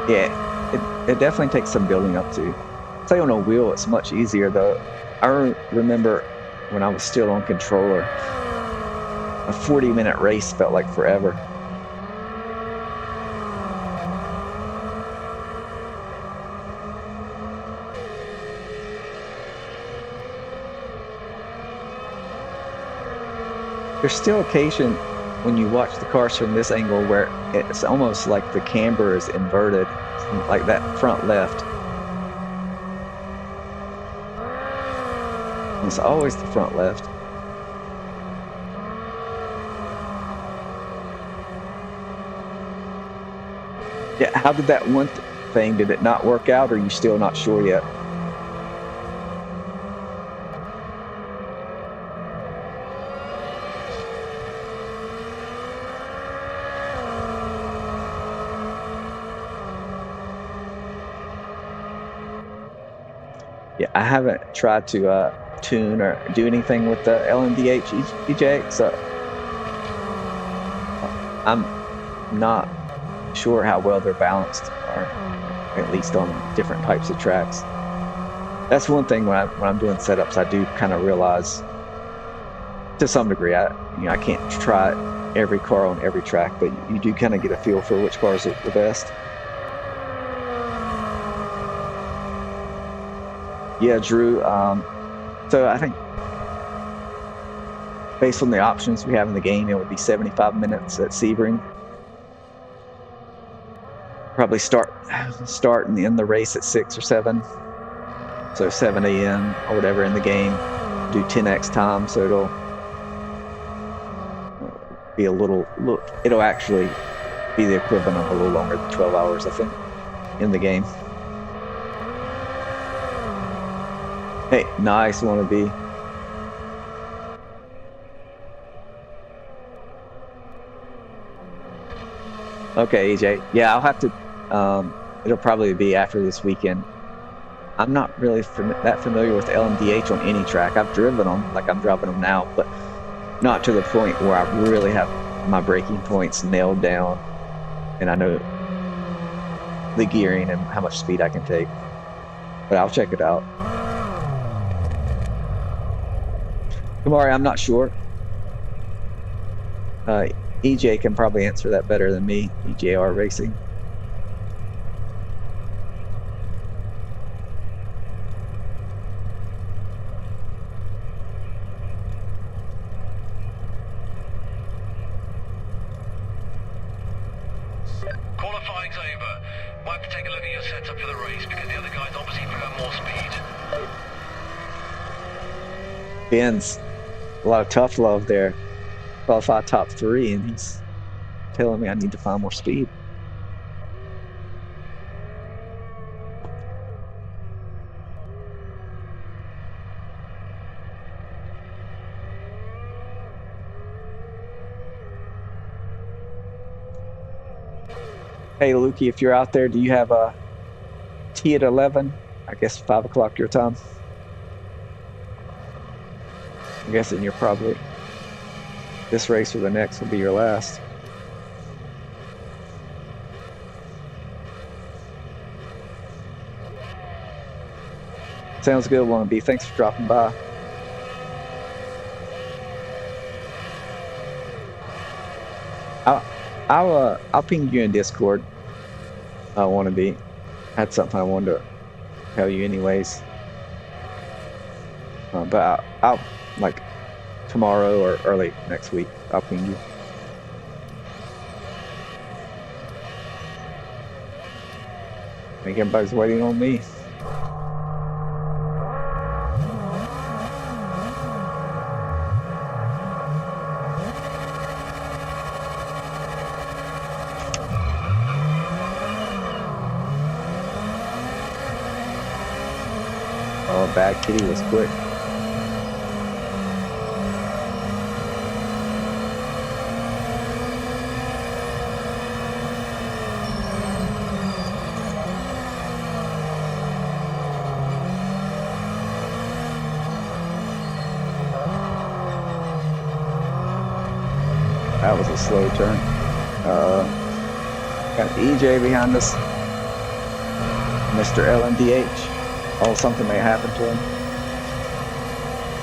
Yeah, it definitely takes some building up to. Say on a wheel, it's much easier though. I remember when I was still on controller, a 40-minute race felt like forever. There's still occasion when you watch the cars from this angle where it's almost like the camber is inverted, like that front left. It's always the front left. Yeah, how did that one thing, did it not work out, or are you still not sure yet? Yeah, I haven't tried to tune or do anything with the LMDH EJ, so I'm not sure how well they're balanced, or at least on different types of tracks. That's one thing when I'm doing setups, I do kind of realize to some degree. I can't try every car on every track, but you do kind of get a feel for which cars are the best. Yeah, Drew. So I think based on the options we have in the game, it would be 75 minutes at Sebring. Probably start and end the race at 6 or 7. So 7 a.m. or whatever in the game. Do 10x time, so it'll be a little, it'll actually be the equivalent of a little longer than 12 hours, I think, in the game. Hey, nice wannabe. Okay, EJ. Yeah, I'll have to, it'll probably be after this weekend. I'm not really that familiar with LMDH on any track. I've driven them, like I'm driving them now, but not to the point where I really have my braking points nailed down and I know the gearing and how much speed I can take. But I'll check it out. Kamari, I'm not sure. EJ can probably answer that better than me. EJR Racing. Qualifying's over. Might have to take a look at your setup for the race because the other guys obviously got more speed. Ben's a lot of tough love there. Qualified top 3 and he's telling me I need to find more speed. Hey Lukey, if you're out there, do you have a tea at 11? I guess 5 o'clock your time. I'm guessing you're probably, this race or the next will be your last. Sounds good, wannabe. Thanks for dropping by. I'll ping you in Discord. I wannabe. Had something I wanted to tell you anyways. But I'll like tomorrow or early next week. I'll ping you. I think everybody's waiting on me. Oh, Bad Kitty was quick. That was a slow turn. Got EJ behind us. Mr. LMDH. Oh, something may happen to him.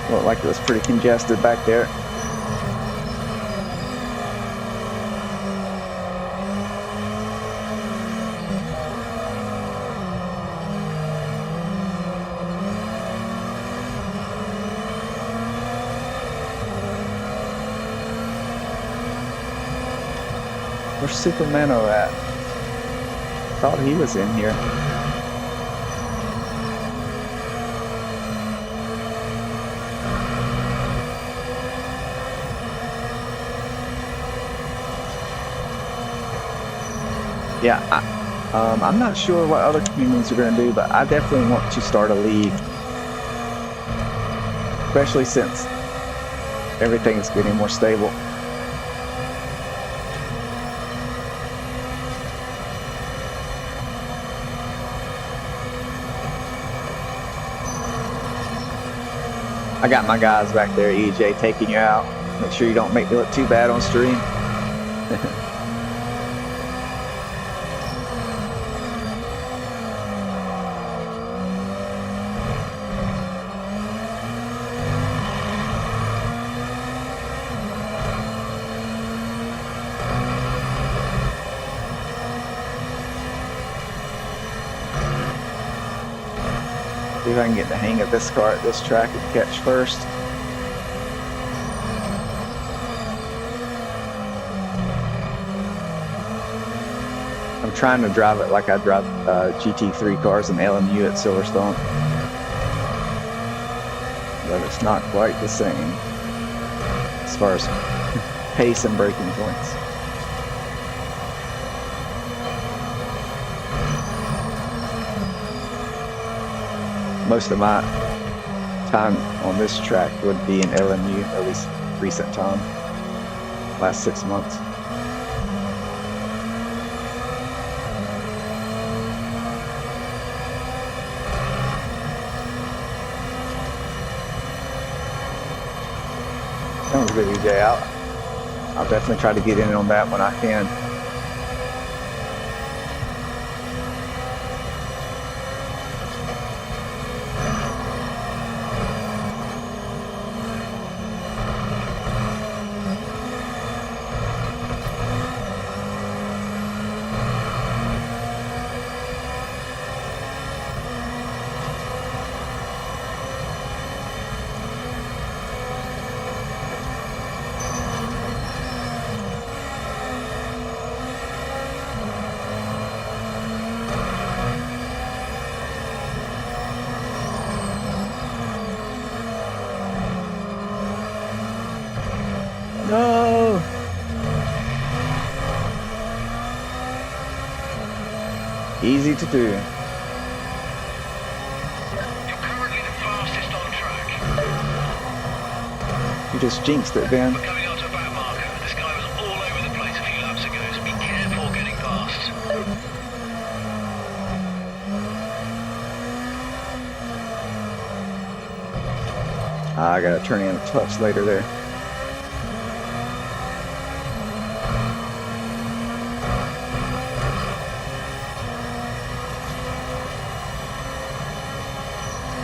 Looked like it was pretty congested back there. Where's Supermano at? Thought he was in here. Yeah, I'm not sure what other communities are going to do, but I definitely want to start a league. Especially since everything is getting more stable. I got my guys back there, EJ, taking you out. Make sure you don't make me look too bad on stream. See if I can get the hang of this car at this track and catch first. trying to drive it like I drive GT3 cars and LMU at Silverstone, but it's not quite the same as far as pace and braking points. Most of my time on this track would be in LMU, at least recent time, last 6 months. Sounds good, EJ. I'll definitely try to get in on that when I can. No! Easy to do. You're currently the fastest on track. You just jinxed it, Ben. We're coming up to a back marker. This guy was all over the place a few laps ago, so be careful getting past. I gotta turn in a touch later there.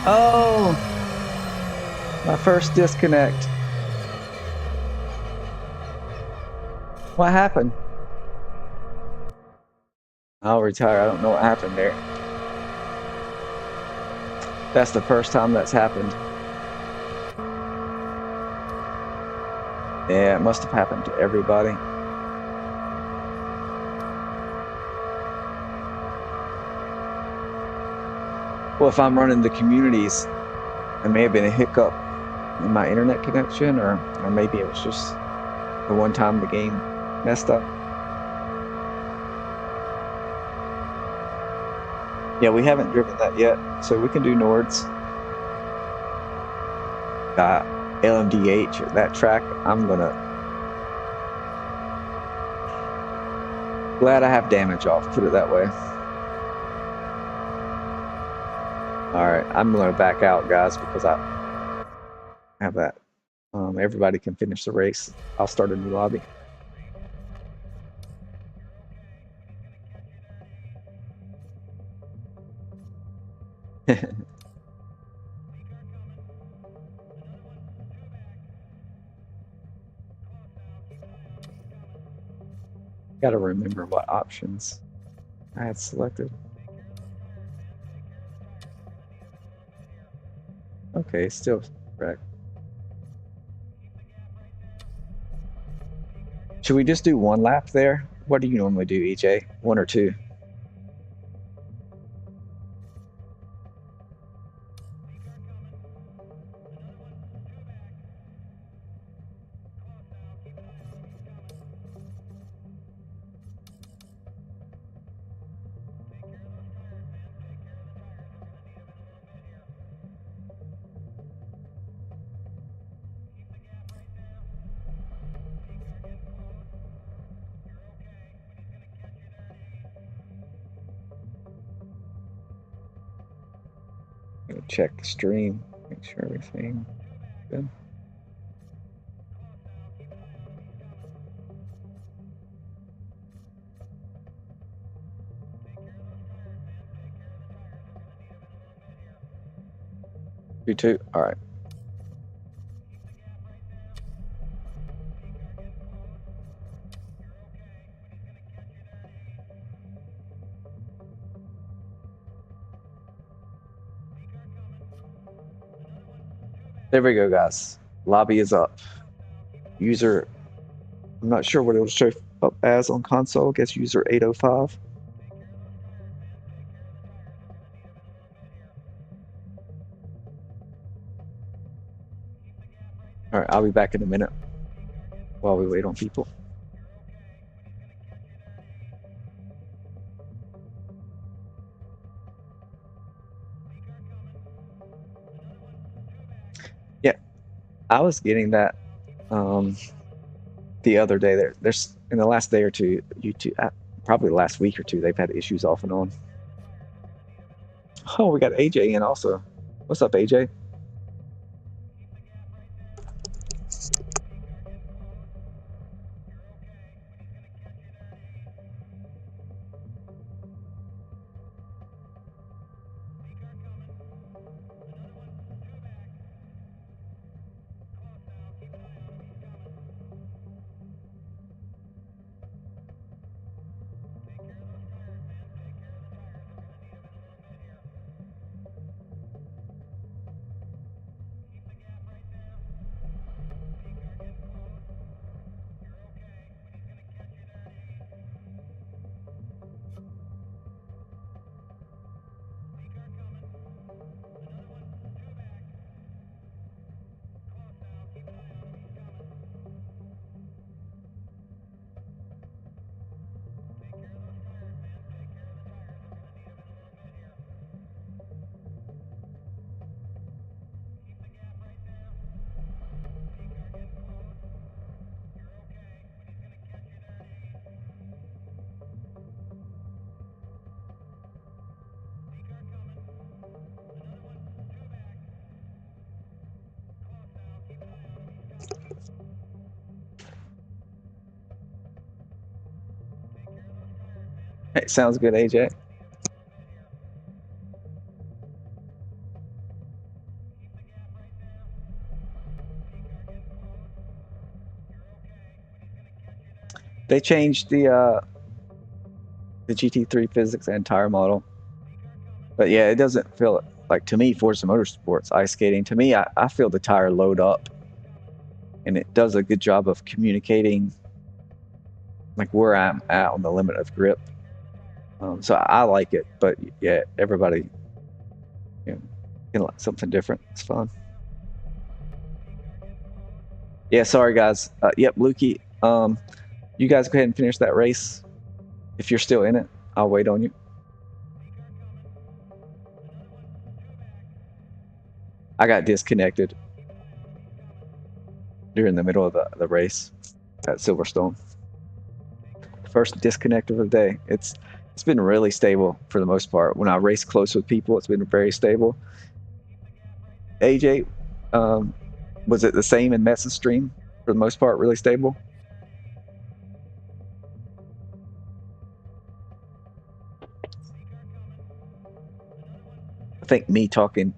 Oh, my first disconnect. What happened? I'll retire. I don't know what happened there. That's the first time that's happened. Yeah, it must have happened to everybody. Well, if I'm running the communities, it may have been a hiccup in my internet connection, or maybe it was just the one time the game messed up. Yeah, we haven't driven that yet, so we can do Nords. LMDH at that track, I'm gonna... Glad I have damage off, put it that way. Alright, I'm gonna back out, guys, because I have that. Everybody can finish the race. I'll start a new lobby. Gotta remember what options I had selected. Okay, still correct. Should we just do one lap there? What do you normally do, EJ? One or two? Check the stream, make sure everything good. You too? All right. There we go, guys. Lobby is up. User, I'm not sure what it'll show up as on console. I guess user 805. All right, I'll be back in a minute while we wait on people. Yeah, I was getting that the other day. There's in the last day or two, YouTube, probably the last week or two, they've had issues off and on. Oh, we got AJ in also. What's up, AJ? Hey, sounds good, AJ. They changed the GT3 physics and tire model, but yeah, it doesn't feel like, to me, Forza Motorsports ice skating. To me, I feel the tire load up, and it does a good job of communicating like where I'm at on the limit of grip. So I like it, but yeah, everybody, can like something different. It's fun. Yeah, sorry guys. Yep, Lukey. You guys go ahead and finish that race. If you're still in it, I'll wait on you. I got disconnected during the middle of the race at Silverstone. First disconnect of the day. It's been really stable for the most part. When I race close with people, it's been very stable. AJ, was it the same in Metz's stream? For the most part, really stable? I think me talking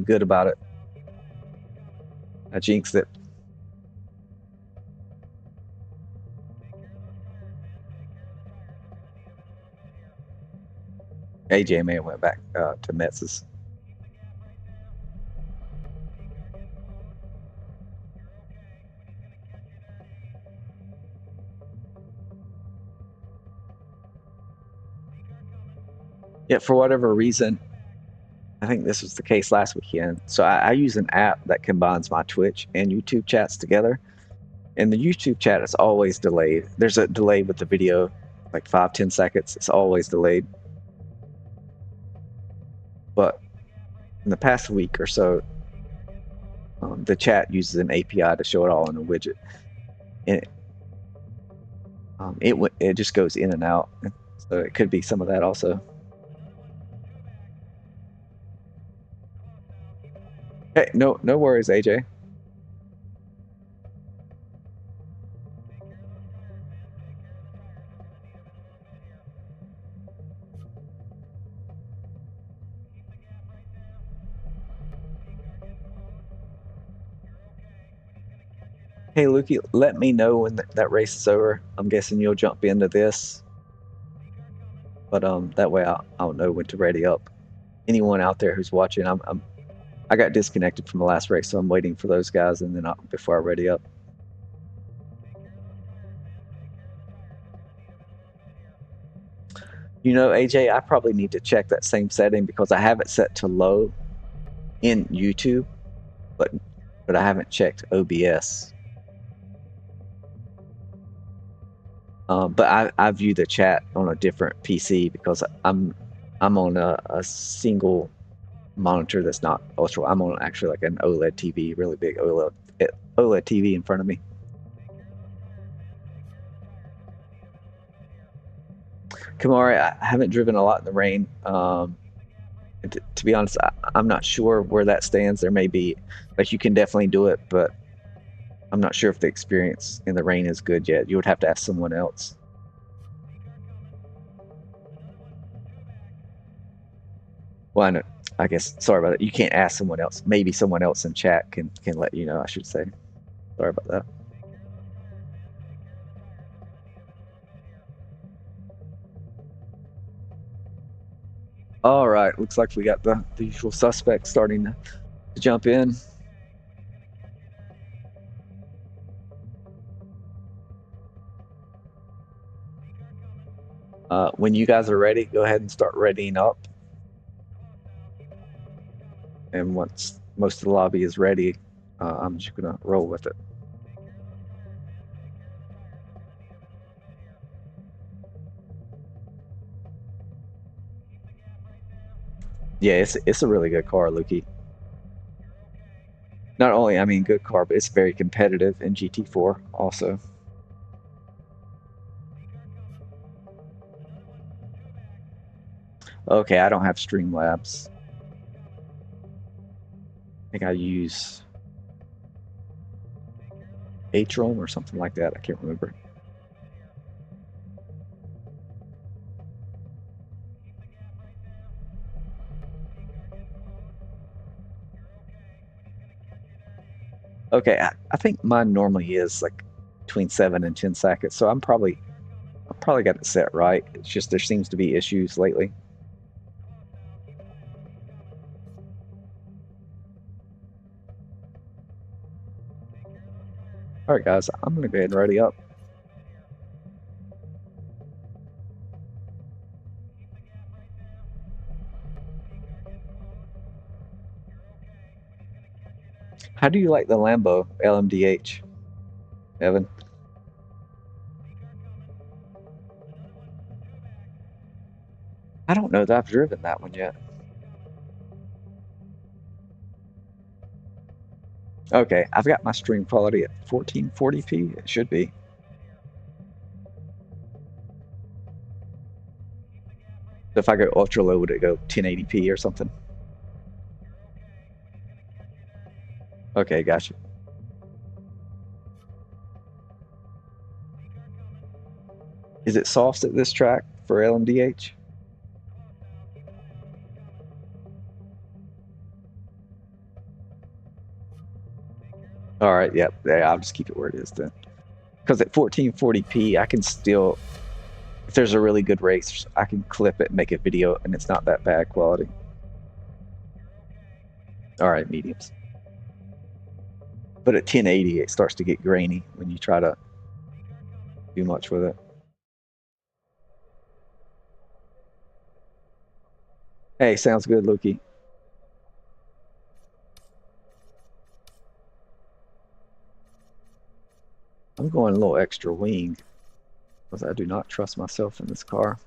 good about it, I jinxed it. AJ may have went back to Metz's. Yeah, for whatever reason, I think this was the case last weekend. So I use an app that combines my Twitch and YouTube chats together. And the YouTube chat is always delayed. There's a delay with the video, like 5-10 seconds. It's always delayed. But in the past week or so, the chat uses an API to show it all in a widget. And it just goes in and out. So it could be some of that also. Hey, no worries, AJ. Hey, Lukey, let me know when that race is over. I'm guessing you'll jump into this. But that way I'll know when to ready up. Anyone out there who's watching, I got disconnected from the last race, so I'm waiting for those guys, and then before I ready up. You know, AJ, I probably need to check that same setting because I have it set to low in YouTube, but but I haven't checked OBS. But I view the chat on a different PC because I'm on a single monitor that's not ultra. I'm on actually like an OLED TV, really big OLED TV in front of me. Kamari, I haven't driven a lot in the rain. To be honest, I'm not sure where that stands. There may be, like, you can definitely do it, but I'm not sure if the experience in the rain is good yet. You would have to ask someone else. Well, I guess, sorry about that. You can't ask someone else. Maybe someone else in chat can let you know, I should say. Sorry about that. All right, looks like we got the usual suspects starting to jump in. When you guys are ready, go ahead and start readying up. And once most of the lobby is ready, I'm just gonna roll with it. Yeah, it's a really good car, Lukey. Not only, I mean, good car, but it's very competitive in GT4 also. Okay, I don't have Streamlabs. I think I use Headroom or something like that. I can't remember. Okay, I think mine normally is like between 7 and 10 seconds, so I've probably got it set right. It's just there seems to be issues lately. All right, guys, I'm gonna go ahead and ready up. How do you like the Lambo LMDH, Evan? I don't know that I've driven that one yet. Okay, I've got my stream quality at 1440p. It should be. So if I go ultra low, would it go 1080p or something? Okay, gotcha. Is it softs at this track for LMDH? All right, yep. Yeah, I'll just keep it where it is then. Because at 1440p, I can still, if there's a really good race, I can clip it and make a video, and it's not that bad quality. All right, mediums. But at 1080, it starts to get grainy when you try to do much with it. Hey, sounds good, Lukey. I'm going a little extra wing because I do not trust myself in this car.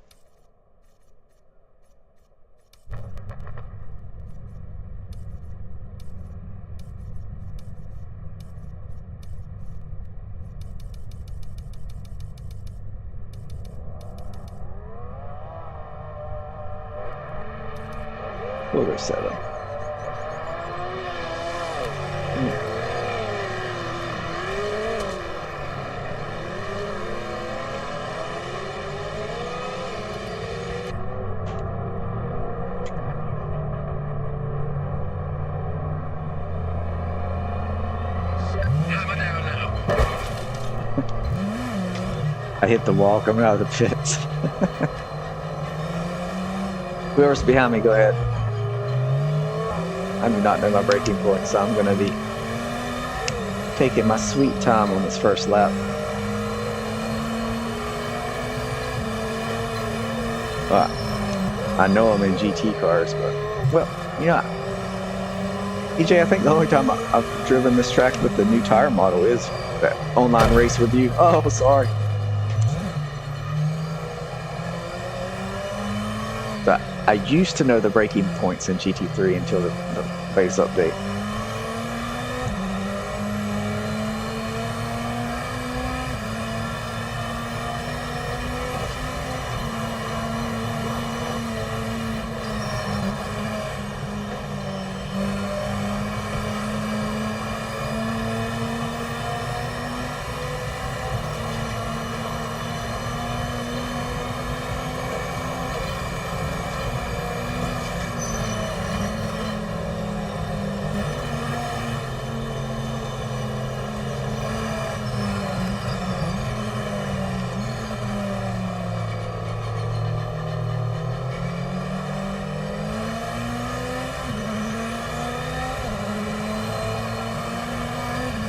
We'll go 7. I hit the wall coming out of the pits. Whoever's behind me, go ahead. I do not know my braking point, so I'm going to be taking my sweet time on this first lap. I know I'm in GT cars, but, well, you know, EJ, I think the only time I've driven this track with the new tire model is that online race with you. Oh, sorry. So I used to know the braking points in GT3 until the base update.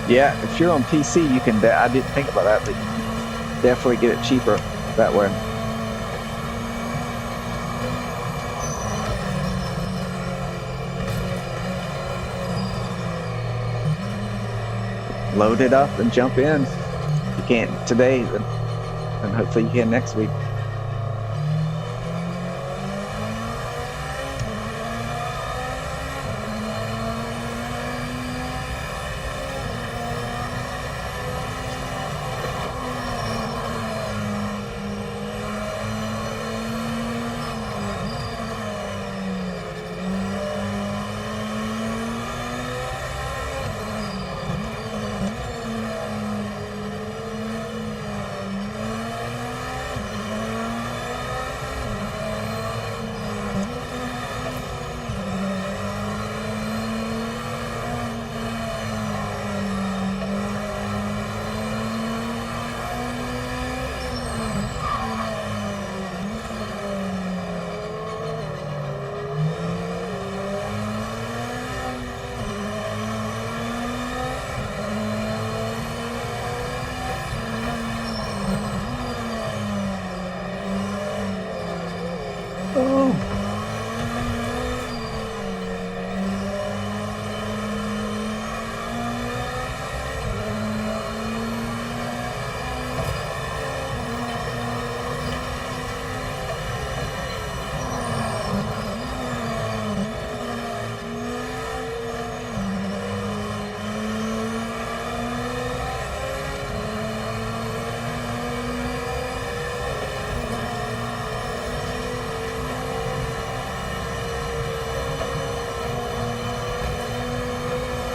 Yeah, if you're on PC, you can. I didn't think about that, but you can definitely get it cheaper that way. Load it up and jump in. If you can't today, then hopefully you can next week.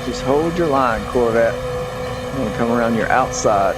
Just hold your line, Corvette. I'm gonna come around your outside.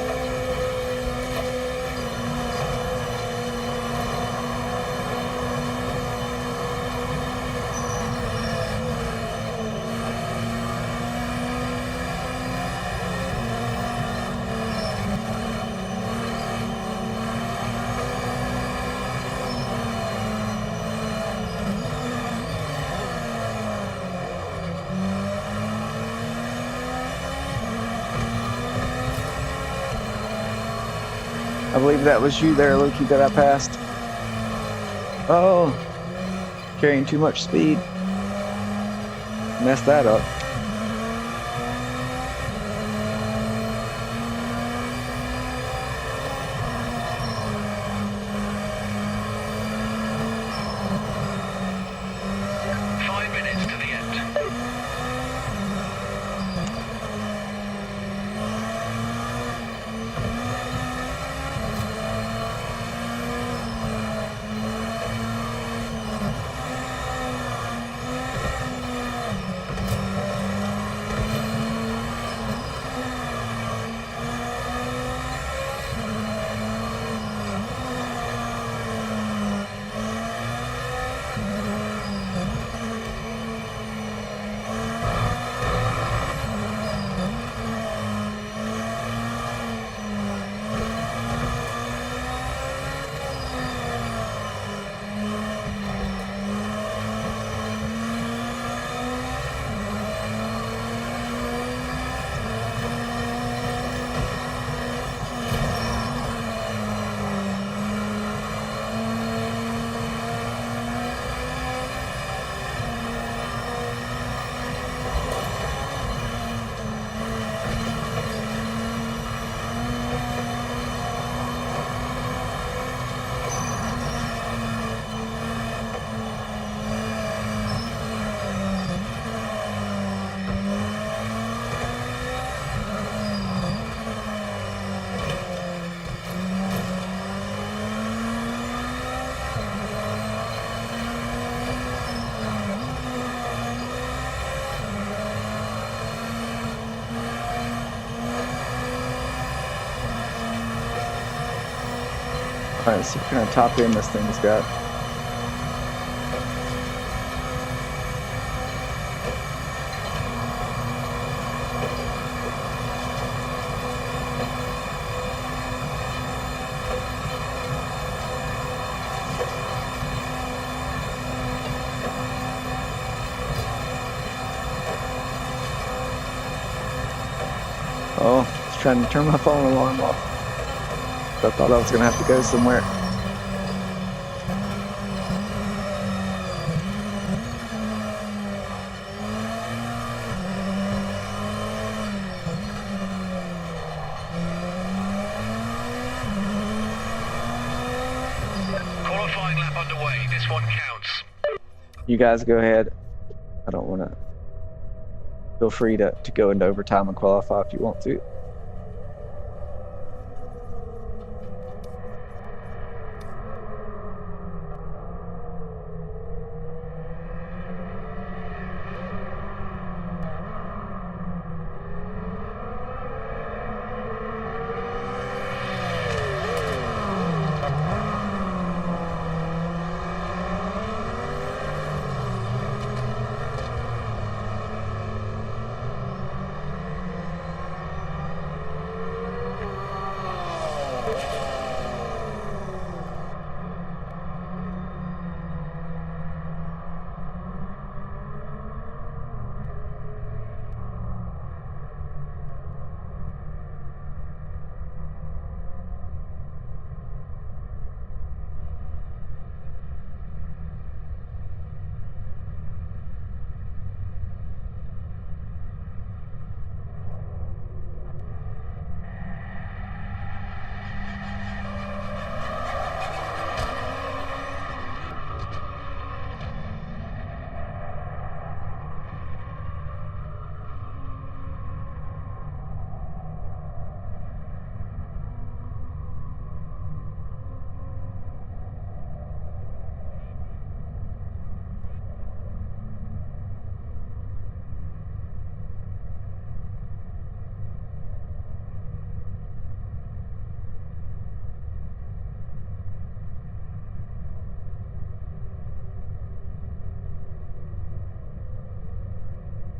I believe that was you there, Loki, that I passed. Oh, carrying too much speed. Messed that up. Alright, so what kind of top end this thing's got. Oh, I was trying to turn my phone alarm off. I thought I was gonna have to go somewhere. Qualifying lap underway. This one counts. You guys go ahead. I don't want to. Feel free to go into overtime and qualify if you want to.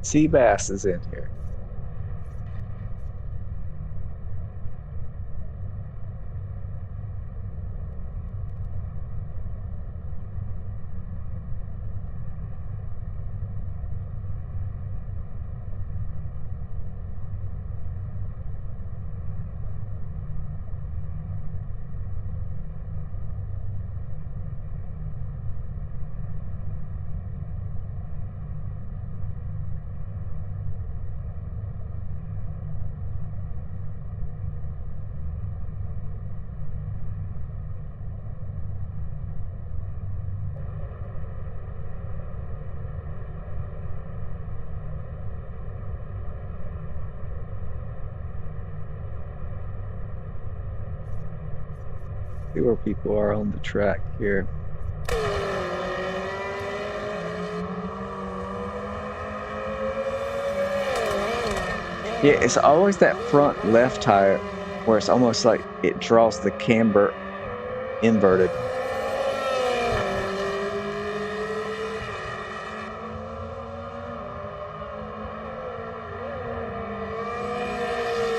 Seabass is in here. See where people are on the track here. Yeah, it's always that front left tire where it's almost like it draws the camber inverted.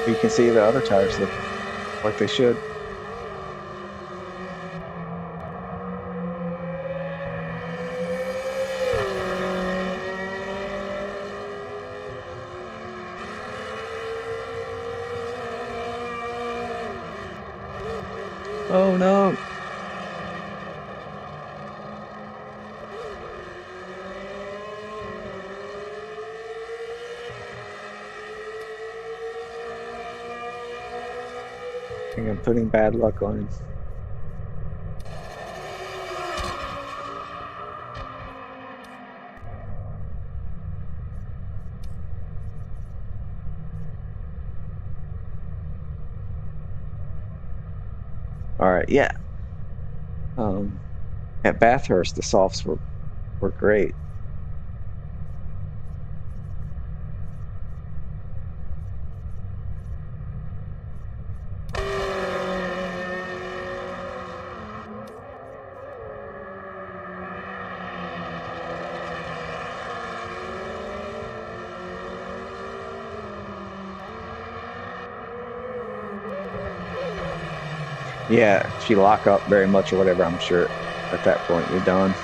You can see the other tires look like they should. Oh no! I think I'm putting bad luck on him. Alright, yeah. At Bathurst, the softs were great. Yeah, if you lock up very much or whatever, I'm sure at that point you're done.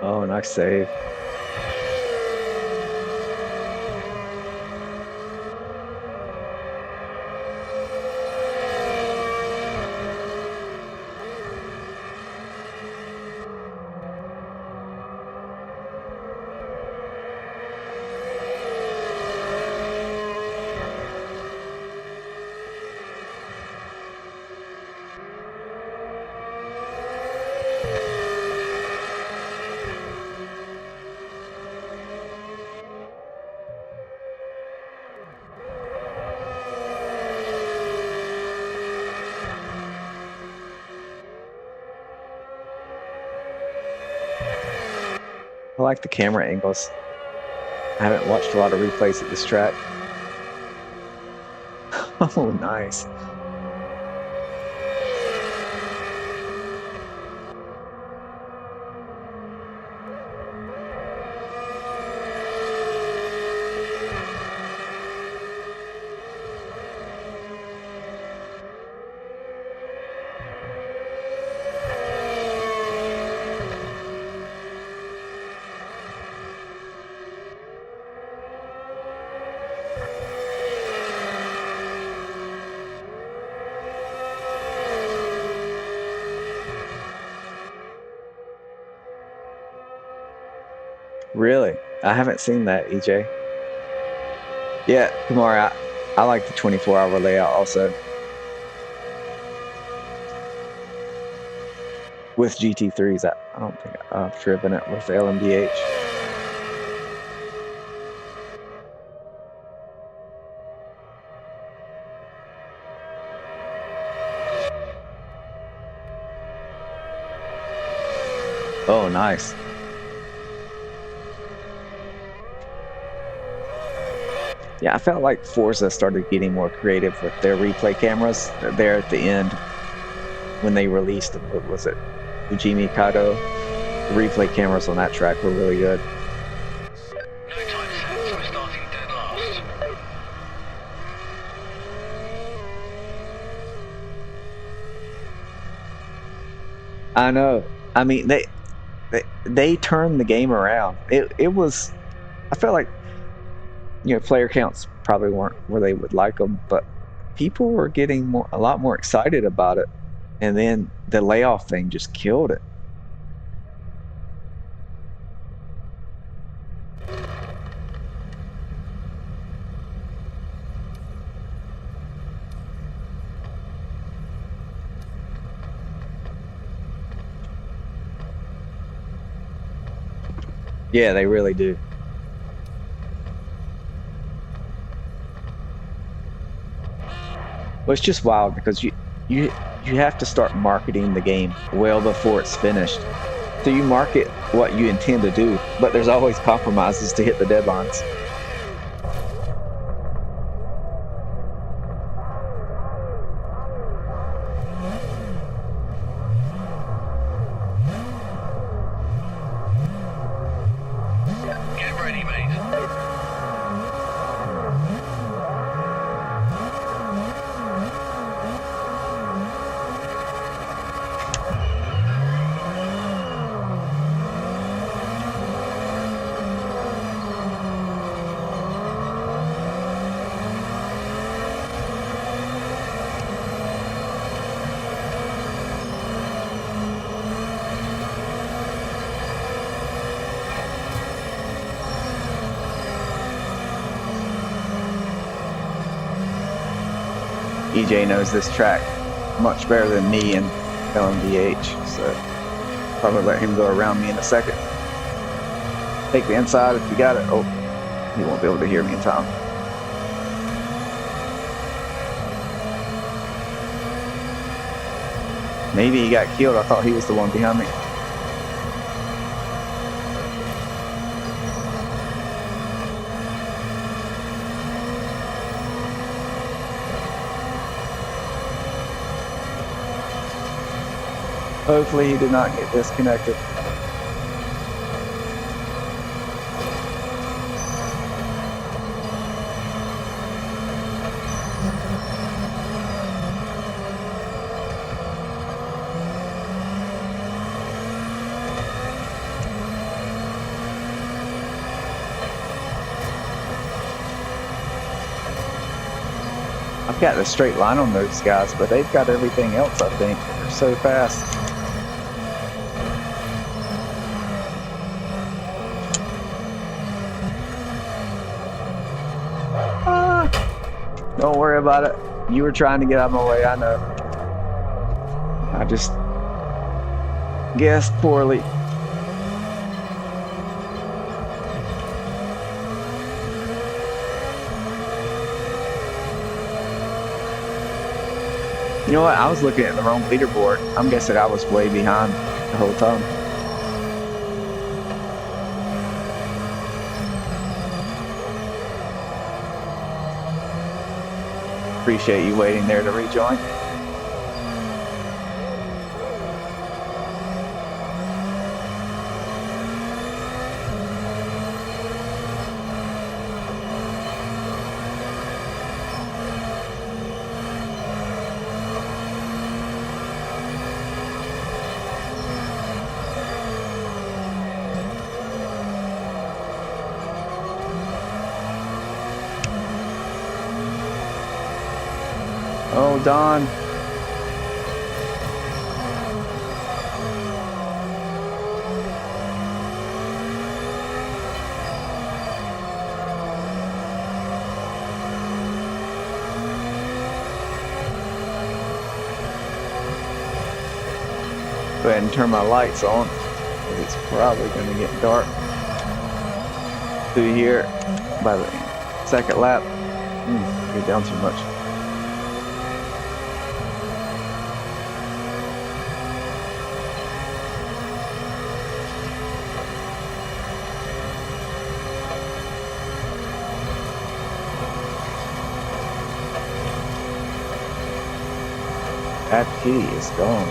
Oh, nice save. I like the camera angles. I haven't watched a lot of replays at this track. Oh, nice. Really? I haven't seen that, EJ. Yeah, Kumar, I like the 24-hour layout also. With GT3s, I don't think I've driven it with LMDH. Oh, nice. Yeah, I felt like Forza started getting more creative with their replay cameras there at the end when they released, what was it, Ujimi Kato? The replay cameras on that track were really good. No time set, so we're starting dead last. I know. I mean, they turned the game around. It was, I felt like, you know, player counts probably weren't where they would like them, but people were getting a lot more excited about it. And then the layoff thing just killed it. Yeah, they really do. Well, it's just wild because you have to start marketing the game well before it's finished. So you market what you intend to do, but there's always compromises to hit the deadlines. Get ready, mate. EJ knows this track much better than me and LMDH, so probably let him go around me in a second. Take the inside if you got it. Oh, he won't be able to hear me in time. Maybe he got killed. I thought he was the one behind me. Hopefully he did not get disconnected. I've got the straight line on those guys, but they've got everything else, I think. They're so fast. Don't worry about it. You were trying to get out of my way, I know. I just guessed poorly. You know what? I was looking at the wrong leaderboard. I'm guessing I was way behind the whole time. Appreciate you waiting there to rejoin. Oh, Don. Go ahead and turn my lights on, because it's probably going to get dark through here by the second lap. Get down too much. That key is gone.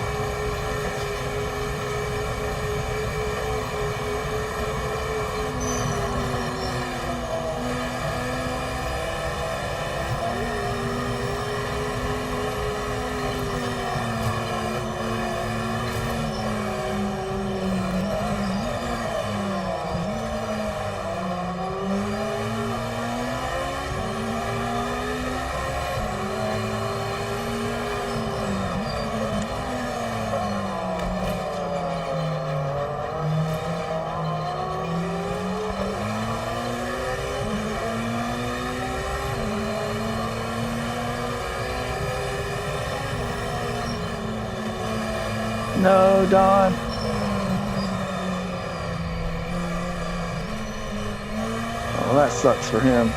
No, Don. Oh, that sucks for him.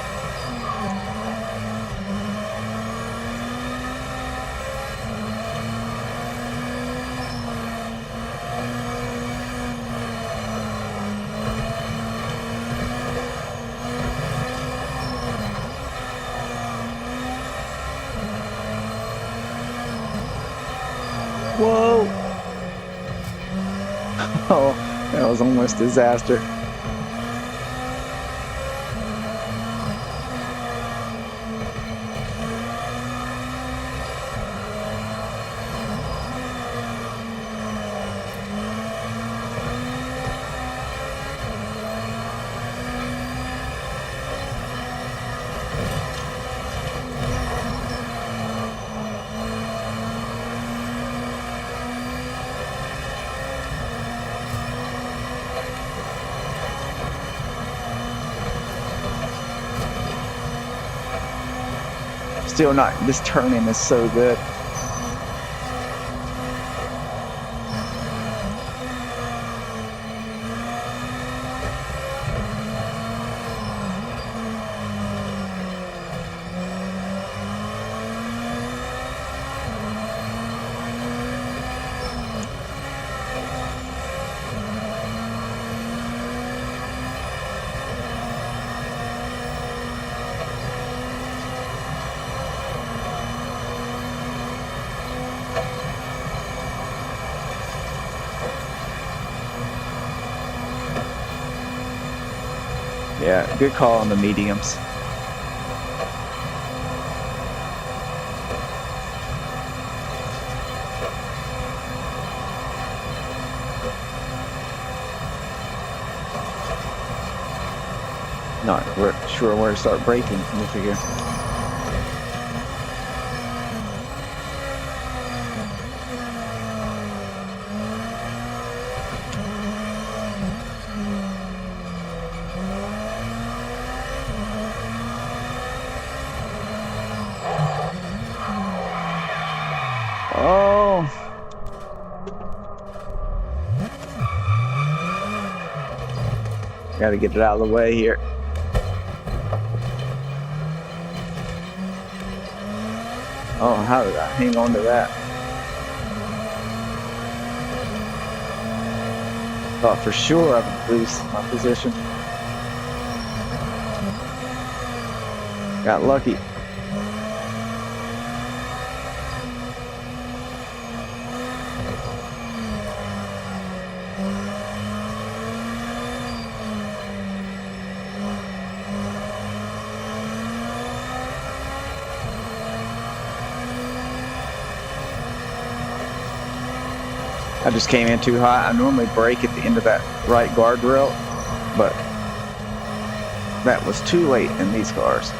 Whoa. Oh, that was almost disaster. Still not, this turning is so good. Yeah, good call on the mediums. Not sure where to start braking from over here. Oh. Gotta get it out of the way here. Oh, how did I hang on to that? Thought for sure I would lose my position. Got lucky. I just came in too high. I normally brake at the end of that right guardrail, but that was too late in these cars.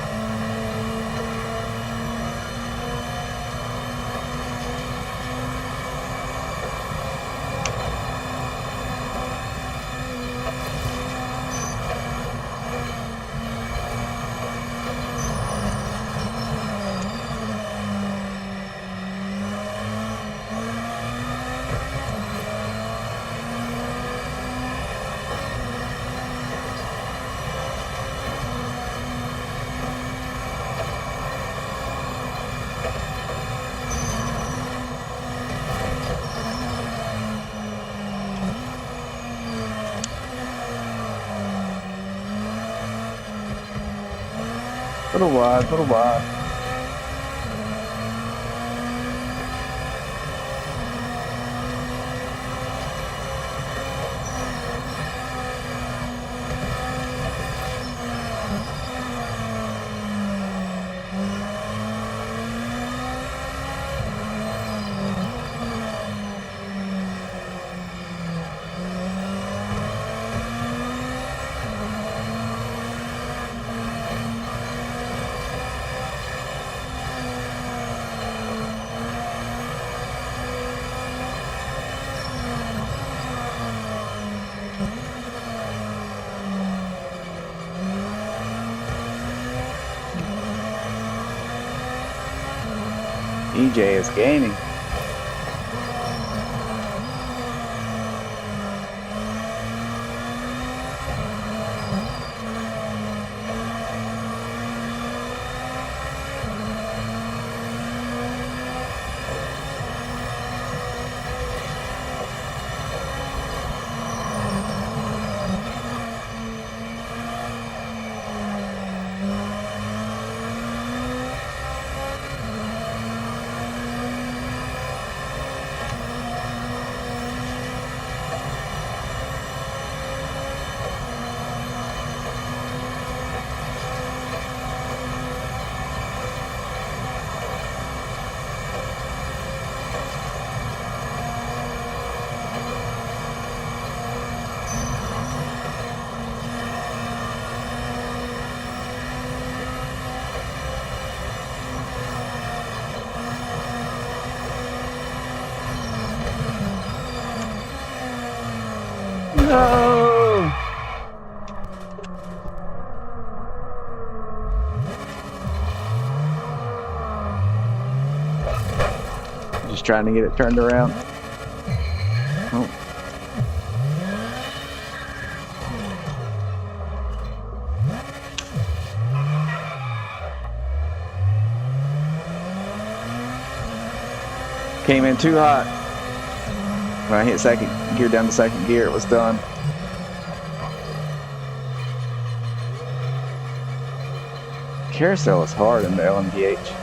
Little wide, little wide. EJ is gaining. No! Just trying to get it turned around. Oh. Came in too hot. When I hit second gear down to second gear, it was done. Carousel is hard in the LMDH.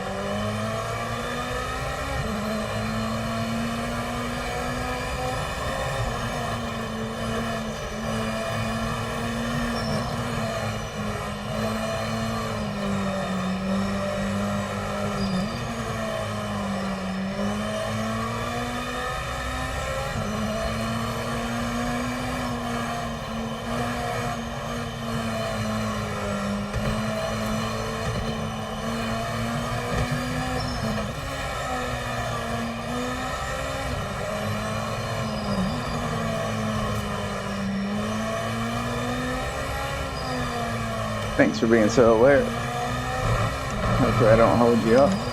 Thanks for being so alert. Hopefully I don't hold you up.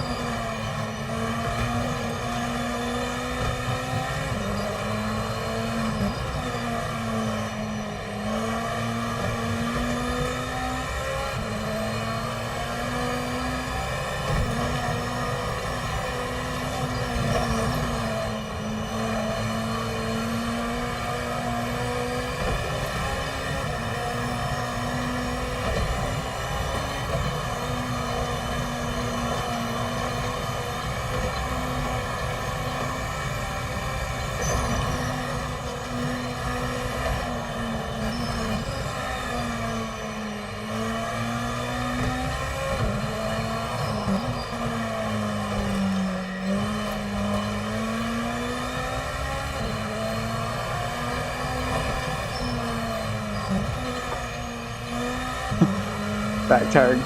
Back tire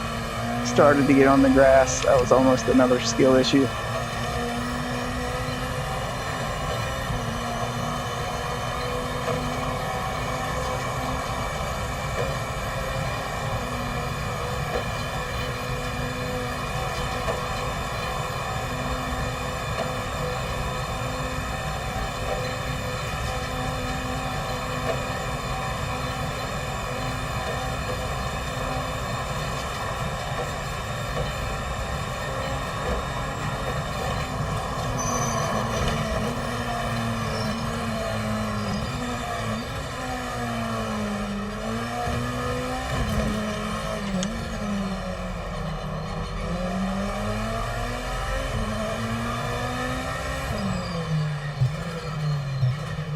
started to get on the grass. That was almost another skill issue.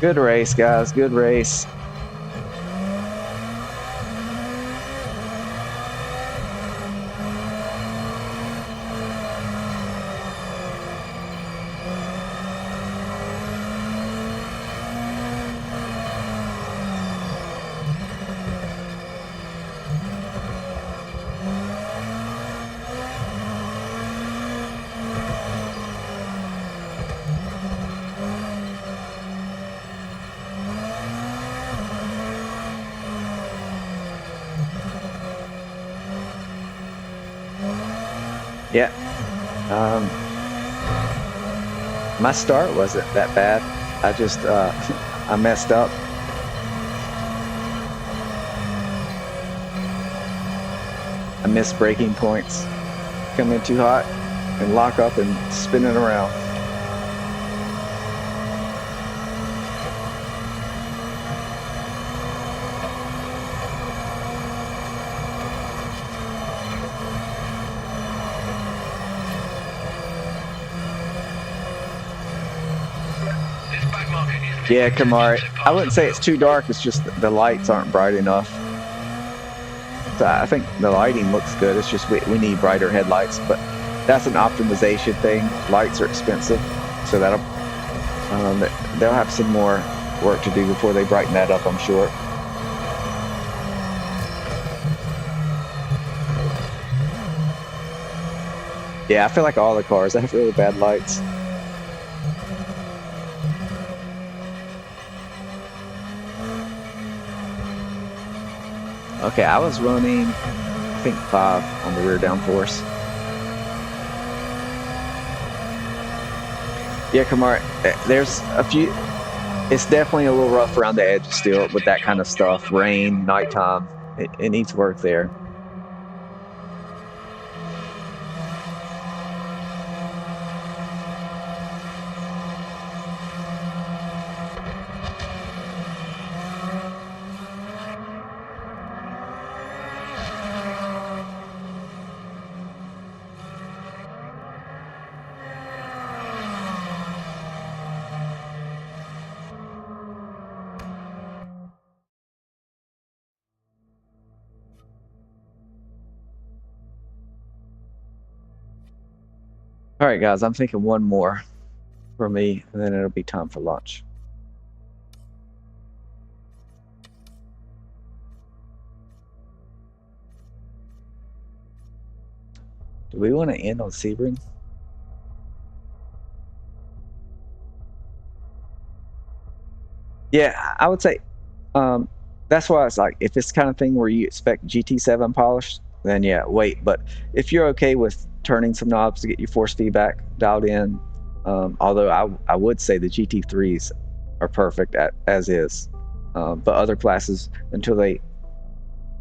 Good race, guys. Good race. Yeah. My start wasn't that bad. I just, I messed up. I missed braking points. Come in too hot and lock up and spin it around. Yeah, Kamari. I wouldn't say it's too dark, it's just the lights aren't bright enough. So I think the lighting looks good, it's just we need brighter headlights, but that's an optimization thing. Lights are expensive, so that'll they'll have some more work to do before they brighten that up, I'm sure. Yeah, I feel like all the cars have really bad lights. Okay, I was running, I think 5 on the rear downforce. Yeah, Kamar, there's a few, it's definitely a little rough around the edge still with that kind of stuff. Rain, nighttime, it needs work there. All right, guys, I'm thinking one more for me, and then it'll be time for lunch. Do we want to end on Sebring? Yeah, I would say that's why it's like, if it's kind of thing where you expect GT7 polished, then yeah, wait. But if you're okay with turning some knobs to get your force feedback dialed in, although I would say the GT3s are perfect as is, but other classes, until they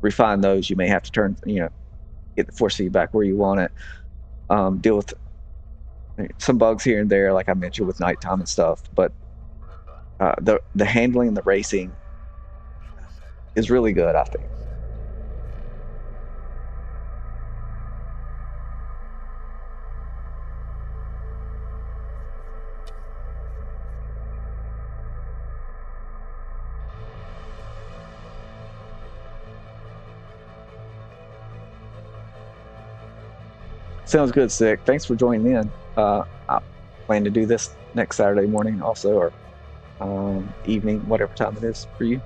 refine those, you may have to turn, get the force feedback where you want it. Deal with some bugs here and there, like I mentioned with nighttime and stuff, but the handling and the racing is really good, I think. Sounds good, Sick. Thanks for joining in. I plan to do this next Saturday morning also, or evening, whatever time it is for you.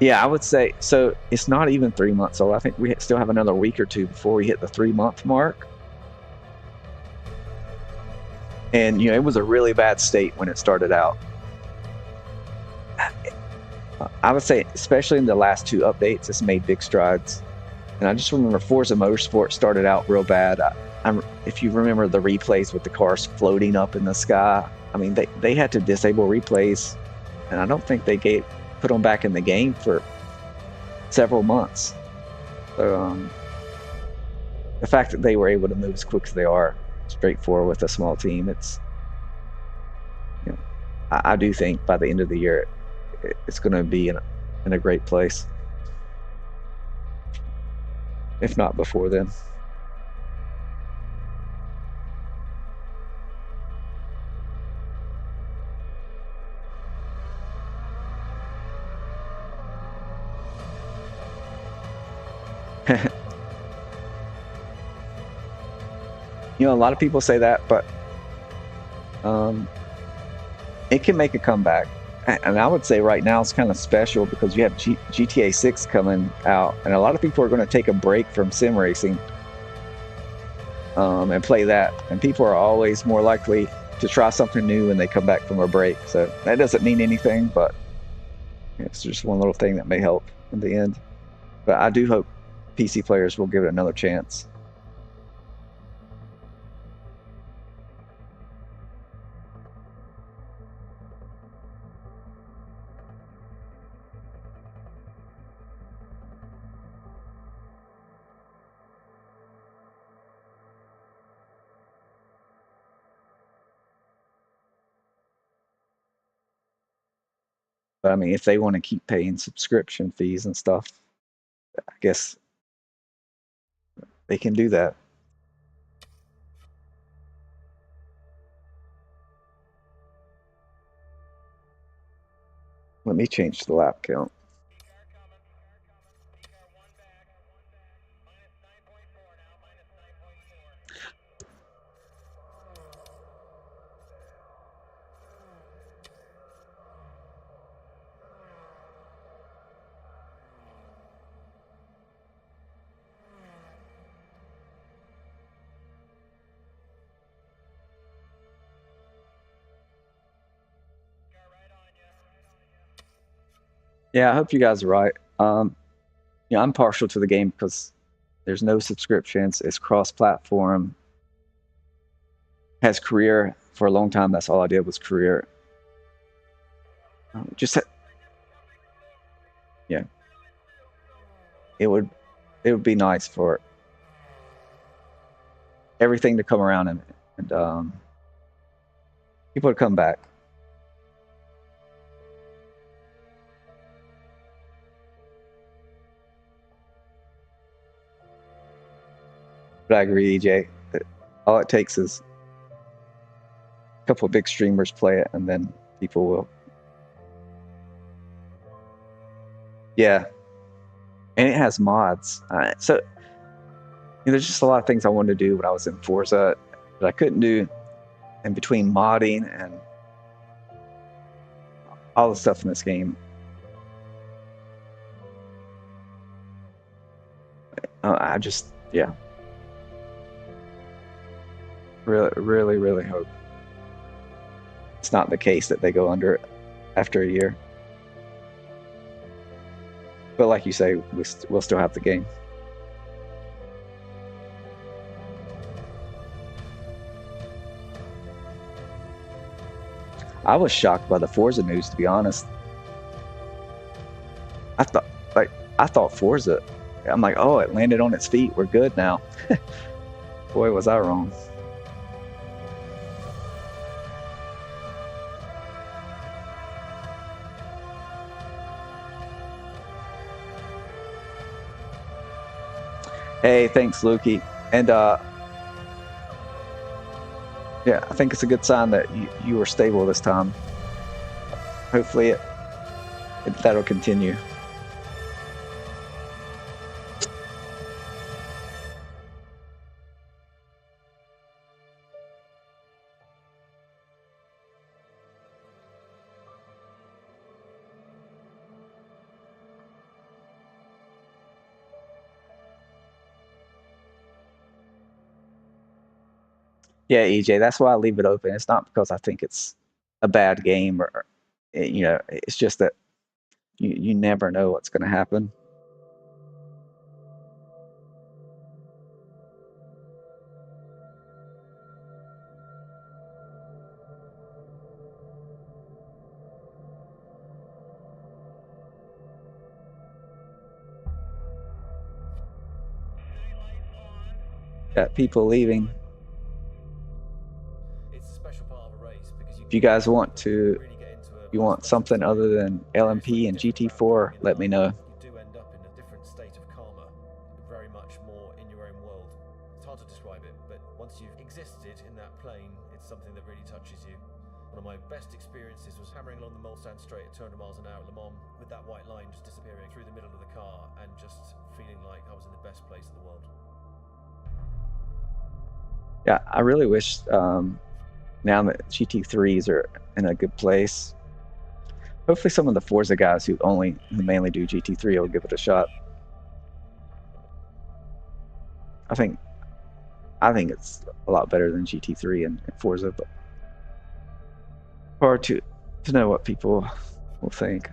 Yeah, I would say, so it's not even 3 months old. I think we still have another week or two before we hit the 3-month mark. And, it was a really bad state when it started out. I would say, especially in the last 2 updates, it's made big strides. And I just remember Forza Motorsport started out real bad. If you remember the replays with the cars floating up in the sky, I mean, they had to disable replays, and I don't think they put them back in the game for several months. So the fact that they were able to move as quick as they are, straightforward with a small team, it's, I do think by the end of the year, it's going to be in a great place. If not before then. A lot of people say that, but it can make a comeback. And I would say right now it's kind of special because you have GTA 6 coming out, and a lot of people are going to take a break from sim racing and play that. And people are always more likely to try something new when they come back from a break. So that doesn't mean anything, but it's just one little thing that may help in the end. But I do hope PC players will give it another chance. But I mean, if they want to keep paying subscription fees and stuff, I guess they can do that. Let me change the lap count. Yeah, I hope you guys are right. I'm partial to the game because there's no subscriptions. It's cross-platform. Has career for a long time. That's all I did was career. Yeah. It would be nice for everything to come around and people to come back. But I agree, EJ. All it takes is a couple of big streamers play it, and then people will. Yeah. And it has mods. So there's just a lot of things I wanted to do when I was in Forza that I couldn't do in between modding and all the stuff in this game. Yeah. Really, really, really hope it's not the case that they go under it. after a year. But like you say, we'll still have the game. I was shocked by the Forza news, to be honest. I thought Forza, I'm like, oh, it landed on its feet. We're good now. Boy, was I wrong. Hey, thanks, Lukey. And yeah, I think it's a good sign that you were stable this time. Hopefully that'll continue. Yeah, EJ, that's why I leave it open. It's not because I think it's a bad game or you know, it's just that you never know what's going to happen. Got people leaving. It's a special part of a race because If you guys want to, really get into a you want something other than LMP and GT4, let me know. You do end up in a different state of karma, very much more in your own world. It's hard to describe it, but once you've existed in that plane, it's something that really touches you. One of my best experiences was hammering along the Mulsanne Straight at 200 miles an hour at Le Mans with that white line just disappearing through the middle of the car and just feeling like I was in the best place in the world. Yeah, I really wish now that GT3s are in a good place. Hopefully some of the Forza guys who mainly do GT3 will give it a shot. I think it's a lot better than GT3 and Forza, but hard to know what people will think.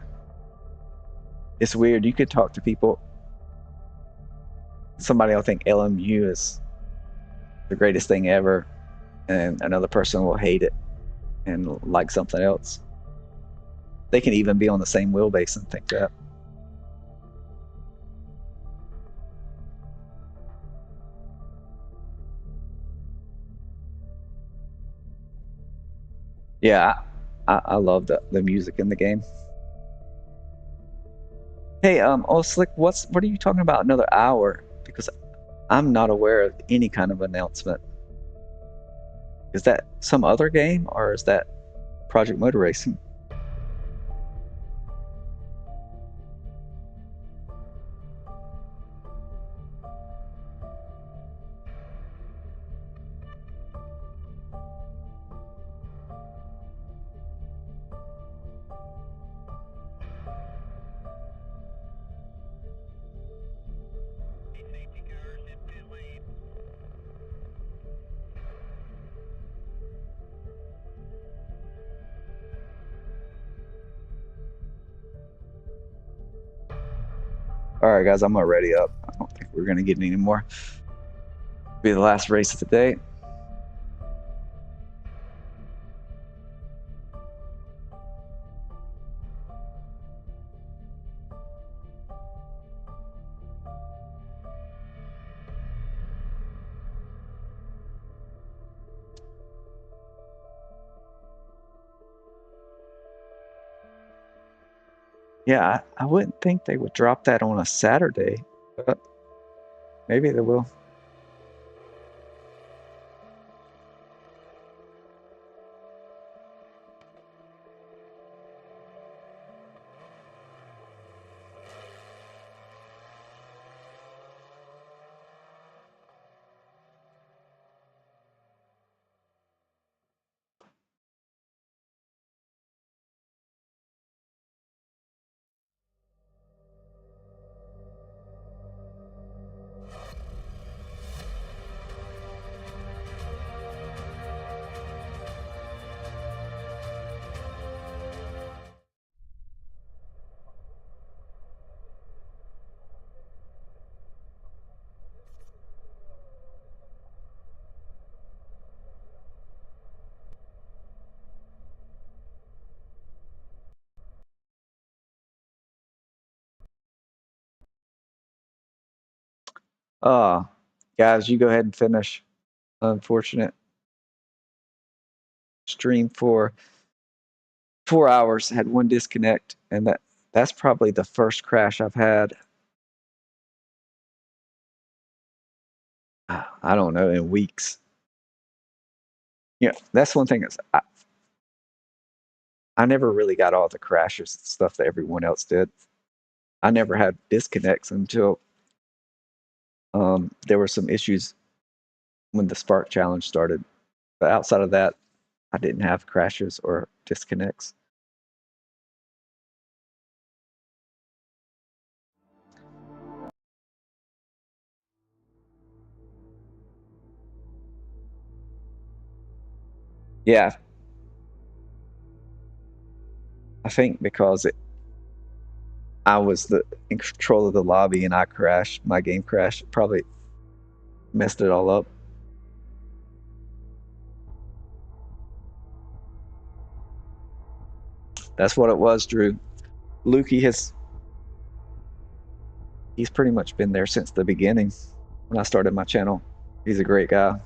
It's weird. You could talk to people. Somebody will think LMU is the greatest thing ever, and another person will hate it and like something else. They can even be on the same wheelbase and think that. Yeah, I love the music in the game. Hey, oh Slick, what are you talking about another hour? Because I'm not aware of any kind of announcement. Is that some other game or is that Project Motor Racing? All right, guys, I'm gonna ready up. I don't think we're gonna get any more. Be the last race of the day. Yeah, I wouldn't think they would drop that on a Saturday, but maybe they will. Guys, you go ahead and finish. Unfortunate stream for 4 hours, had one disconnect, and that's probably the first crash I've had. I don't know, in weeks. Yeah, that's one thing is I never really got all the crashes and stuff that everyone else did. I never had disconnects until there were some issues when the Spark Challenge started. But outside of that, I didn't have crashes or disconnects. Yeah. I think because I was in control of the lobby and I crashed, my game crashed, it probably messed it all up. That's what it was, Drew. Lukey he's pretty much been there since the beginning when I started my channel. He's a great guy.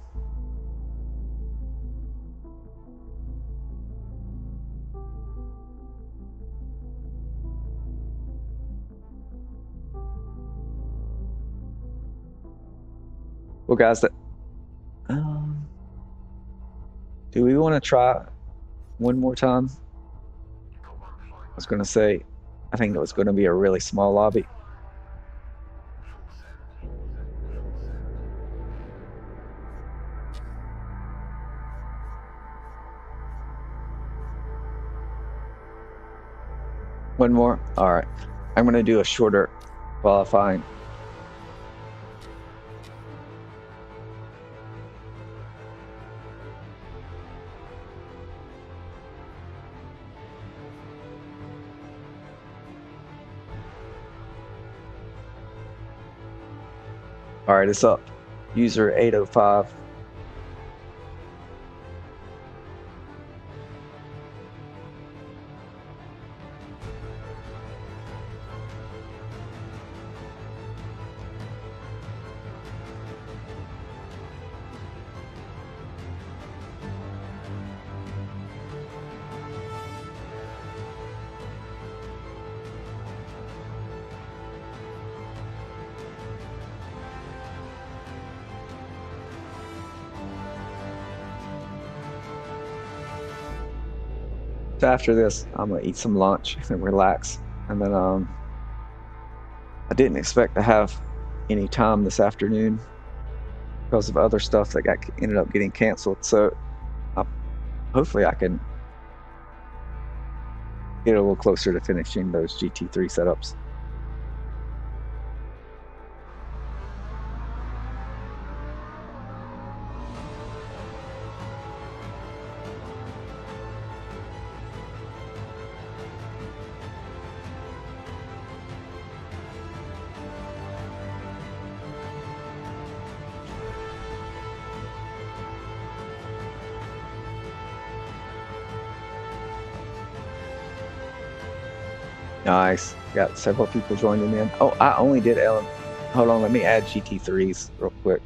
Well, guys, do we want to try one more time? I was going to say, I think it was going to be a really small lobby. One more? All right. I'm going to do a shorter qualifying. All right, it's up. User 805. So after this, I'm gonna eat some lunch and relax. And then I didn't expect to have any time this afternoon because of other stuff that ended up getting canceled. So hopefully I can get a little closer to finishing those GT3 setups. Nice. Got several people joining in. Oh, I only did Ellen. Hold on, let me add GT3s real quick,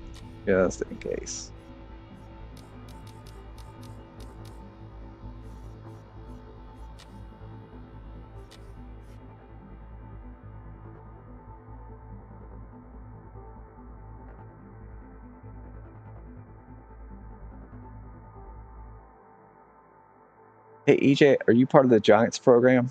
just in case. Hey, EJ, are you part of the Giants program?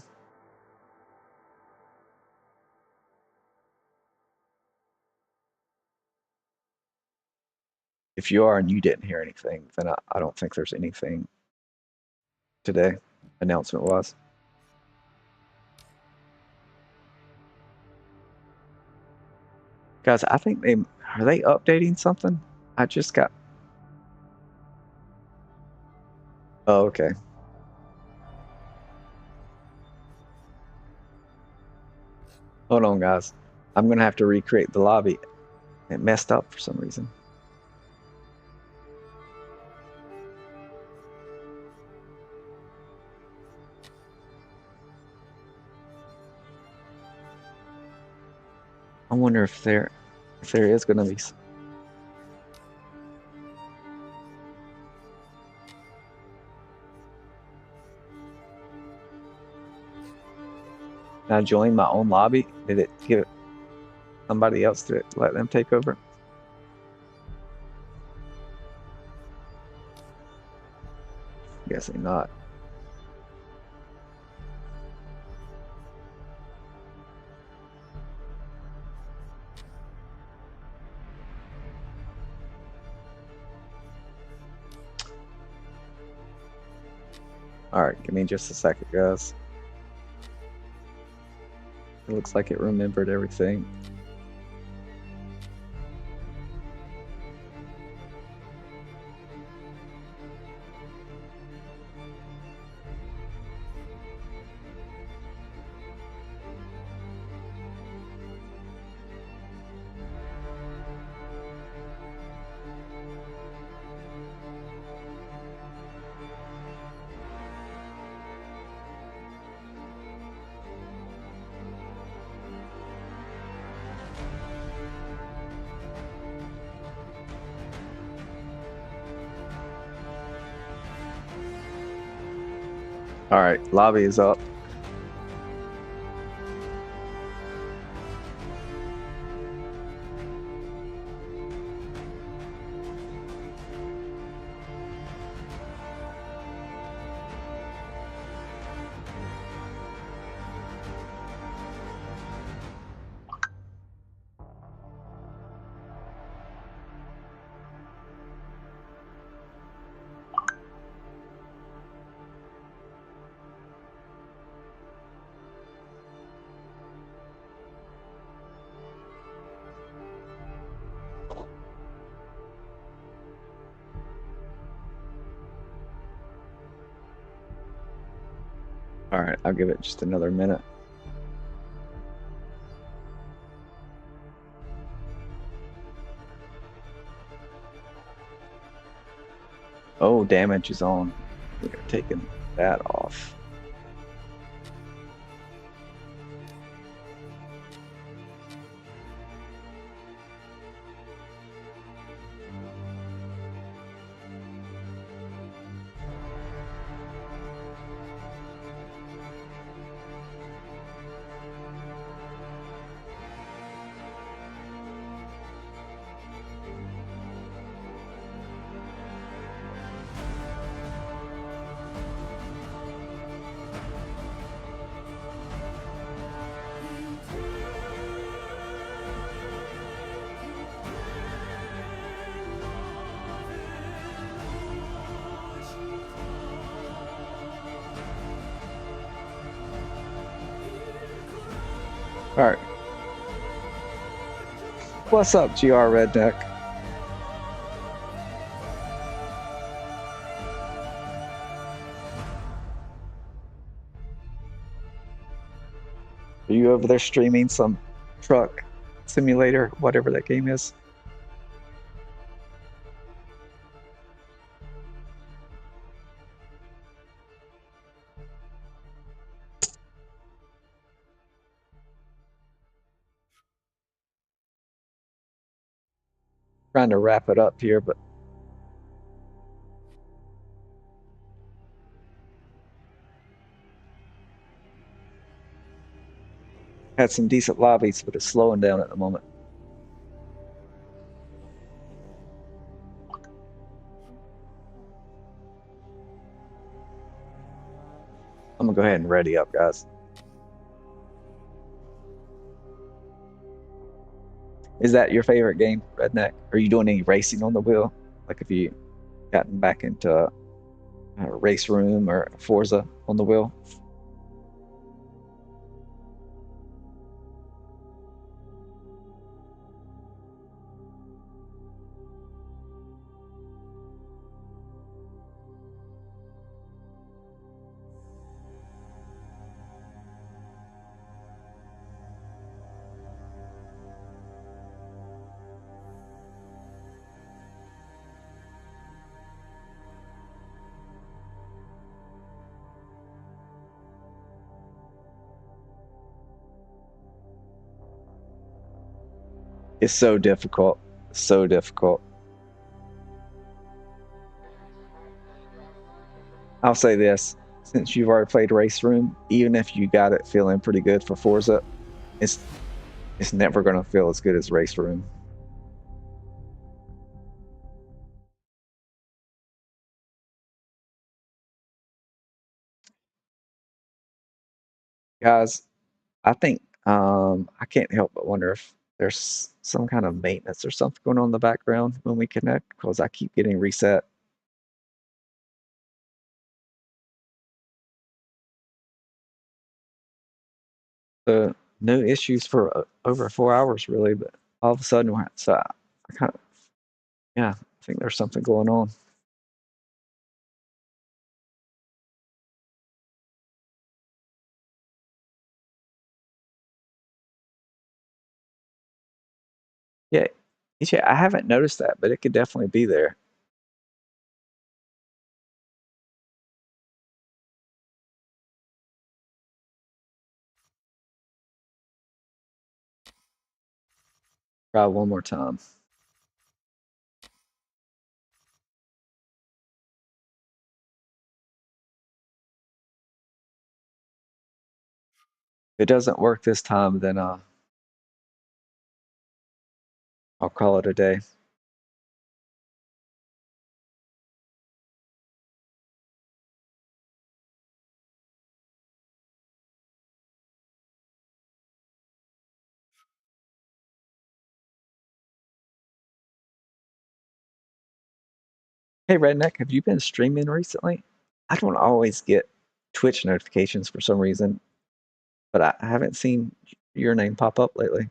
If you are and you didn't hear anything, then I don't think there's anything today, announcement-wise. Guys, I think are they updating something? I just got... Oh, okay. Hold on, guys. I'm gonna have to recreate the lobby. It messed up for some reason. I wonder if If there is going to be. Can I join my own lobby? Did it give it somebody else to let them take over? Guessing not. Alright, give me just a second, guys. It looks like it remembered everything. All right, lobby is up. All right, I'll give it just another minute. Oh, damage is on. We're taking that off. All right. What's up, GR Redneck? Are you over there streaming some truck simulator, whatever that game is? Trying to wrap it up here, but had some decent lobbies, but it's slowing down at the moment. I'm gonna go ahead and ready up, guys. Is that your favorite game, Redneck? Are you doing any racing on the wheel? Like, if you gotten back into a race room or Forza on the wheel? It's so difficult. So difficult. I'll say this, since you've already played Race Room, even if you got it feeling pretty good for Forza, it's never going to feel as good as Race Room. Guys, I think I can't help but wonder if there's some kind of maintenance or something going on in the background when we connect, because I keep getting reset. So no issues for over 4 hours really, but all of a sudden, so I kind of, yeah, I think there's something going on. Yeah, yeah, I haven't noticed that, but it could definitely be there. Try one more time. If it doesn't work this time, then I'll call it a day. Hey, Redneck, have you been streaming recently? I don't always get Twitch notifications for some reason, but I haven't seen your name pop up lately.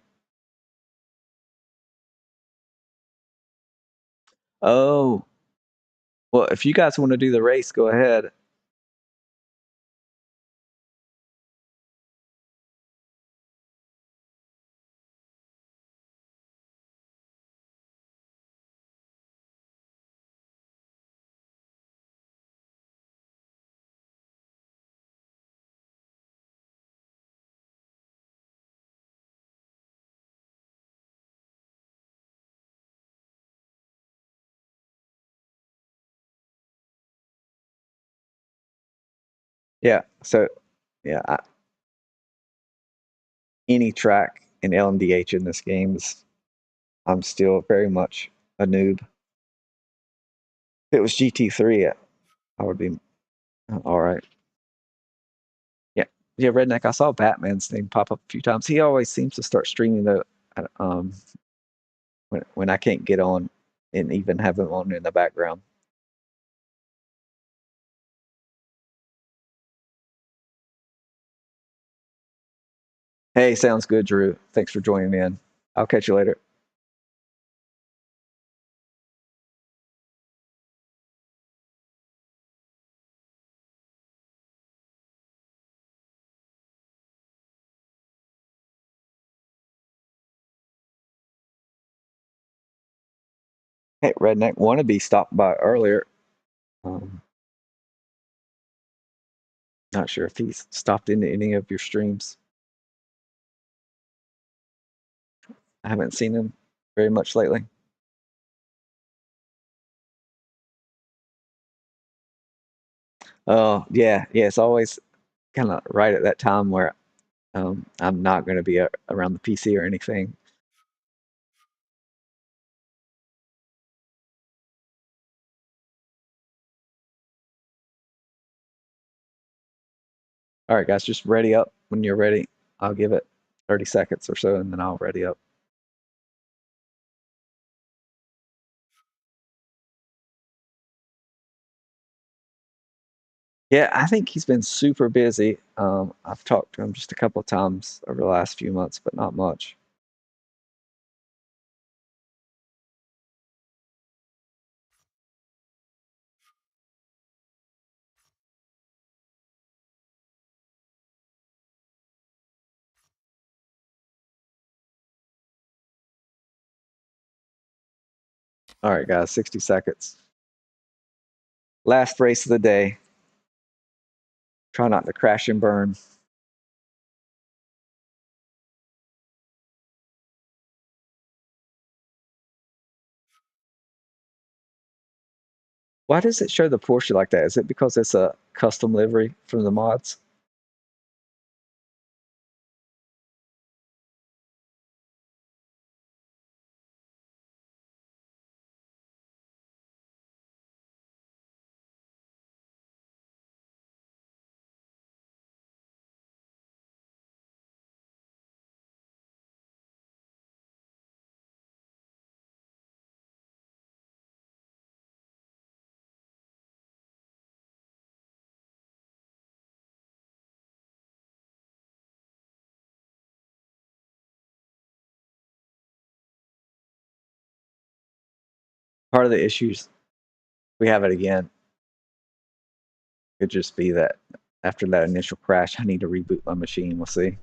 Oh, well, if you guys want to do the race, go ahead. Yeah, so yeah, any track in LMDH in this game is, I'm still very much a noob. If it was GT3, I would be all right. Yeah, yeah, Redneck. I saw Batman's name pop up a few times. He always seems to start streaming though, when I can't get on and even have him on in the background. Hey, sounds good, Drew. Thanks for joining me in. I'll catch you later. Hey, Redneck Wannabe stopped by earlier. Not sure if he's stopped into any of your streams. I haven't seen him very much lately. Oh, yeah, yeah. It's always kind of right at that time where I'm not going to be around the PC or anything. All right, guys, just ready up when you're ready. I'll give it 30 seconds or so, and then I'll ready up. Yeah, I think he's been super busy. I've talked to him just a couple of times over the last few months, but not much. All right, guys, 60 seconds. Last race of the day. Try not to crash and burn. Why does it show the Porsche like that? Is it because it's a custom livery from the mods? Part of the issues, we have it again. Could just be that after that initial crash, I need to reboot my machine. We'll see.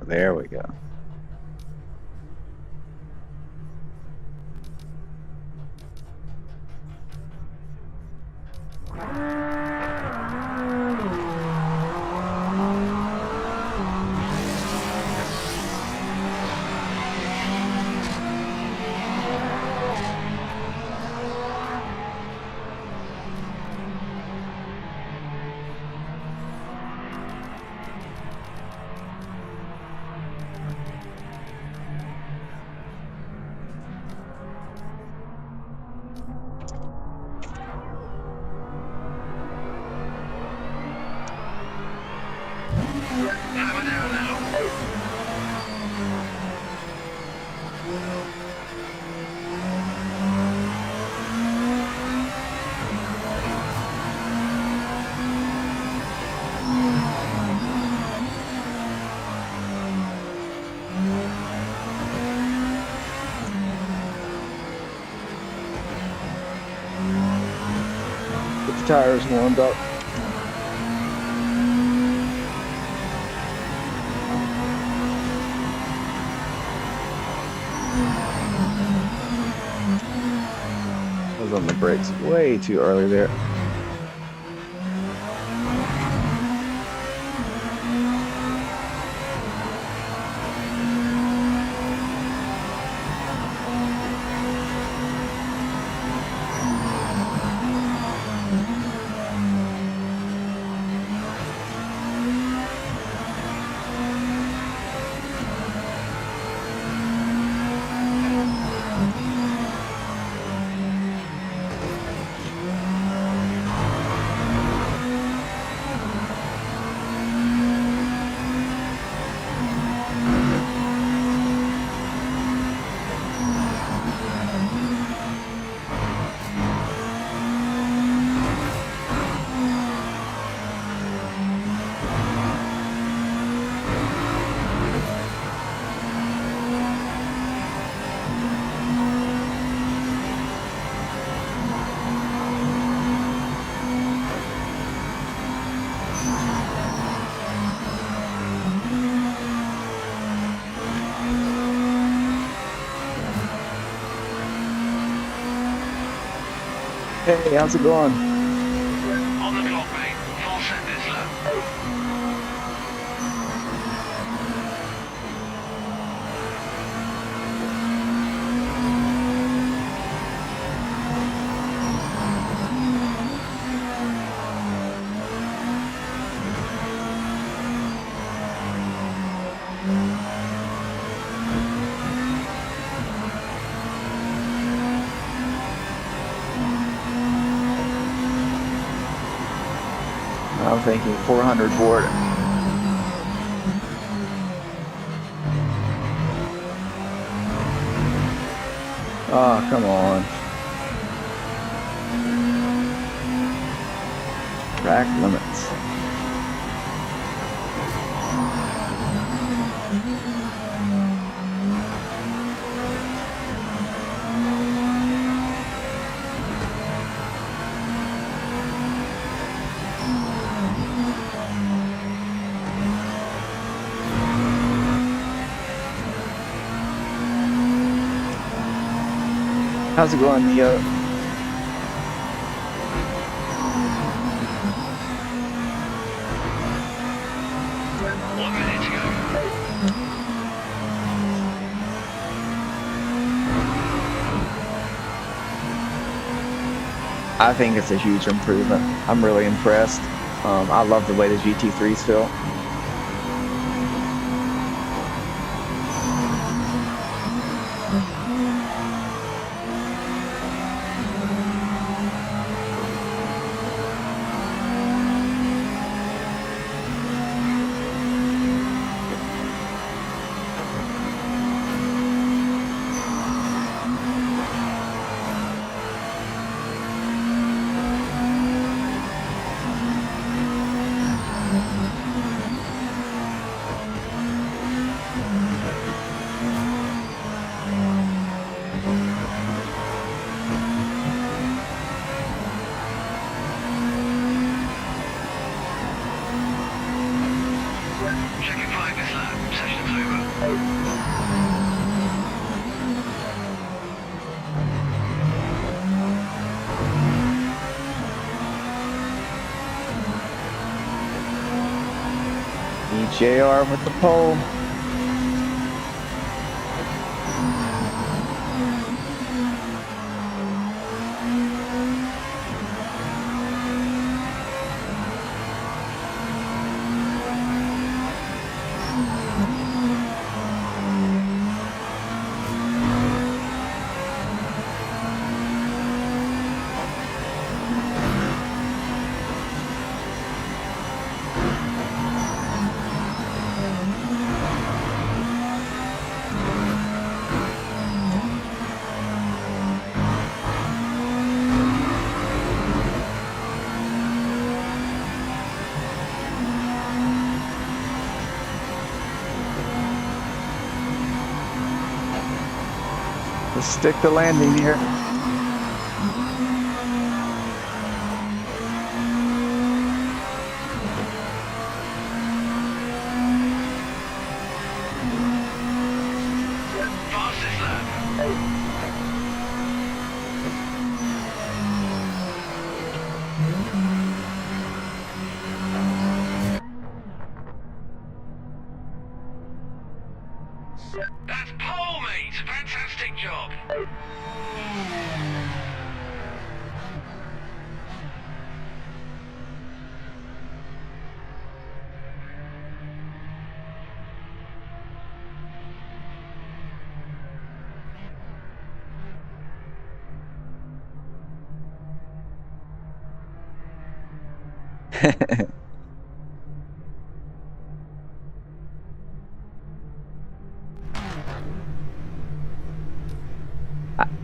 There we go. Get the tires warmed up. I was on the brakes way too early there. Hey, how's it going? On the clock, mate. Full set this lap. I'm thinking 400 board. Oh, come on. Track limits. How's it going, Neo? I think it's a huge improvement. I'm really impressed. I love the way the GT3s feel. JR with the pole. Let's stick the landing here. Fastest lap. That's pole, mate. Fantastic job.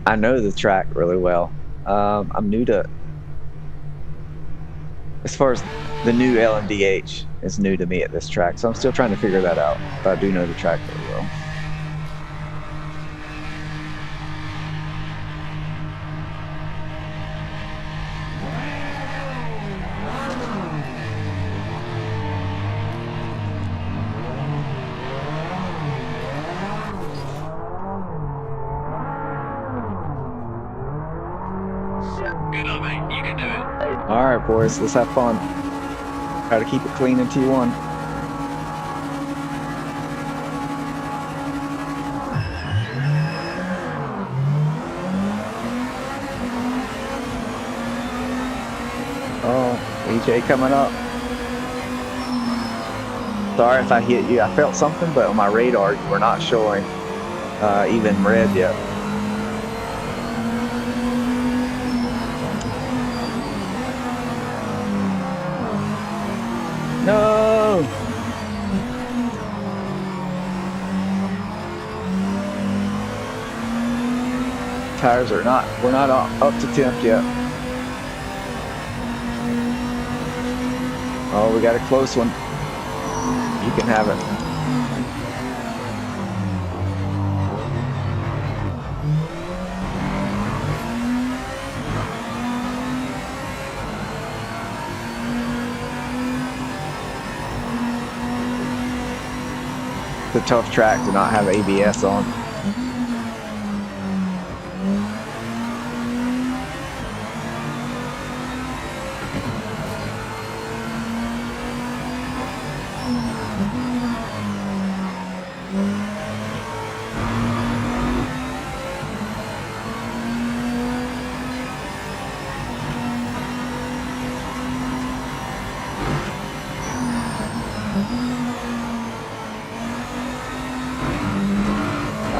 I know the track really well. I'm new to, as far as the new LMDH is new to me at this track, so I'm still trying to figure that out, but I do know the track really well. Good luck, mate. You can do it. Alright boys, let's have fun. Try to keep it clean in T1. Oh, EJ coming up. Sorry if I hit you. I felt something, but on my radar you were not showing even red yet. No! Tires are not, we're not up to temp yet. Oh, we got a close one. You can have it. It's a tough track to not have ABS on.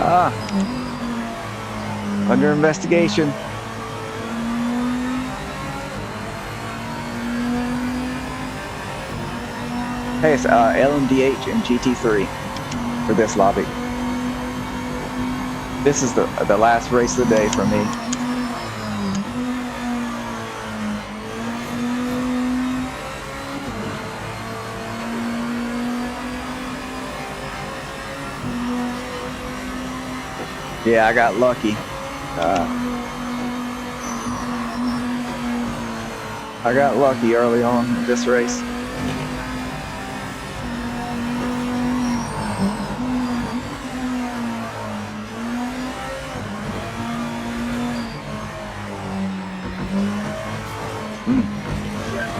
Ah, under investigation. Hey, it's LMDH and GT3 for this lobby. This is the last race of the day for me. Yeah, I got lucky. I got lucky early on in this race.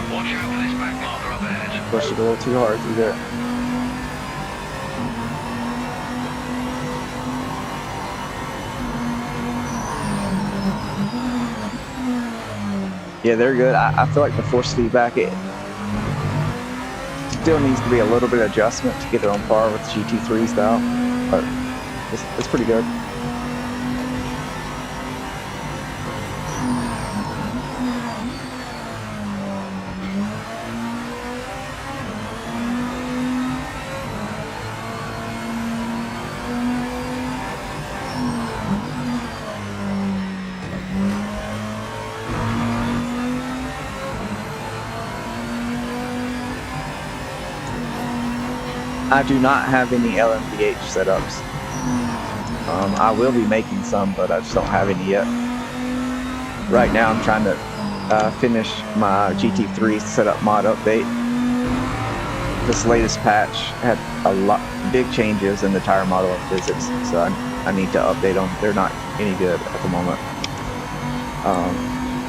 Watch out for this back marker up ahead. Pushed it a little too hard through there. Yeah, they're good. I feel like the force feedback, it still needs to be a little bit of adjustment to get it on par with GT3 style, but it's pretty good. I do not have any LMDH setups. I will be making some, but I just don't have any yet. Right now I'm trying to finish my GT3 setup mod update. This latest patch had a lot big changes in the tire model and physics, so I need to update them. They're not any good at the moment.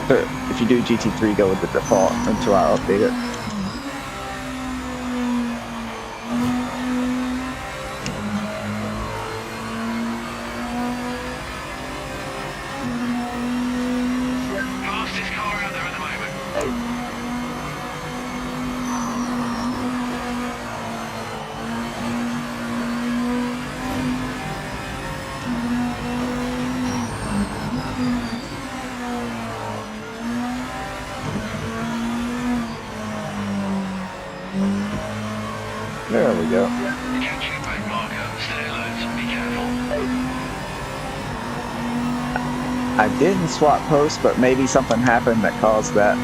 But if you do GT3, go with the default until I update it. Fastest car out there at the moment. There we go. Catching a back marker. Stay alert. Be careful. I didn't swap posts, but maybe something happened that caused that.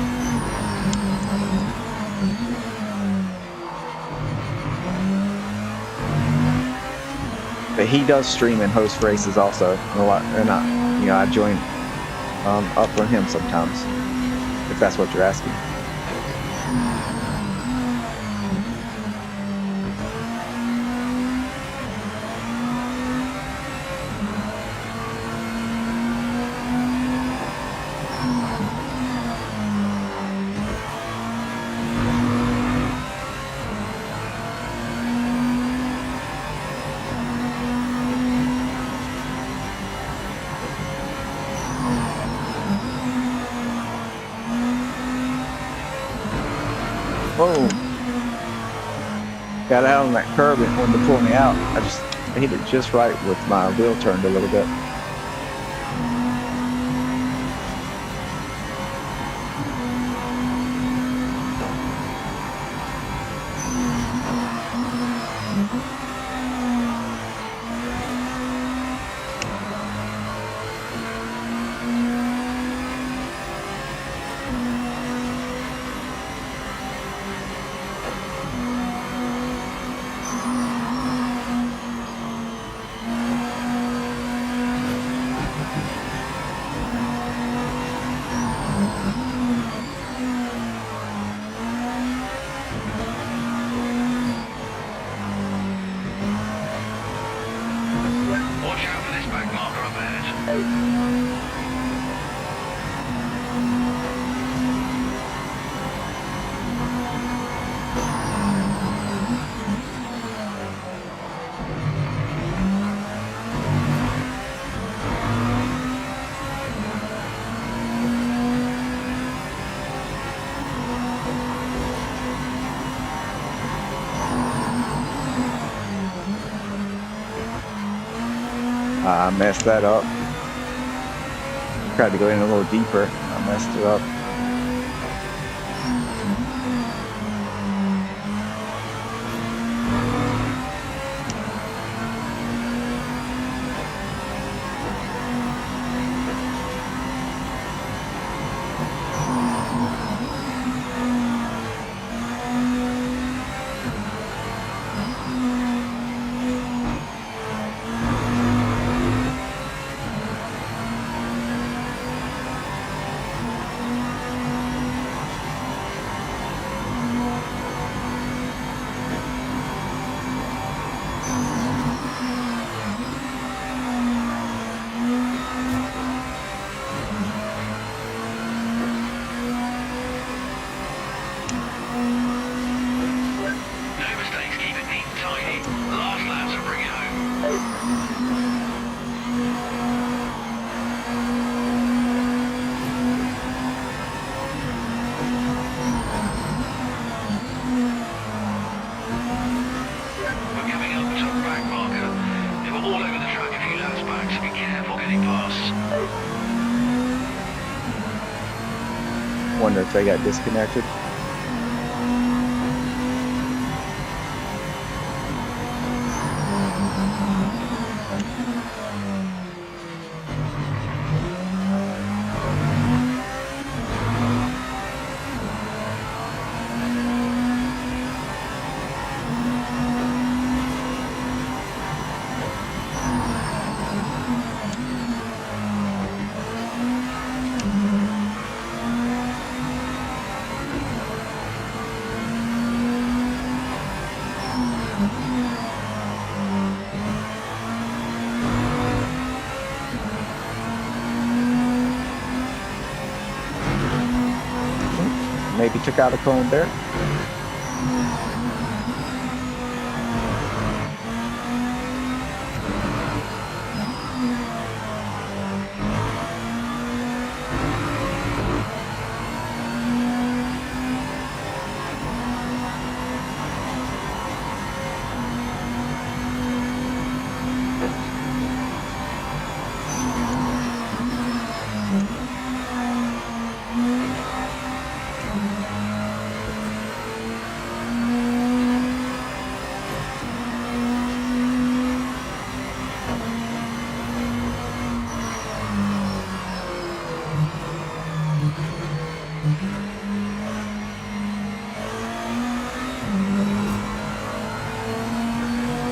But he does stream and host races also a lot, and I join up on him sometimes, if that's what you're asking. Boom. Got out on that curb and wanted to pull me out. I hit it just right with my wheel turned a little bit. Watch out for this back marker up ahead. I messed that up. Tried to go in a little deeper. I messed it up. Wonder if they got disconnected. Maybe took out a cone there.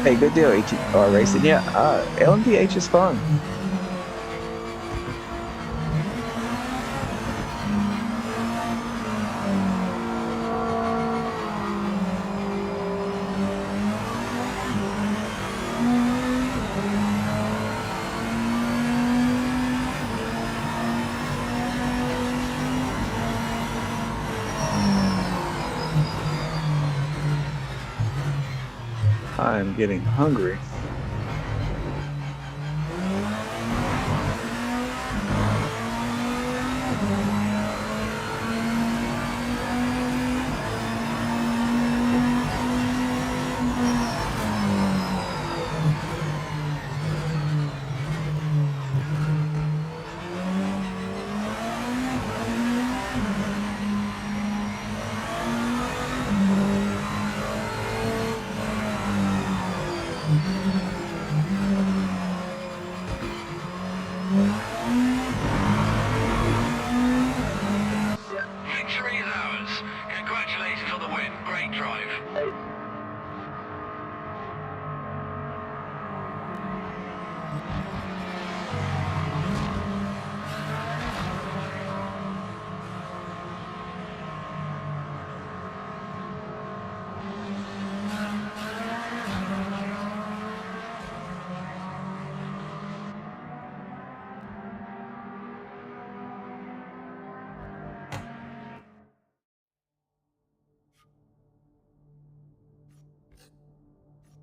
Hey, good deal, Racing. Yeah, LMDH is fun. I'm getting hungry. Victory is ours. Congratulations on the win. Great drive.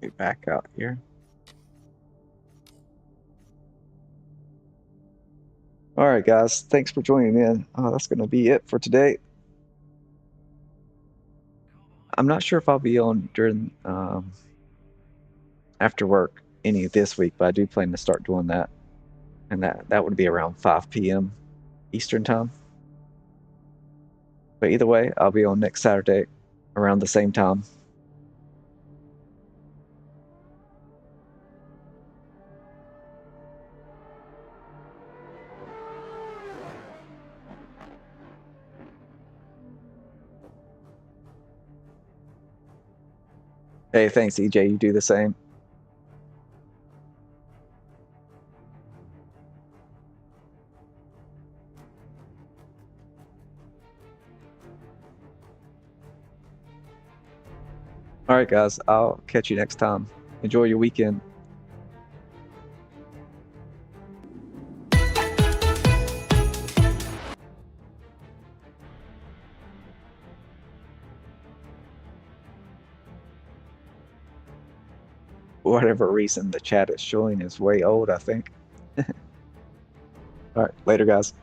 Get back out here. All right, guys. Thanks for joining in. That's going to be it for today. I'm not sure if I'll be on during after work. any this week, but I do plan to start doing that. And that would be around 5 p.m. Eastern time. But either way, I'll be on next Saturday around the same time. Hey, thanks, EJ. You do the same. All right, guys. I'll catch you next time. Enjoy your weekend. For whatever reason, the chat is showing is way old, I think. All right, later, guys.